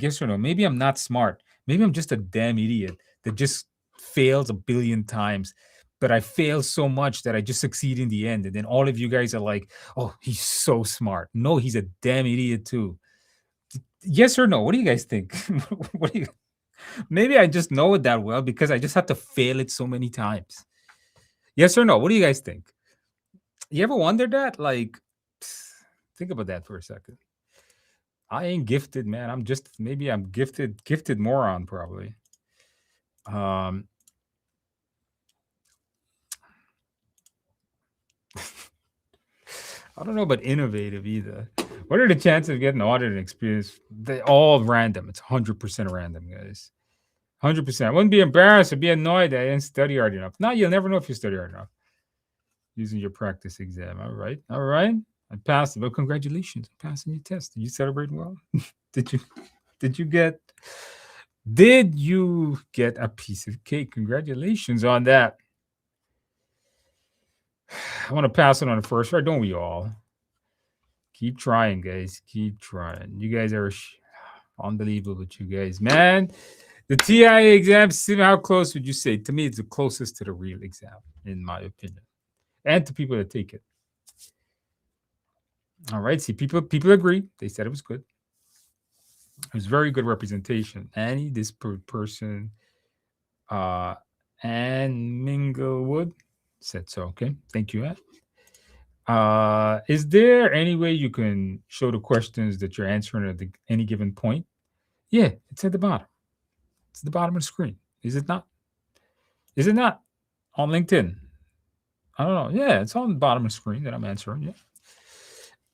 Yes or no? Maybe I'm not smart. Maybe I'm just a damn idiot that just fails a billion times. But I fail so much that I just succeed in the end. And then all of you guys are like, oh, he's so smart. No, he's a damn idiot too. Yes or no? What do you guys think? What do you? Maybe I just know it that well because I just have to fail it so many times. Yes or no? What do you guys think? You ever wondered that? Like, think about that for a second. I ain't gifted, man. I'm gifted moron, probably. I don't know about innovative either. What are the chances of getting audited experience? They all random. It's 100% random, guys. 100%. I wouldn't be embarrassed or be annoyed that I didn't study hard enough. No, you'll never know if you study hard enough using your practice exam. All right. I passed it. Well, congratulations on passing your test. Did you celebrate well? Did you get a piece of cake? Congratulations on that. I want to pass it on the first try. Don't we all? Keep trying, guys. Keep trying. You guys are unbelievable, you guys. Man, the TIA exam, how close would you say? To me, it's the closest to the real exam, in my opinion. And to people that take it. All right. See, people agree. They said it was good. It was very good representation. Annie, this person, Ann Minglewood said so. Okay. Thank you, Ann. Is there any way you can show the questions that you're answering at any given point? Yeah, it's at the bottom. It's at the bottom of the screen. Is it not? Is it not on LinkedIn? I don't know. Yeah, it's on the bottom of the screen that I'm answering. Yeah.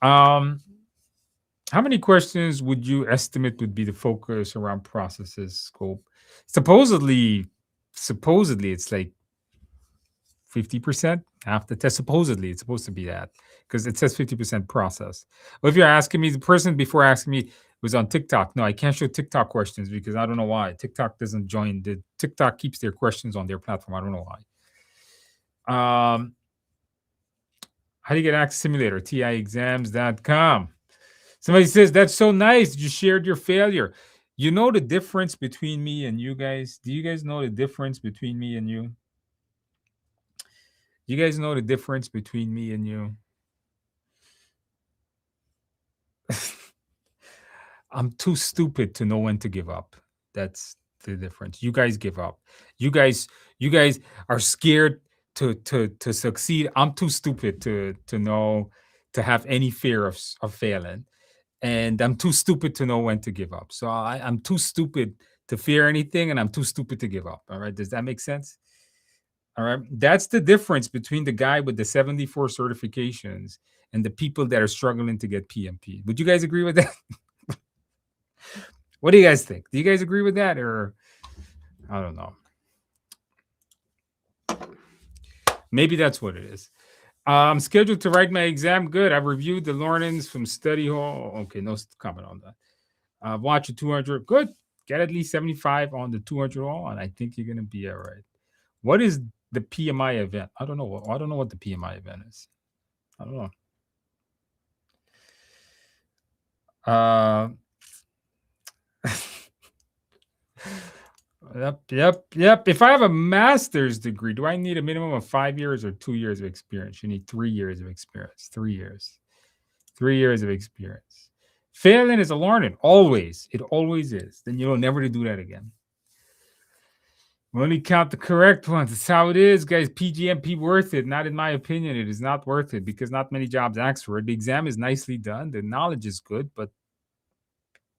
How many questions would you estimate would be the focus around processes scope? Supposedly it's like 50% half the test. Supposedly it's supposed to be that because it says 50% process. Well, if you're asking me, the person before asking me was on TikTok. No, I can't show TikTok questions because I don't know why. TikTok doesn't join. TikTok keeps their questions on their platform. I don't know why. How do you get access simulator? TIExams.com. Somebody says, that's so nice. You shared your failure. You know the difference between me and you guys? Do you guys know the difference between me and you? You guys know the difference between me and you? I'm too stupid to know when to give up. That's the difference. You guys give up. You guys, you guys are scared to succeed. I'm too stupid to know to have any fear of failing, and I'm too stupid to know when to give up. So I'm too stupid to fear anything, and I'm too stupid to give up. All right, does that make sense? All right, that's the difference between the guy with the 74 certifications and the people that are struggling to get PMP. Would you guys agree with that? What do you guys think? Do you guys agree with that, or I don't know? Maybe that's what it is. I'm scheduled to write my exam. Good. I've reviewed the learnings from study hall. Okay, no comment on that. Watch a 200. Good. Get at least 75 on the 200 all, and I think you're gonna be all right. What is the PMI event? I don't know. I don't know what the PMI event is. I don't know. Yep. If I have a master's degree, do I need a minimum of 5 years or 2 years of experience? You need 3 years of experience. 3 years. 3 years of experience. Failing is a learning. Always. It always is. Then you'll never to do that again. We only count the correct ones. That's how it is, guys. PGMP worth it. Not in my opinion. It is not worth it because not many jobs ask for it. The exam is nicely done. The knowledge is good, but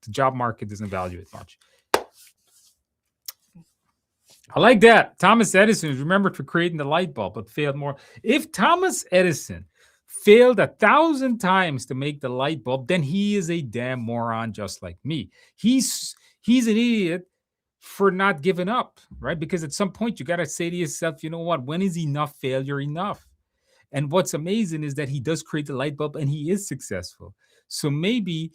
the job market doesn't value it much. I like that. Thomas Edison is remembered for creating the light bulb, but failed more. If Thomas Edison failed 1,000 times to make the light bulb, then he is a damn moron just like me. He's an idiot for not giving up, right? Because at some point you got to say to yourself, you know what? When is enough failure enough? And what's amazing is that he does create the light bulb and he is successful. So the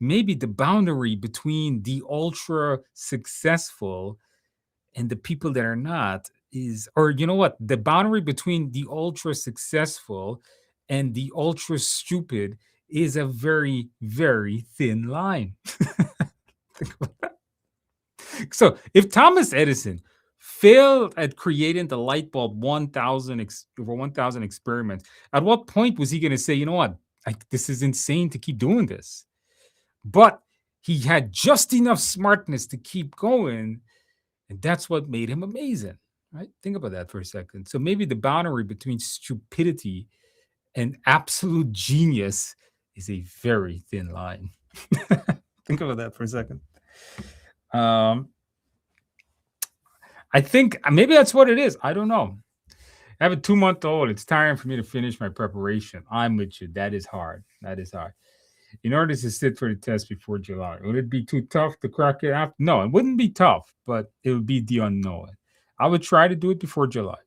maybe the boundary between the ultra successful and the people that are not is, or you know what, the boundary between the ultra successful and the ultra stupid is a very very thin line. So if Thomas Edison failed at creating the light bulb 1,000 experiments, at what point was he going to say, you know what, this is insane to keep doing this? But he had just enough smartness to keep going. And that's what made him amazing, right? Think about that for a second. So maybe the boundary between stupidity and absolute genius is a very thin line. Think about that for a second. I think maybe that's what it is. I don't know. I have a 2-month-old. It's tiring for me to finish my preparation. I'm with you. That is hard. That is hard. In order to sit for the test before July, would it be too tough to crack it after? No, it wouldn't be tough, but it would be the unknown. I would try to do it before July.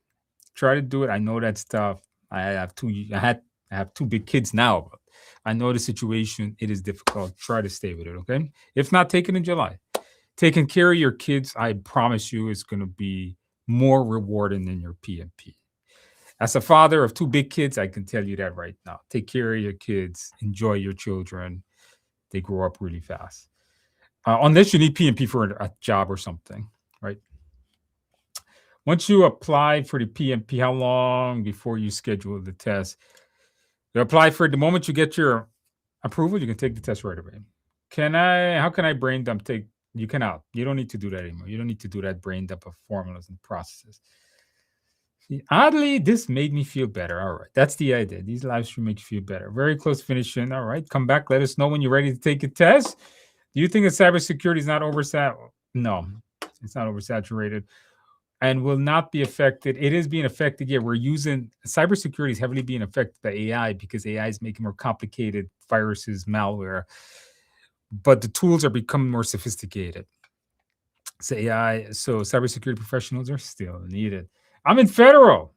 Try to do it. I know that's tough. I have two big kids now, but I know the situation. It is difficult. Try to stay with it, okay? If not, take it in July. Taking care of your kids, I promise you, is going to be more rewarding than your PMP. As a father of 2 big kids, I can tell you that right now. Take care of your kids. Enjoy your children. They grow up really fast. Unless you need PMP for a job or something, right? Once you apply for the PMP, how long before you schedule the test? You apply for it the moment you get your approval, you can take the test right away. How can I brain dump? You cannot. You don't need to do that anymore. You don't need to do that brain dump of formulas and processes. Oddly, this made me feel better. All right. That's the idea. These live streams make you feel better. Very close finishing. All right. Come back. Let us know when you're ready to take a test. Do you think that cybersecurity is not oversaturated? No, it's not oversaturated and will not be affected. It is being affected. Yeah, we're using cybersecurity is heavily being affected by AI because AI is making more complicated viruses, malware, but the tools are becoming more sophisticated. So cybersecurity professionals are still needed. I'm in federal.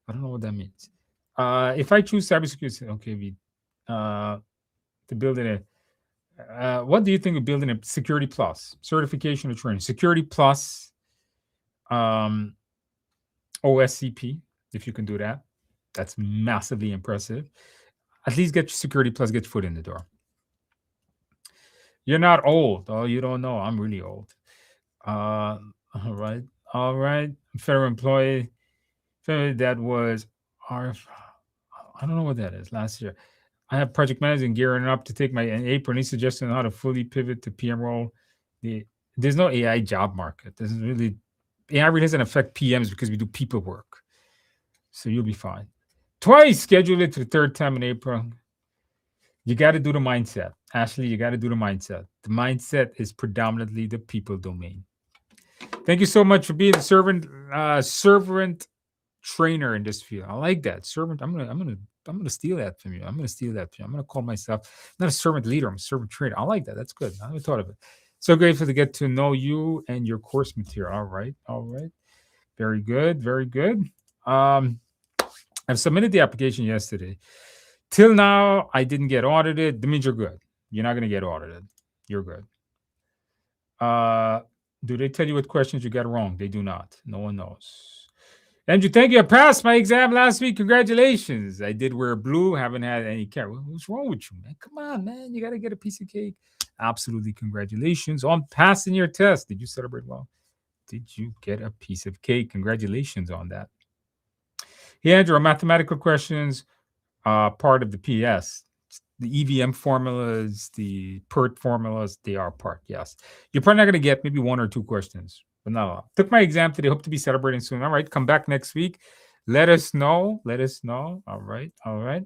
I don't know what that means. If I choose cybersecurity, okay, to build what do you think of building a Security Plus certification or training? Security Plus, OSCP, if you can do that, that's massively impressive. At least get your Security Plus, get your foot in the door. You're not old. Oh, you don't know. I'm really old. Uh, all right. All right. Federal employee. That was our. I don't know what that is. Last year, I have project managing gearing up to take my apron. Any suggestion on how to fully pivot to PM role? The There's no AI job market. Doesn't really AI really doesn't affect PMs because we do people work. So you'll be fine. Twice schedule it for the third time in April. You got to do the mindset. Ashley, you got to do the mindset. The mindset is predominantly the people domain. Thank you so much for being the servant trainer in this field. I like that. Servant, I'm gonna steal that from you. I'm gonna steal that from you. I'm gonna call myself not a servant leader, I'm a servant trainer. I like that. That's good. I haven't thought of it. So grateful to get to know you and your course material. All right. All right. Very good. Very good. Um, I've submitted the application yesterday. Till now, I didn't get audited. That means you're good. You're not gonna get audited. You're good. Uh, do they tell you what questions you got wrong? They do not. No one knows. Andrew, thank you. I passed my exam last week. Congratulations. I did wear blue. Haven't had any care. What's wrong with you, man? Come on, man. You got to get a piece of cake. Absolutely. Congratulations on passing your test. Did you celebrate well? Did you get a piece of cake? Congratulations on that. Hey, Andrew, mathematical questions part of the PS. The EVM formulas, the PERT formulas, they are part, yes. You're probably not going to get maybe one or two questions, but not a lot. Took my exam today. Hope to be celebrating soon. All right, come back next week. Let us know. Let us know. All right. All right.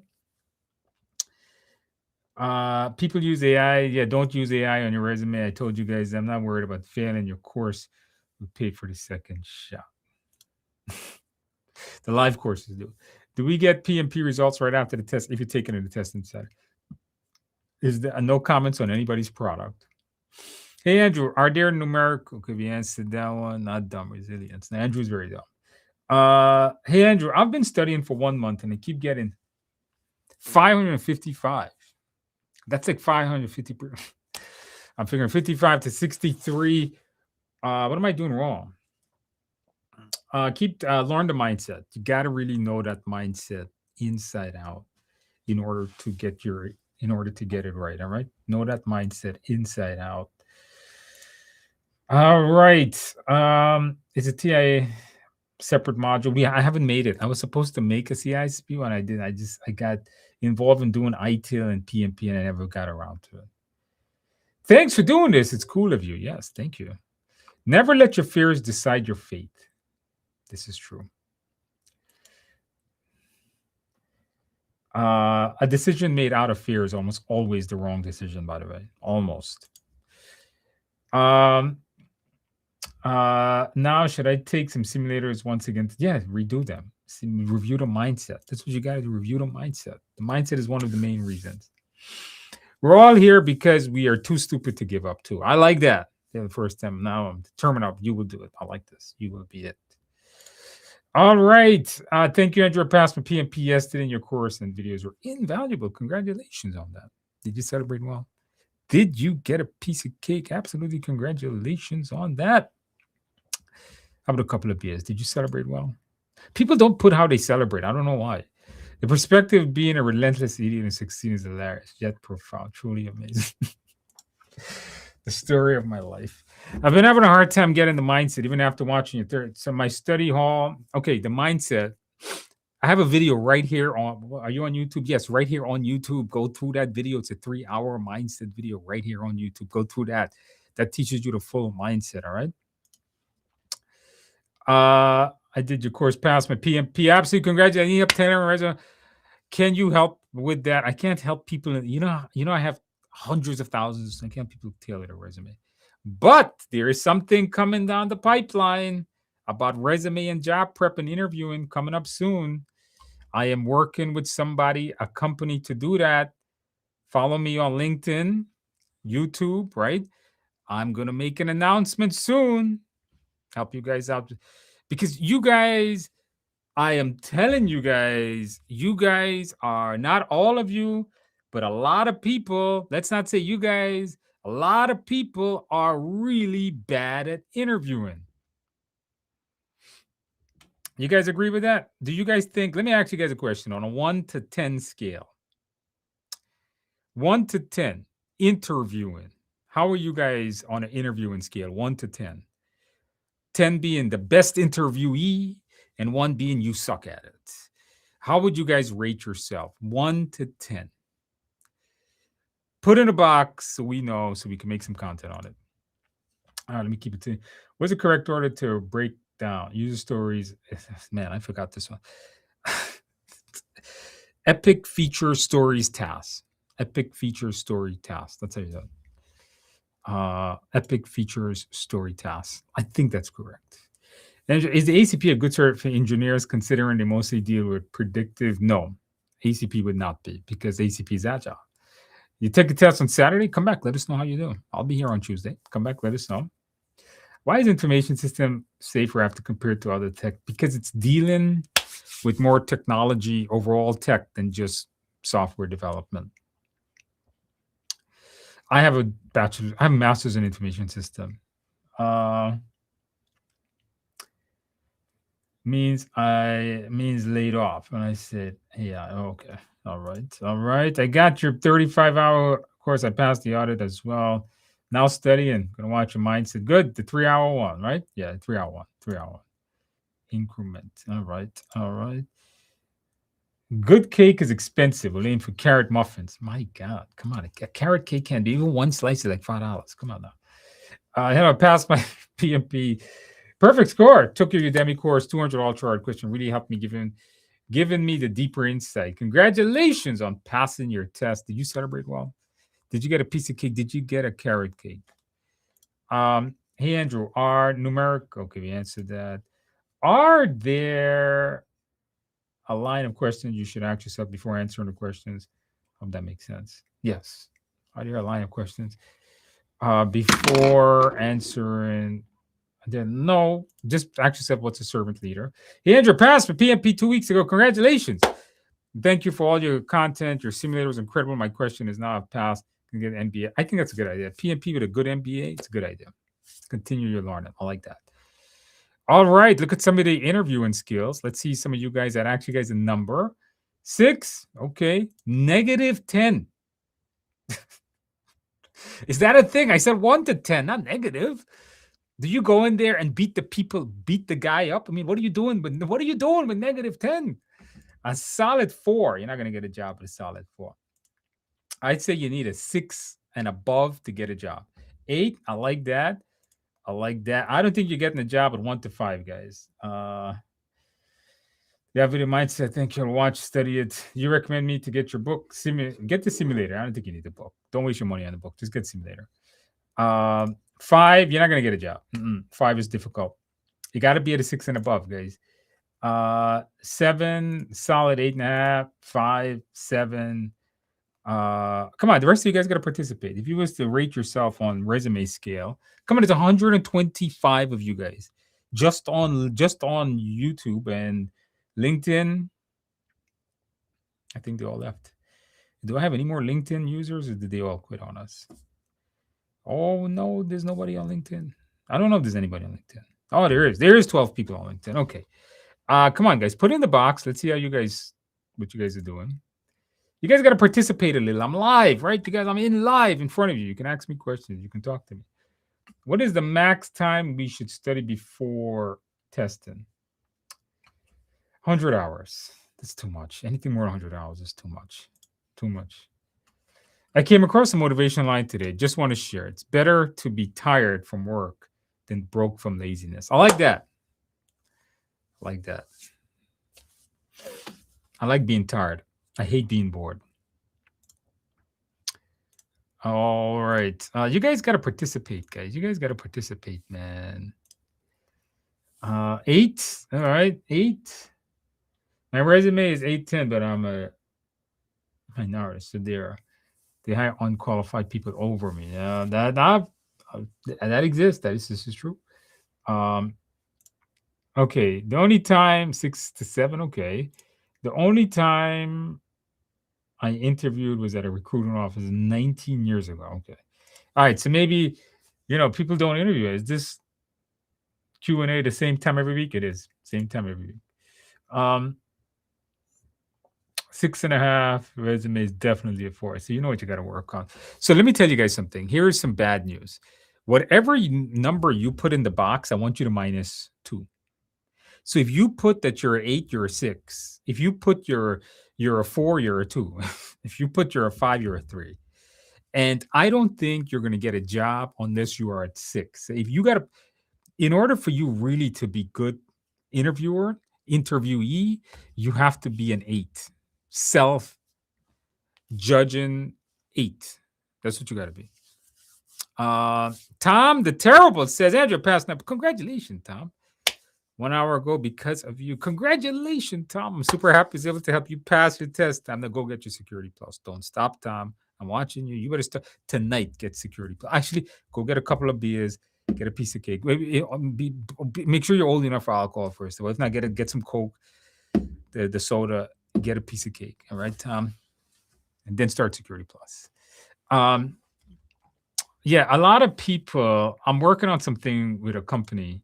People use AI. Yeah, don't use AI on your resume. I told you guys I'm not worried about failing your course. We pay for the second shot. The live courses do. Do we get PMP results right after the test if you're taking the test inside? Is there no comments on anybody's product? Hey, Andrew, are there numerical? Could we answer that one? Not dumb resilience. Now, Andrew's very dumb. Hey, Andrew, I've been studying for 1 month and I keep getting 555. That's like 550. I'm figuring 55 to 63. What am I doing wrong? Learn the mindset. You got to really know that mindset inside out in order to get it right. All right. Know that mindset inside out. All right. Is a TIA separate module? I haven't made it. I was supposed to make a CISP when I did. I got involved in doing ITIL and PMP and I never got around to it. Thanks for doing this. It's cool of you. Yes, thank you. Never let your fears decide your fate. This is true. A decision made out of fear is almost always the wrong decision, by the way. Almost. Now should I take some simulators once again? Yeah, redo them. Review the mindset. That's what you got to do. Review the mindset. The mindset is one of the main reasons. We're all here because we are too stupid to give up too. I like that. Yeah, the first time. Now I'm determined up. You will do it. I like this. You will be it. All right. Thank you, Andrew. I passed my PMP yesterday, and your course and videos were invaluable. Congratulations on that. Did you celebrate well? Did you get a piece of cake? Absolutely. Congratulations on that. How about a couple of beers? Did you celebrate well? People don't put how they celebrate. I don't know why. The perspective of being a relentless idiot and succeeding is hilarious, yet profound. Truly amazing. The story of my life. I've been having a hard time getting the mindset, even after watching your third. So my study hall. Okay, the mindset. I have a video right here on. Are you on YouTube? Yes, right here on YouTube. Go through that video. It's a 3-hour mindset video right here on YouTube. Go through that. That teaches you the full mindset. All right. I did your course, pass my PMP. Absolutely, congratulations. I need help tailoring resume. Can you help with that? I can't help people. I have hundreds of thousands. I can't people tailor their resume. But there is something coming down the pipeline about resume and job prep and interviewing coming up soon. I am working with somebody, a company to do that. Follow me on LinkedIn, YouTube, right? I'm going to make an announcement soon. Help you guys out. Because you guys, I am telling you guys are not all of you, but a lot of people, let's not say you guys, a lot of people are really bad at interviewing. You guys agree with that? Do you guys think, let me ask you guys a question on a 1 to 10 scale. 1 to 10, interviewing. How are you guys on an interviewing scale, 1 to 10? 10 being the best interviewee and 1 being you suck at it. How would you guys rate yourself? 1 to 10. Put in a box so we know, so we can make some content on it. Let me keep it to. What's the correct order to break down user stories? Man, I forgot this one. Epic feature stories task. Epic feature story task. That's how you do it. Epic features story task. I think that's correct. And is the ACP a good sort for engineers considering they mostly deal with predictive? No, ACP would not be because ACP is agile. You take a test on Saturday, come back, let us know how you do. I'll be here on Tuesday. Come back, let us know. Why is information system safer after compared to other tech? Because it's dealing with more technology, overall tech, than just software development. I have a bachelor's, I have a master's in information system. Means laid off. And I said, yeah, okay. All right. I got your 35-hour course. I passed the audit as well. Now studying, gonna watch your mindset. Good, the 3-hour one, right? Yeah, 3-hour one. Increment. All right. Good cake is expensive. We're aiming for carrot muffins. My God, come on. A carrot cake candy, even one slice is like $5. Come on now. I have passed my PMP. Perfect score. Took your Udemy course, 200 ultra hard question. Really helped me, giving me the deeper insight. Congratulations on passing your test. Did you celebrate well? Did you get a piece of cake? Did you get a carrot cake? Hey Andrew, are numeric? Okay, we answered that. Are there a line of questions you should ask yourself before answering the questions? Hope that makes sense. Yes. Are there a line of questions before answering? Then no, just ask yourself, what's a servant leader? Hey, Andrew passed for PMP 2 weeks ago. Congratulations. Thank you for all your content. Your simulator was incredible. My question is now I've passed. Can get an MBA. I think that's a good idea. PMP with a good MBA, it's a good idea. Continue your learning. I like that. All right, look at some of the interviewing skills. Let's see some of you guys that actually guys a number. 6, okay. -10. Is that a thing? I said 1 to 10, not negative. Do you go in there and beat the guy up? I mean, what are you doing with -10? A solid 4. You're not going to get a job with a solid 4. I'd say you need a 6 and above to get a job. 8, I like that. I don't think you're getting a job at 1 to 5, guys. Yeah, video mindset. Thank you. Watch, study it. You recommend me to get your book? Get the simulator. I don't think you need the book. Don't waste your money on the book. Just get simulator. 5, you're not going to get a job. 5 is difficult. You got to be at a 6 and above, guys. 7, solid 8.5. 5, 7. Come on, the rest of you guys got to participate. If you was to rate yourself on resume scale, come on, it's 125 of you guys just on YouTube and LinkedIn. I think they all left. Do I have any more LinkedIn users, or did they all quit on us? Oh no, there's nobody on LinkedIn. I don't know if there's anybody on LinkedIn. Oh, there is. There is 12 people on LinkedIn. Okay. Come on, guys, put it in the box. Let's see what you guys are doing. You guys got to participate a little. I'm live, right? You guys, I'm live in front of you. You can ask me questions. You can talk to me. What is the max time we should study before testing? 100 hours. That's too much. Anything more than 100 hours is too much. Too much. I came across a motivation line today. Just want to share. It's better to be tired from work than broke from laziness. I like that. I like being tired. I hate being bored. All right. You guys got to participate, guys. You guys got to participate, man. 8. All right. 8. My resume is 810, but I'm a minority. So they hire unqualified people over me. That exists. This is true. Okay. The only time 6 to 7. Okay. The only time I interviewed was at a recruiting office 19 years ago. Okay. All right. So maybe, people don't interview. Is this Q&A the same time every week? It is. Same time every week. 6.5 resume is definitely a 4. So you know what you got to work on. So let me tell you guys something. Here is some bad news. Whatever number you put in the box, I want you to minus 2. So if you put that you're 8, you're a 6. If you put you're a 4, you're a 2. If you put you're a 5, you're a 3. And I don't think you're going to get a job unless you are at 6. If you got to, in order for you really to be good interviewee, you have to be an 8. Self judging 8. That's what you got to be. Tom the Terrible says, Andrew passed up. Congratulations, Tom. 1 hour ago because of you. Congratulations, Tom. I'm super happy I was able to help you pass your test. Time to go get your Security Plus. Don't stop, Tom. I'm watching you. You better start tonight. Get Security Plus. Actually, go get a couple of beers. Get a piece of cake. Make sure you're old enough for alcohol first. Well, if not, get some Coke, the soda. Get a piece of cake. All right, Tom. And then start Security Plus. Yeah, a lot of people. I'm working on something with a company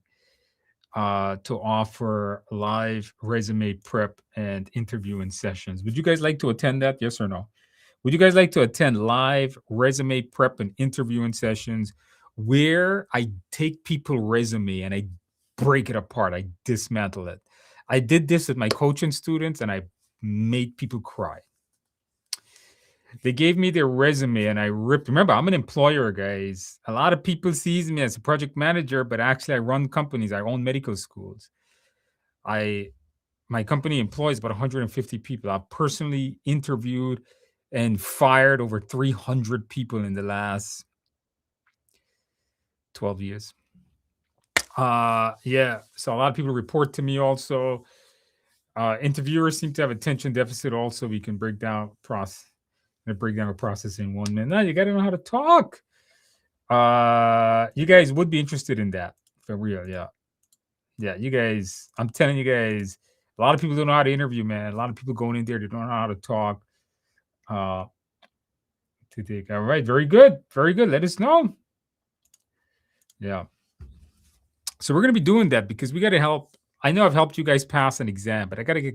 to offer live resume prep and interviewing sessions. Would you guys like to attend that? Yes or no? Would you guys like to attend live resume prep and interviewing sessions where I take people's resume and I break it apart? I dismantle it. I did this with my coaching students and I made people cry. They gave me their resume and I ripped. Remember, I'm an employer, guys. A lot of people sees me as a project manager, but actually I run companies. I own medical schools. My company employs about 150 people. I've personally interviewed and fired over 300 people in the last 12 years. Yeah. So a lot of people report to me also. Interviewers seem to have attention deficit also. We can break down a process in 1 minute. No, you got to know how to talk. You guys would be interested in that for real. Yeah. Yeah. You guys, I'm telling you guys, a lot of people don't know how to interview, man. A lot of people going in there, they don't know how to talk. To take. All right. Very good. Very good. Let us know. Yeah. So we're going to be doing that because we got to help. I know I've helped you guys pass an exam, but I got to get.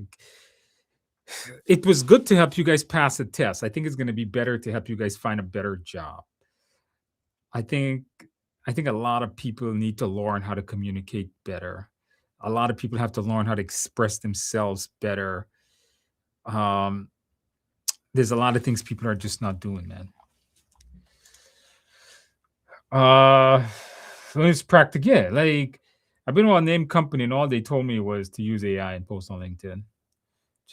It was good to help you guys pass a test. I think it's going to be better to help you guys find a better job. I think a lot of people need to learn how to communicate better. A lot of people have to learn how to express themselves better. There's a lot of things people are just not doing, man. Let's practice. Yeah, like I've been on a name company, and all they told me was to use AI and post on LinkedIn.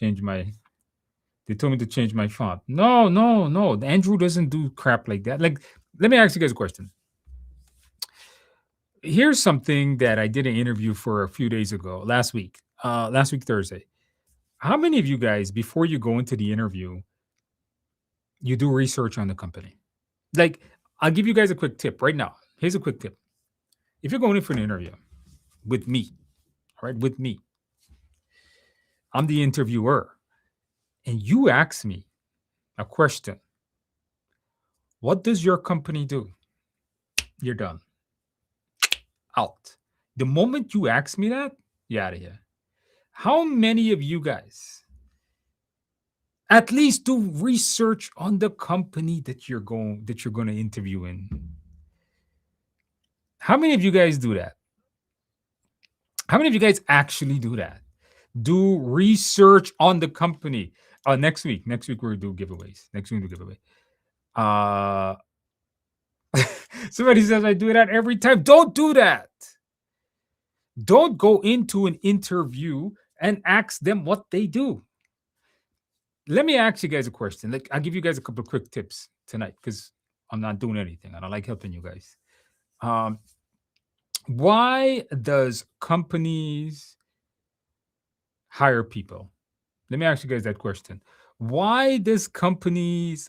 They told me to change my font. No. Andrew doesn't do crap like that. Like, let me ask you guys a question. Here's something that I did an interview for a few days ago, last week Thursday. How many of you guys, before you go into the interview, you do research on the company? Like, I'll give you guys a quick tip right now. Here's a quick tip. If you're going in for an interview with me, all right, with me, I'm the interviewer, and you ask me a question. What does your company do? You're done. Out. The moment you ask me that, you're out of here. How many of you guys at least do research on the company that you're going to interview in? How many of you guys do that? How many of you guys actually do that? Do research on the company. Next week we'll do giveaways. Somebody says I do that every time. Don't do that. Don't go into an interview and ask them what they do. Let me ask you guys a question. Like, I'll give you guys a couple of quick tips tonight because I'm not doing anything. I don't like helping you guys. Why does companies hire people? Let me ask you guys that question. Why does companies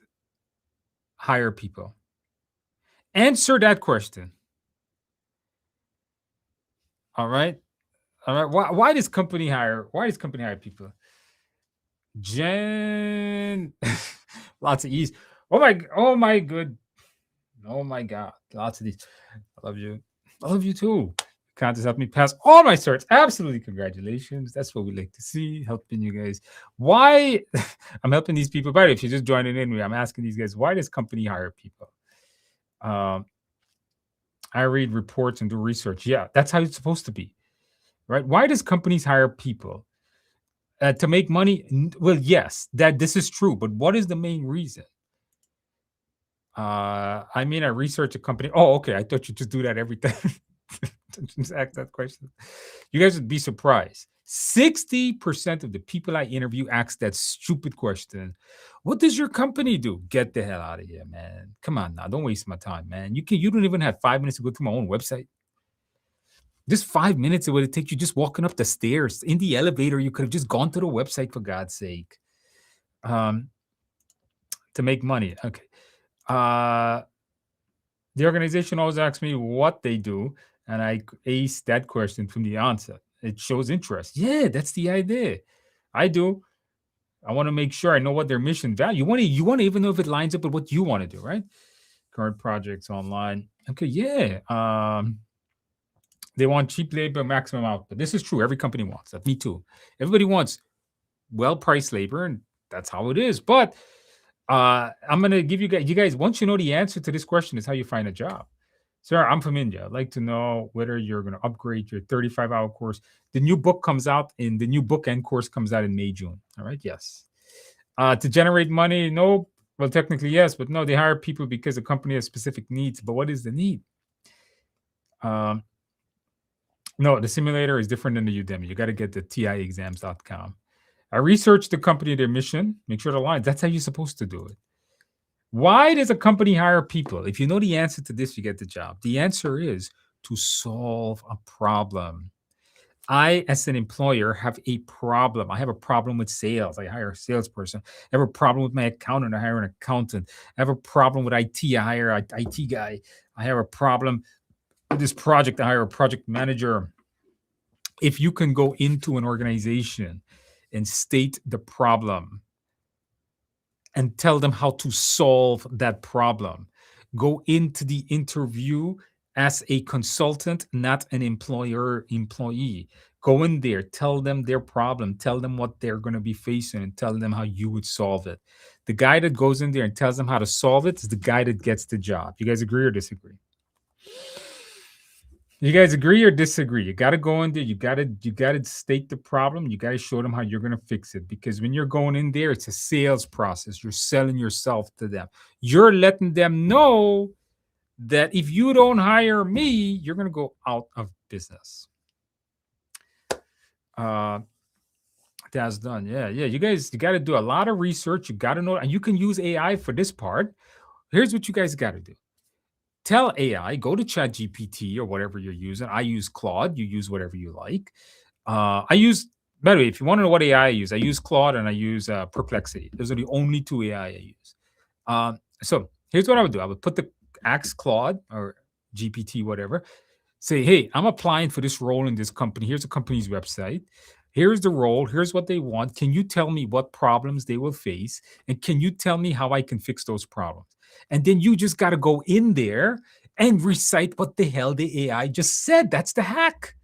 hire people? Answer that question. All right. Why does company hire people? Jen, lots of ease. Oh my God. Lots of these. I love you too. Contest helped me pass all my certs. Absolutely, congratulations. That's what we like to see, helping you guys. Why I'm helping these people? By the way, if you're just joining in, I'm asking these guys, why does company hire people? I read reports and do research. Yeah, that's how it's supposed to be, right? Why does companies hire people? To make money? Well, yes, that this is true, but what is the main reason? I mean, I research a company. Oh, okay. I thought you just do that every time. Just ask that question. You guys would be surprised. 60% of the people I interview ask that stupid question. What does your company do? Get the hell out of here, man. Come on now. Don't waste my time, man. You don't even have 5 minutes to go to my own website. Just 5 minutes it would take you just walking up the stairs. In the elevator, you could have just gone to the website for God's sake. To make money. Okay. The organization always asks me what they do, and I ace that question from the onset. It shows interest. Yeah, that's the idea. I do. I want to make sure I know what their mission value. You want to even know if it lines up with what you want to do, right? Current projects online. Okay, yeah. They want cheap labor, maximum output. This is true. Every company wants that. Me too. Everybody wants well-priced labor, and that's how it is. But I'm gonna give you guys. Once you know the answer to this question, is how you find a job. Sir, I'm from India. I'd like to know whether you're going to upgrade your 35-hour course. The new book end course comes out in May, June. All right. Yes. To generate money, no. Well, technically, yes, but no, they hire people because the company has specific needs. But what is the need? No, the simulator is different than the Udemy. You got to get the tiexams.com. I researched the company, their mission, make sure it aligns. That's how you're supposed to do it. Why does a company hire people? If you know the answer to this, you get the job. The answer is to solve a problem. I, as an employer, have a problem. I have a problem with sales. I hire a salesperson. I have a problem with my accountant. I hire an accountant. I have a problem with IT. I hire an IT guy. I have a problem with this project. I hire a project manager. If you can go into an organization and state the problem and tell them how to solve that problem. Go into the interview as a consultant, not an employee. Go in there, tell them their problem, tell them what they're going to be facing, and tell them how you would solve it. The guy that goes in there and tells them how to solve it is the guy that gets the job. You guys agree or disagree? You guys agree or disagree? You got to go in there. You got to state the problem. You got to show them how you're going to fix it. Because when you're going in there, it's a sales process. You're selling yourself to them. You're letting them know that if you don't hire me, you're going to go out of business. That's done. Yeah. You guys, you got to do a lot of research. You got to know, and you can use AI for this part. Here's what you guys got to do. Tell AI, go to ChatGPT or whatever you're using. I use Claude. You use whatever you like. By the way, if you want to know what AI I use Claude and I use Perplexity. Those are the only two AI I use. So here's what I would do. I would ask Claude or GPT, whatever. Say, hey, I'm applying for this role in this company. Here's the company's website. Here's the role. Here's what they want. Can you tell me what problems they will face? And can you tell me how I can fix those problems? And then you just got to go in there and recite what the hell the AI just said. That's the hack.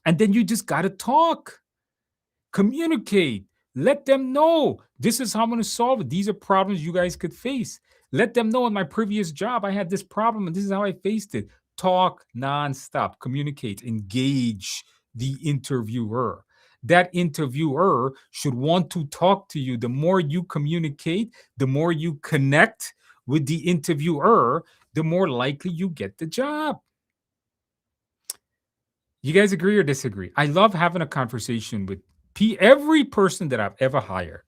And then you just got to talk, communicate, let them know this is how I'm going to solve it. These are problems you guys could face. Let them know in my previous job, I had this problem and this is how I faced it. Talk nonstop, communicate, engage the interviewer. That interviewer should want to talk to you. The more you communicate, the more you connect with the interviewer, the more likely you get the job. You guys agree or disagree? I love having a conversation with every person that I've ever hired.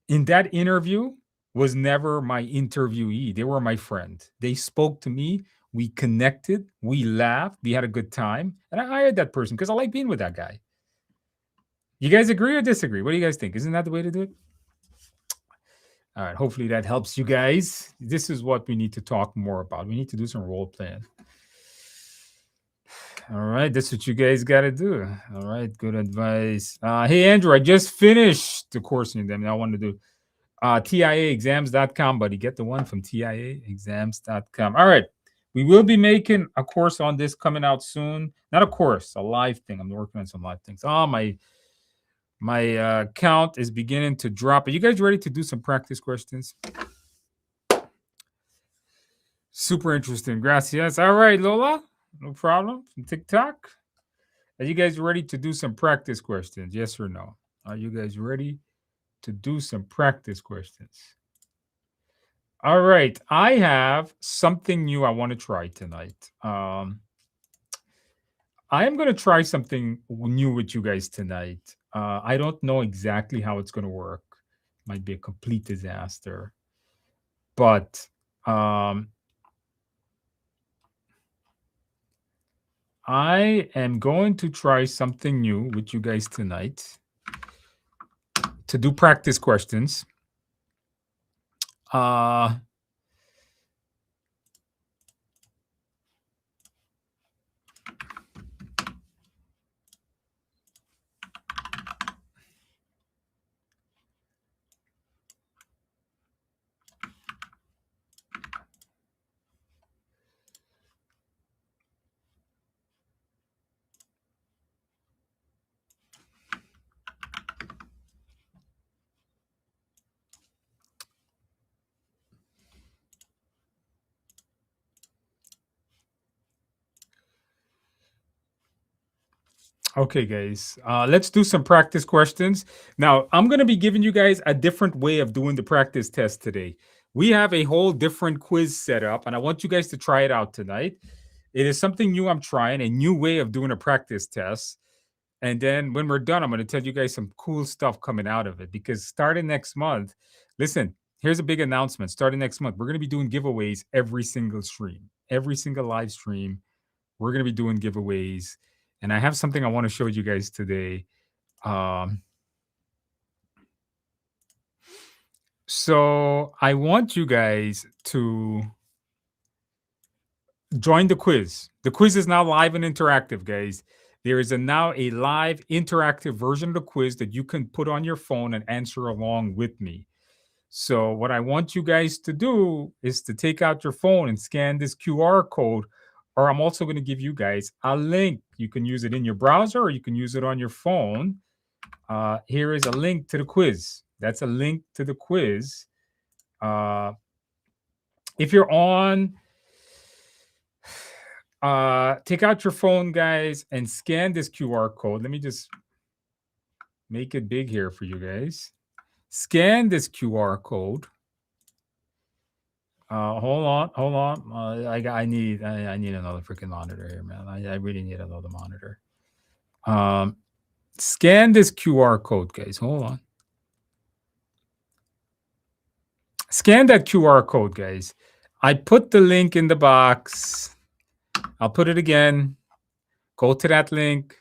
In that interview was never my interviewee. They were my friend. They spoke to me. We connected. We laughed. We had a good time. And I hired that person because I like being with that guy. You guys agree or disagree? What do you guys think? Isn't that the way to do it? All right. Hopefully that helps you guys. This is what we need to talk more about. We need to do some role playing. All right. That's what you guys got to do. All right. Good advice. Hey, Andrew, I just finished the course in them. Now I want to do TIAexams.com, buddy. Get the one from TIAexams.com. All right. We will be making a course on this coming out soon. Not a course, a live thing. I'm working on some live things. Oh, my count is beginning to drop. Are you guys ready to do some practice questions? Super interesting. Gracias. All right, Lola. No problem. From TikTok. Are you guys ready to do some practice questions? Yes or no? Are you guys ready to do some practice questions? All right. I have something new I want to try tonight. I am going to try something new with you guys tonight. I don't know exactly how it's going to work. Might be a complete disaster. But I am going to try something new with you guys tonight to do practice questions. Okay, guys, let's do some practice questions. Now, I'm going to be giving you guys a different way of doing the practice test today. We have a whole different quiz set up, and I want you guys to try it out tonight. It is something new I'm trying, a new way of doing a practice test. And then when we're done, I'm going to tell you guys some cool stuff coming out of it because starting next month, listen, here's a big announcement. Starting next month, we're going to be doing giveaways every single stream, every single live stream. We're going to be doing giveaways. And I have something I want to show you guys today. So I want you guys to join the quiz. The quiz is now live and interactive, guys. There is now a live interactive version of the quiz that you can put on your phone and answer along with me. So what I want you guys to do is to take out your phone and scan this QR code, or I'm also going to give you guys a link. You can use it in your browser or you can use it on your phone. Here is a link to the quiz. That's a link to the quiz. If you're on, take out your phone, guys, and scan this QR code. Let me just make it big here for you guys. Scan this QR code. Hold on. I need another freaking monitor here, man. I really need another monitor. Scan this QR code, guys. Hold on. Scan that QR code, guys. I put the link in the box. I'll put it again. Go to that link.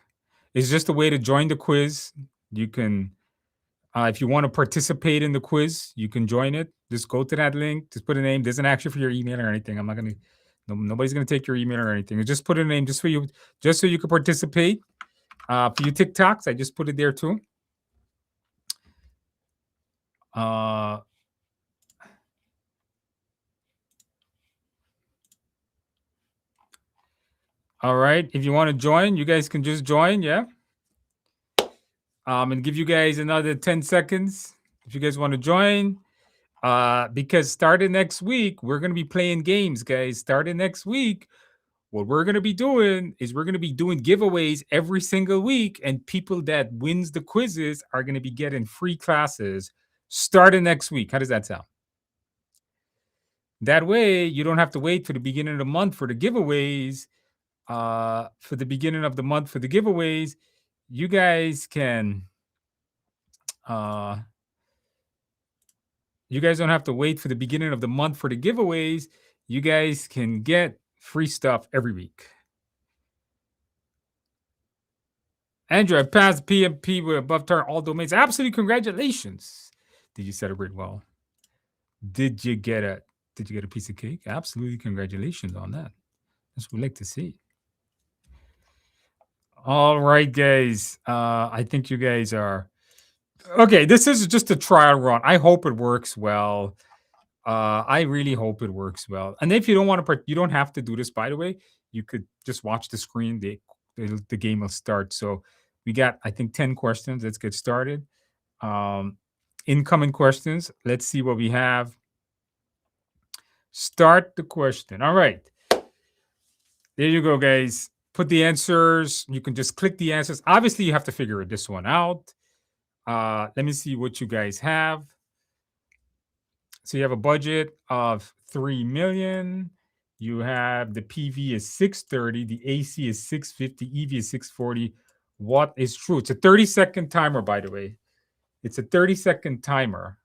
It's just a way to join the quiz. You can, if you want to participate in the quiz, you can join it. Just go to that link. Just put a name. Doesn't ask you for your email or anything. I'm not gonna. Nobody's gonna take your email or anything. Just put a name just so you can participate. For you TikToks, I just put it there too. All right. If you want to join, you guys can just join. Yeah. And give you guys another 10 seconds if you guys want to join. Because starting next week, we're going to be playing games, guys. Starting next week, what we're going to be doing is we're going to be doing giveaways every single week. And people that wins the quizzes are going to be getting free classes starting next week. How does that sound? That way, you don't have to wait for the beginning of the month for the giveaways. For the beginning of the month for the giveaways, you guys can you guys don't have to wait for the beginning of the month for the giveaways. You guys can get free stuff every week. Andrew, I passed PMP with above target all domains. Absolutely, congratulations. Did you celebrate well? Did you get a piece of cake? Absolutely, congratulations on that. That's what we like to see. All right, guys. I think you guys are okay. This is just a trial run. I hope it works well. I really hope it works well. And if you don't want to, you don't have to do this. By the way, you could just watch the screen. The game will start. So we got, I think, 10 questions. Let's get started. Um, Incoming questions. Let's see what we have. Start the question. All right. There you go, guys. Put the answers. You can just click the answers. Obviously, you have to figure this one out. Let me see what you guys have. So you have a budget of 3 million. You have the PV is 630, the AC is 650, EV is 640. What is true? It's a 30-second timer, by the way. It's a 30-second timer.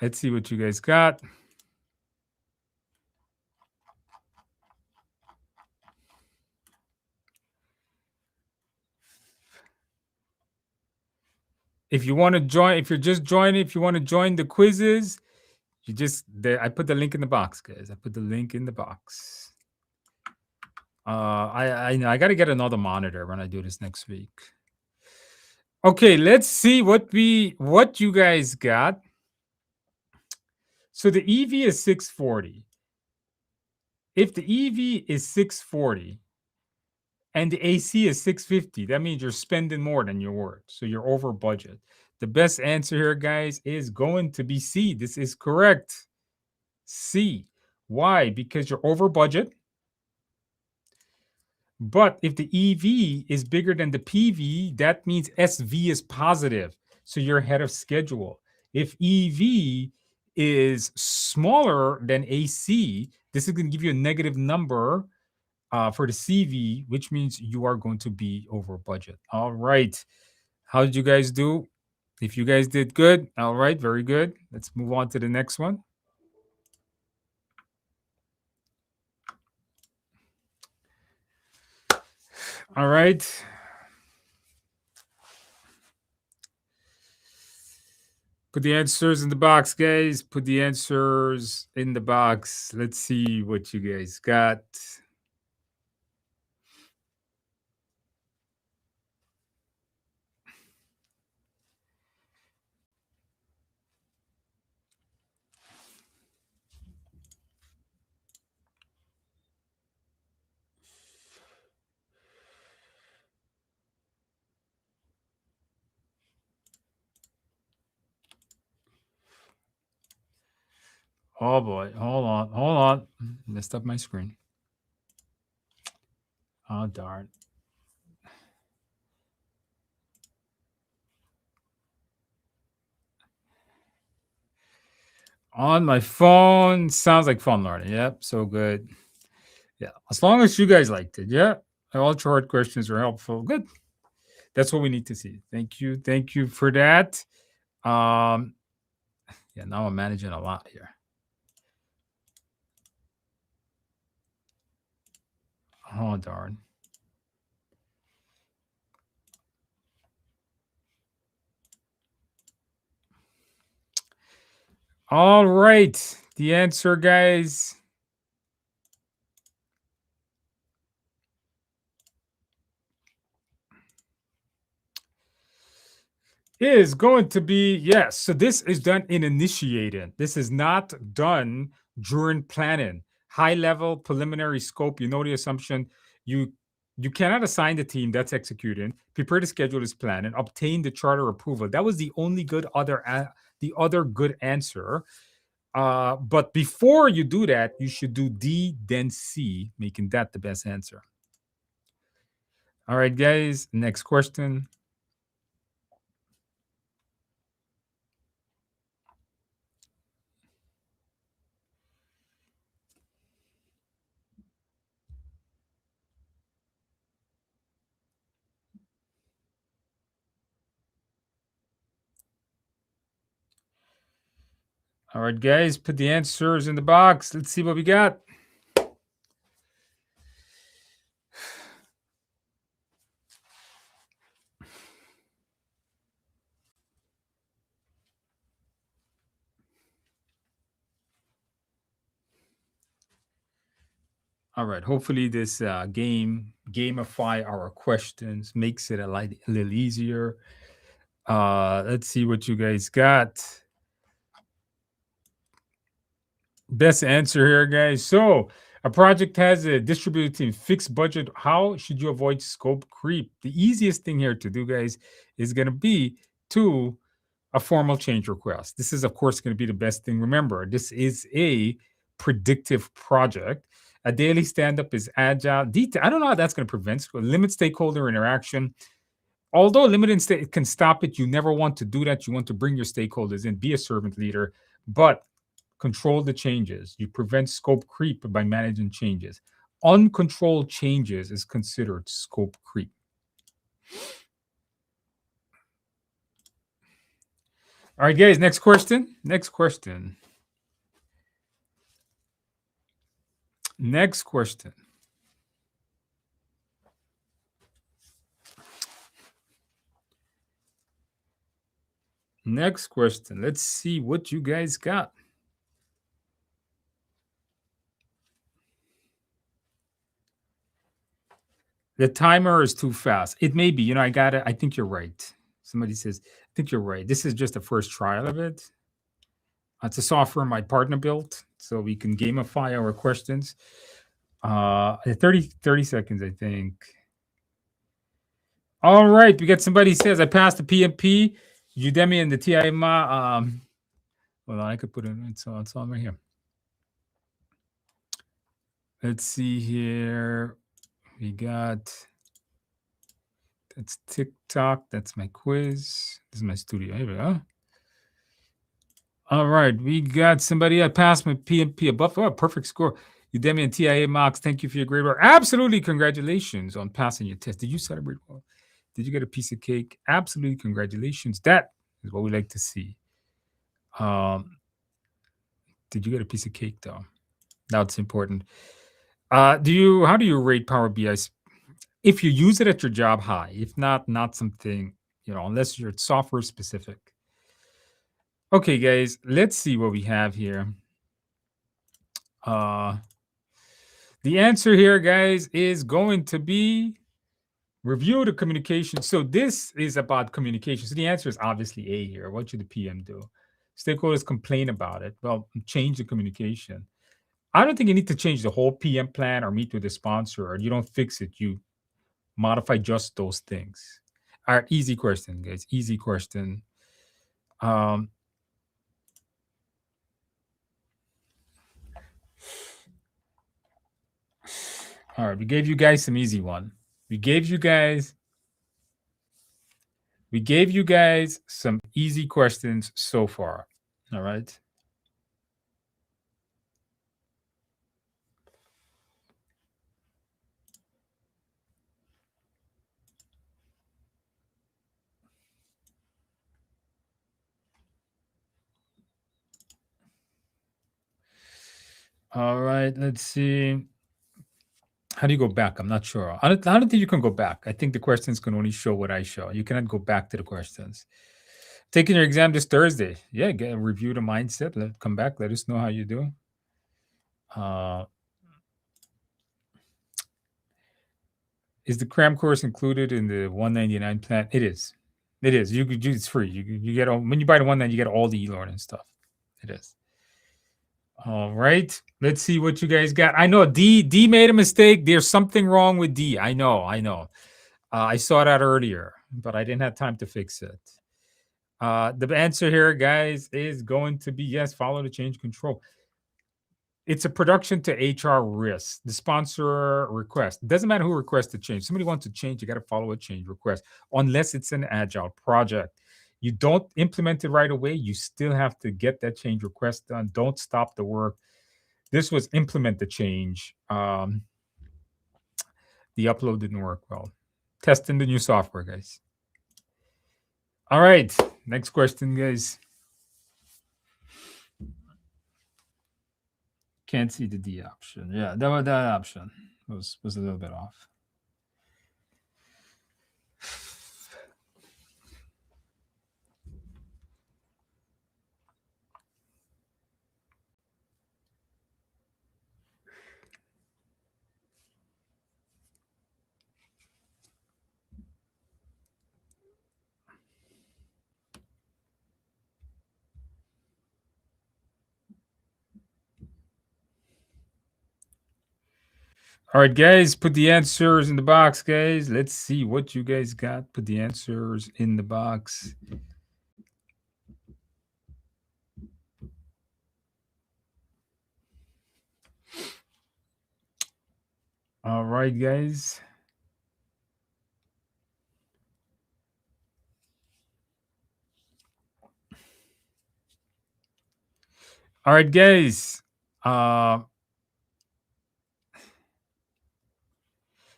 Let's see what you guys got. If you want to join, if you're just joining, if you want to join the quizzes, you just I put the link in the box, guys. I put the link in the box. I got to get another monitor when I do this next week. Okay, let's see what you guys got. So the EV is 640. If the EV is 640 and the AC is 650, that means you're spending more than you're worth. So you're over budget. The best answer here, guys, is going to be C. This is correct. C. Why? Because you're over budget. But if the EV is bigger than the PV, that means SV is positive. So you're ahead of schedule. If EV is smaller than AC, this is going to give you a negative number for the CV, which means you are going to be over budget. All right. How did you guys do? If you guys did good, all right, very good. Let's move on to the next one. All right. Put the answers in the box, guys. Put the answers in the box. Let's see what you guys got. Oh boy, hold on. Messed up my screen. Oh darn. On my phone, sounds like fun learning. Yep, so good. Yeah, as long as you guys liked it. Yeah, all short questions were helpful. Good. That's what we need to see. Thank you for that. Yeah, now I'm managing a lot here. Oh darn. All right. The answer, guys, is going to be yes. So this is done in initiating. This is not done during planning. High level preliminary scope. You know the assumption. You cannot assign the team that's executing. Prepare the schedule is planning. Obtain the charter approval. That was the only good the other good answer. But before you do that, you should do D, then C, making that the best answer. All right, guys. Next question. All right, guys, put the answers in the box. Let's see what we got. All right. Hopefully, this gamify our questions, makes it a little easier. Let's see what you guys got. Best answer here, guys. So, a project has a distributed team, fixed budget. How should you avoid scope creep? The easiest thing here to do, guys, is going to be to a formal change request. This is, of course, going to be the best thing. Remember, this is a predictive project. A daily stand up is agile. I don't know how that's going to prevent limit stakeholder interaction. Although limited state can stop it, you never want to do that. You want to bring your stakeholders in, be a servant leader, but control the changes. You prevent scope creep by managing changes. Uncontrolled changes is considered scope creep. All right, guys, next question. Next question. Next question. Next question. Let's see what you guys got. The timer is too fast. It may be. I got it. I think you're right. Somebody says, I think you're right. This is just the first trial of it. It's a software my partner built, so we can gamify our questions. 30 seconds, I think. All right. We got somebody says, I passed the PMP, Udemy, and the TIMA. Hold on, I could put it in. It's on right here. Let's see here. We got, that's TikTok. That's my quiz. This is my studio. Here we go. All right. We got somebody. I passed my PMP above. Oh, perfect score. Udemy and TIA Mox, thank you for your great work. Absolutely. Congratulations on passing your test. Did you celebrate well? Did you get a piece of cake? Absolutely. Congratulations. That is what we like to see. Did you get a piece of cake though? That's important. How do you rate Power BI? If you use it at your job, high. If not something, unless you're software specific. Okay, guys, let's see what we have here. The answer here, guys, is going to be review the communication. So this is about communication. So the answer is obviously A here. What should the PM do? Stakeholders complain about it. Well, change the communication. I don't think you need to change the whole PM plan or meet with the sponsor, or you don't fix it. You modify just those things. All right, easy question, guys. Easy question. All right, we gave you guys some easy one. We gave you guys some easy questions so far. All right. All right, let's see. How do you go back? I'm not sure. I don't think you can go back. I think the questions can only show what I show. You cannot go back to the questions. Taking your exam this Thursday. Yeah, review the mindset. Come back. Let us know how you do. Is the cram course included in the 199 plan? It is. It is. It's free. You get all, when you buy the 199, you get all the e-learning stuff. It is. All right. Let's see what you guys got. I know D made a mistake. There's something wrong with D. I know. I saw that earlier, but I didn't have time to fix it. The answer here, guys, is going to be yes, follow the change control. It's a production to HR risk. The sponsor request. It doesn't matter who requests the change. Somebody wants to change, you got to follow a change request, unless it's an agile project. You don't implement it right away. You still have to get that change request done. Don't stop the work. This was implement the change. The upload didn't work well. Testing the new software, guys. All right. Next question, guys. Can't see the D option. Yeah, that option was a little bit off. All right, guys, put the answers in the box, guys. Let's see what you guys got. Put the answers in the box. All right, guys. All right, guys.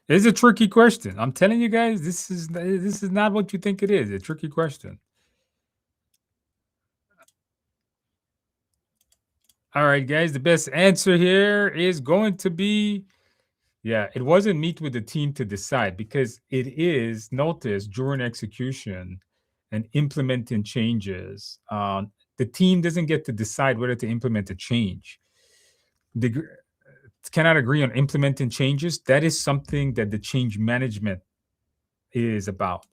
It's a tricky question. I'm telling you guys, this is not what you think it is. A tricky question. All right, guys. The best answer here is going to be, yeah, it wasn't meet with the team to decide because it is notice during execution and implementing changes. The team doesn't get to decide whether to implement a change. They cannot agree on implementing changes. That is something that the change management is about.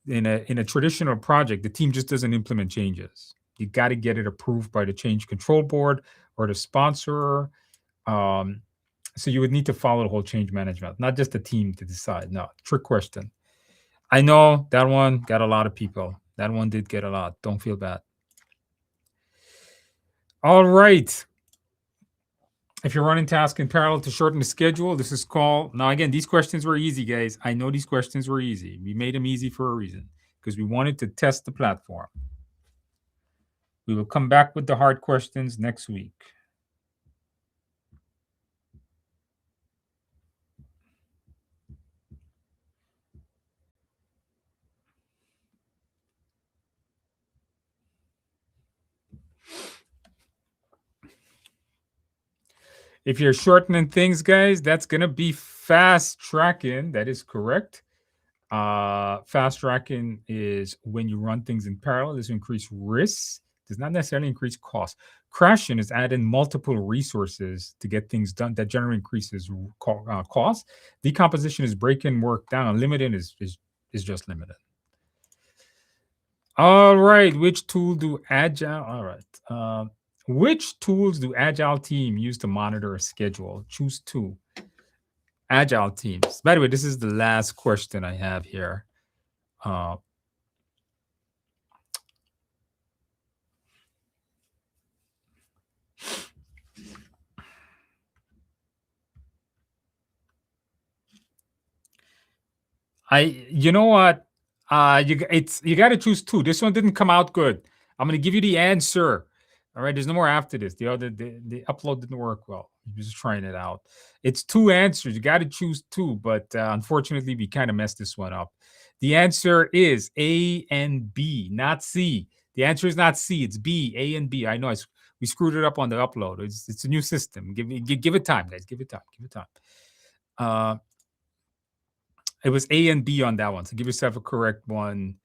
In a traditional project, the team just doesn't implement changes. You got to get it approved by the change control board or the sponsor. Um, so you would need to follow the whole change management, not just the team to decide. No, trick question. I know that one got a lot of people. That one did get a lot. Don't feel bad. All right. If you're running tasks in parallel to shorten the schedule, this is called. Now, again, these questions were easy, guys. I know these questions were easy. We made them easy for a reason because we wanted to test the platform. We will come back with the hard questions next week. If you're shortening things, guys, that's going to be fast tracking. That is correct. Fast tracking is when you run things in parallel. This increase risks, does not necessarily increase cost. Crashing is adding multiple resources to get things done. That generally increases cost. Decomposition is breaking work down. Limiting is just limited. All right. Which tool do Agile? All right. Which tools do Agile team use to monitor a schedule? Choose two. Agile teams. By the way, this is the last question I have here. You know what? You got to choose two. This one didn't come out good. I'm going to give you the answer. All right, there's no more after this. The upload didn't work well. I'm just trying it out. It's two answers. You got to choose two, but unfortunately, we kind of messed this one up. The answer is A and B, not C. The answer is not C. It's B, A and B. I know we screwed it up on the upload. It's a new system. Give it time, guys. Give it time. Give it time. It was A and B on that one. So give yourself a correct one.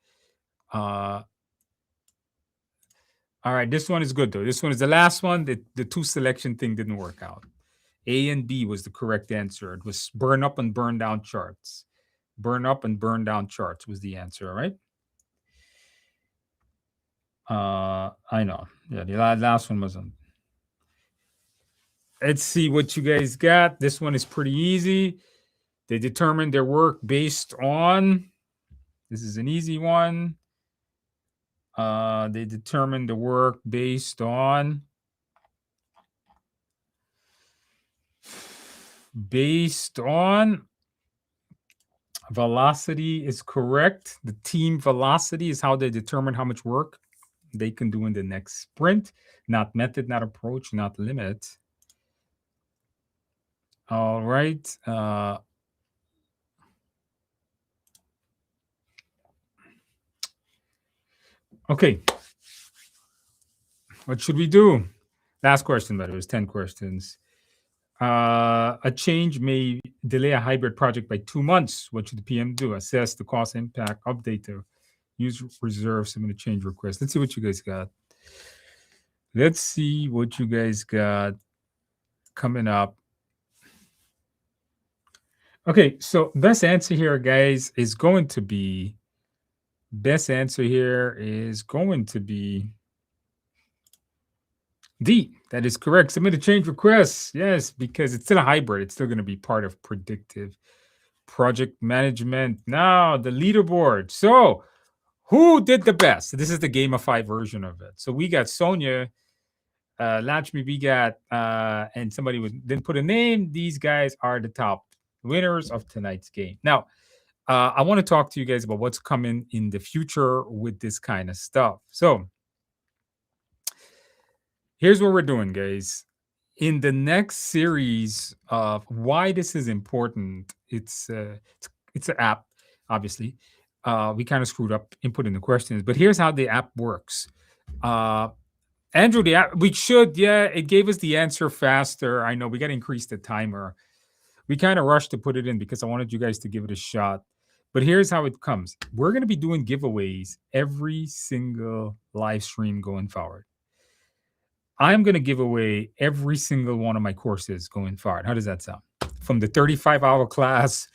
All right, this one is good though. This one is the last one. The two selection thing didn't work out. A and B was the correct answer. It was burn up and burn down charts. Burn up and burn down charts was the answer. All right. I know. Yeah, the last one wasn't. Let's see what you guys got. This one is pretty easy. They determined their work based on. This is an easy one. They determined the work based on velocity is correct. The team velocity is how they determine how much work they can do in the next sprint. Not method, not approach, not limit. All right. Okay. What should we do? Last question, but it was 10 questions. A change may delay a hybrid project by 2 months. What should the PM do? Assess the cost impact, update the user reserve, submit a change request. Let's see what you guys got. Let's see what you guys got coming up. Okay, so best answer here, guys, is going to be D, that is correct. Submit a change request. Yes, because it's still a hybrid. It's still going to be part of predictive project management. Now, the leaderboard. So, who did the best? This is the gamified version of it. So, we got Sonia, Lakshmi, we got, and somebody didn't put a name. These guys are the top winners of tonight's game. Now, I want to talk to you guys about what's coming in the future with this kind of stuff. So, here's what we're doing, guys. In the next series of why this is important, it's an app, obviously. We kind of screwed up inputting the questions, but here's how the app works. Andrew, the app, it gave us the answer faster. I know we got to increase the timer. We kind of rushed to put it in because I wanted you guys to give it a shot. But here's how it comes. We're going to be doing giveaways every single live stream going forward. I'm going to give away every single one of my courses going forward. How does that sound? From the 35-hour class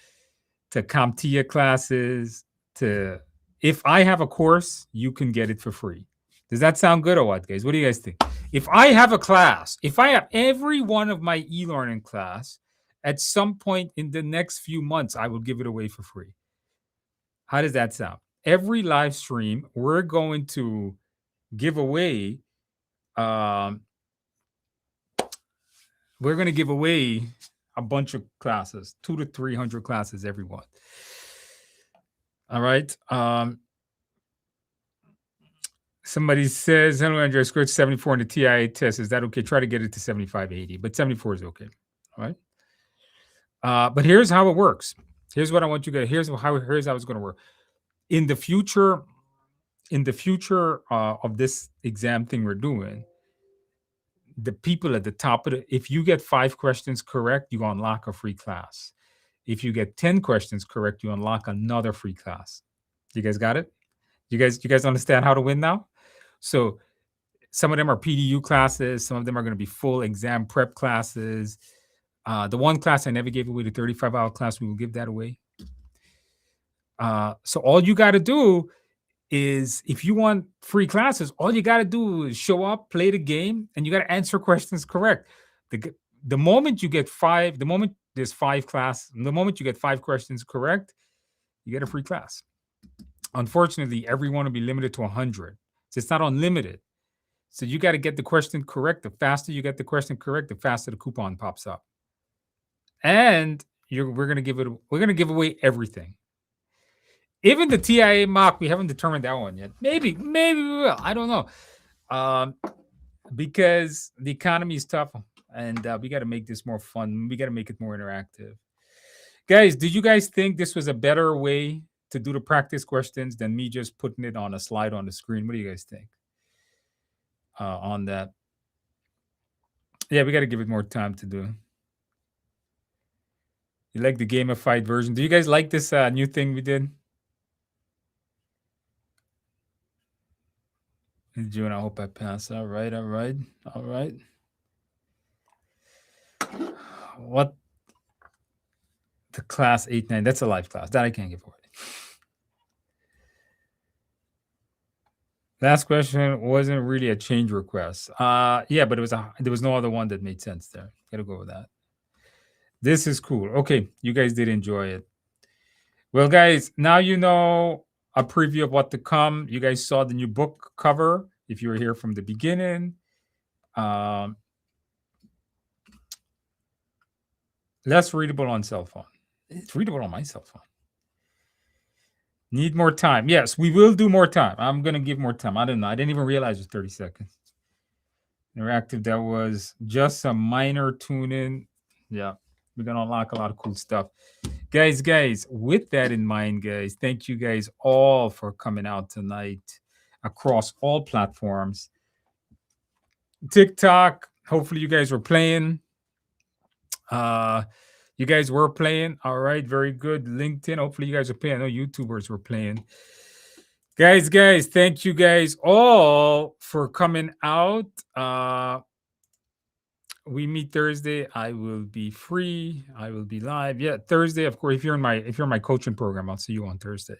to CompTIA classes to if I have a course, you can get it for free. Does that sound good or what, guys? What do you guys think? If I have a class, if I have every one of my e-learning class, at some point in the next few months, I will give it away for free. How does that sound? Every live stream, we're going to give away we're going to give away a bunch of classes, 200 to 300 classes, everyone. All right. Somebody says, hello, Andrew, I scored 74 in the TIA test. Is that okay? Try to get it to 75, 80, but 74 is okay. All right. But here's how it works. Here's what I want you to, here's how it's going to work. In the future of this exam thing we're doing, the people at the top of it, if you get 5 questions correct, you unlock a free class. If you get 10 questions correct, you unlock another free class. You guys got it? You guys understand how to win now? So some of them are PDU classes. Some of them are going to be full exam prep classes. The one class I never gave away, the 35-hour class, we will give that away. So all you got to do is if you want free classes, all you got to do is show up, play the game, and you got to answer questions correct. The moment you get 5, the moment there's 5 class, the moment you get 5 questions correct, you get a free class. Unfortunately, everyone will be limited to 100. So it's not unlimited. So you got to get the question correct. The faster you get the question correct, the faster the coupon pops up. And we're going to give away everything. Even the TIA mock, we haven't determined that one yet. Maybe we will. I don't know. Because the economy is tough and we got to make this more fun. We got to make it more interactive. Guys, do you guys think this was a better way to do the practice questions than me just putting it on a slide on the screen? What do you guys think on that? Yeah, we got to give it more time to do. You like the gamified version? Do you guys like this new thing we did? June, I hope I pass. All right. What? The class 8-9. That's a live class. That I can't give away. Last question wasn't really a change request. Yeah, but there was no other one that made sense there. Gotta go with that. This is cool. Okay, you guys did enjoy it. Well, guys, now you know a preview of what to come. You guys saw the new book cover if you were here from the beginning. Less readable on cell phone. It's readable on my cell phone. Need more time. Yes, we will do more time. I'm going to give more time. I don't know. I didn't even realize it was 30 seconds. Interactive, that was just a minor tune-in. Yeah, we're going to unlock a lot of cool stuff. Guys, with that in mind, guys, thank you guys all for coming out tonight across all platforms. TikTok, hopefully you guys were playing. You guys were playing. All right, very good. LinkedIn, hopefully you guys are playing. I know YouTubers were playing. Guys, thank you guys all for coming out. We meet Thursday. I will be free. I will be live. Yeah, Thursday, of course. If you're in my coaching program, I'll see you on Thursday.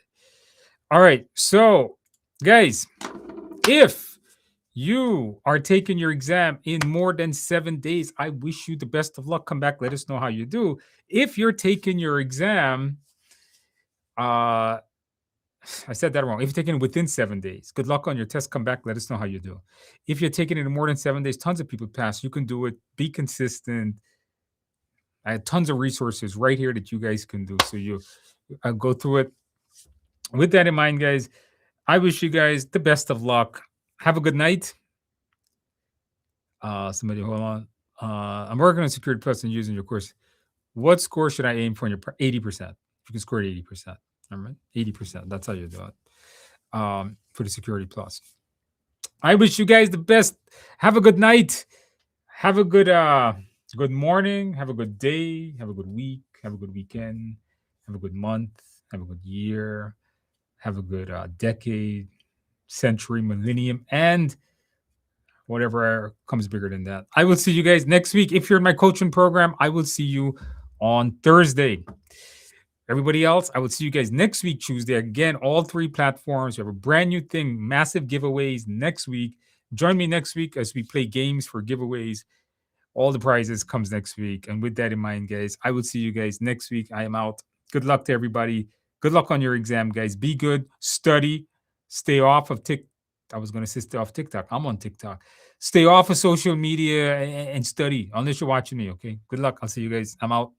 All right. So, guys, if You are taking your exam in more than 7 days. I wish you the best of luck. Come back, let us know how you do. If you're taking your exam, uh, I said that wrong. If you're taking it within 7 days, good luck on your test. Come back, let us know how you do. If you're taking it in more than 7 days, tons of people pass. You can do it. Be consistent. I have tons of resources right here that you guys can do. So you go through it. With that in mind, guys, I wish you guys the best of luck. Have a good night. Somebody hold on. I'm working on Security Plus and using your course. What score should I aim for in your 80%? You can score 80%. All right, 80%. That's how you do it. For the Security Plus. I wish you guys the best. Have a good night. Have a good morning. Have a good day. Have a good week. Have a good weekend. Have a good month. Have a good year. Have a good decade, century, millennium, and whatever comes bigger than that. I will see you guys next week. If you're in my coaching program, I will see you on Thursday. Everybody else, I will see you guys next week, Tuesday. Again, all three platforms. We have a brand new thing, massive giveaways next week. Join me next week as we play games for giveaways. All the prizes comes next week. And with that in mind, guys, I will see you guys next week. I am out. Good luck to everybody. Good luck on your exam, guys. Be good. Study. Stay off of TikTok. I was going to say stay off TikTok. I'm on TikTok. Stay off of social media and study unless you're watching me, okay? Good luck. I'll see you guys. I'm out.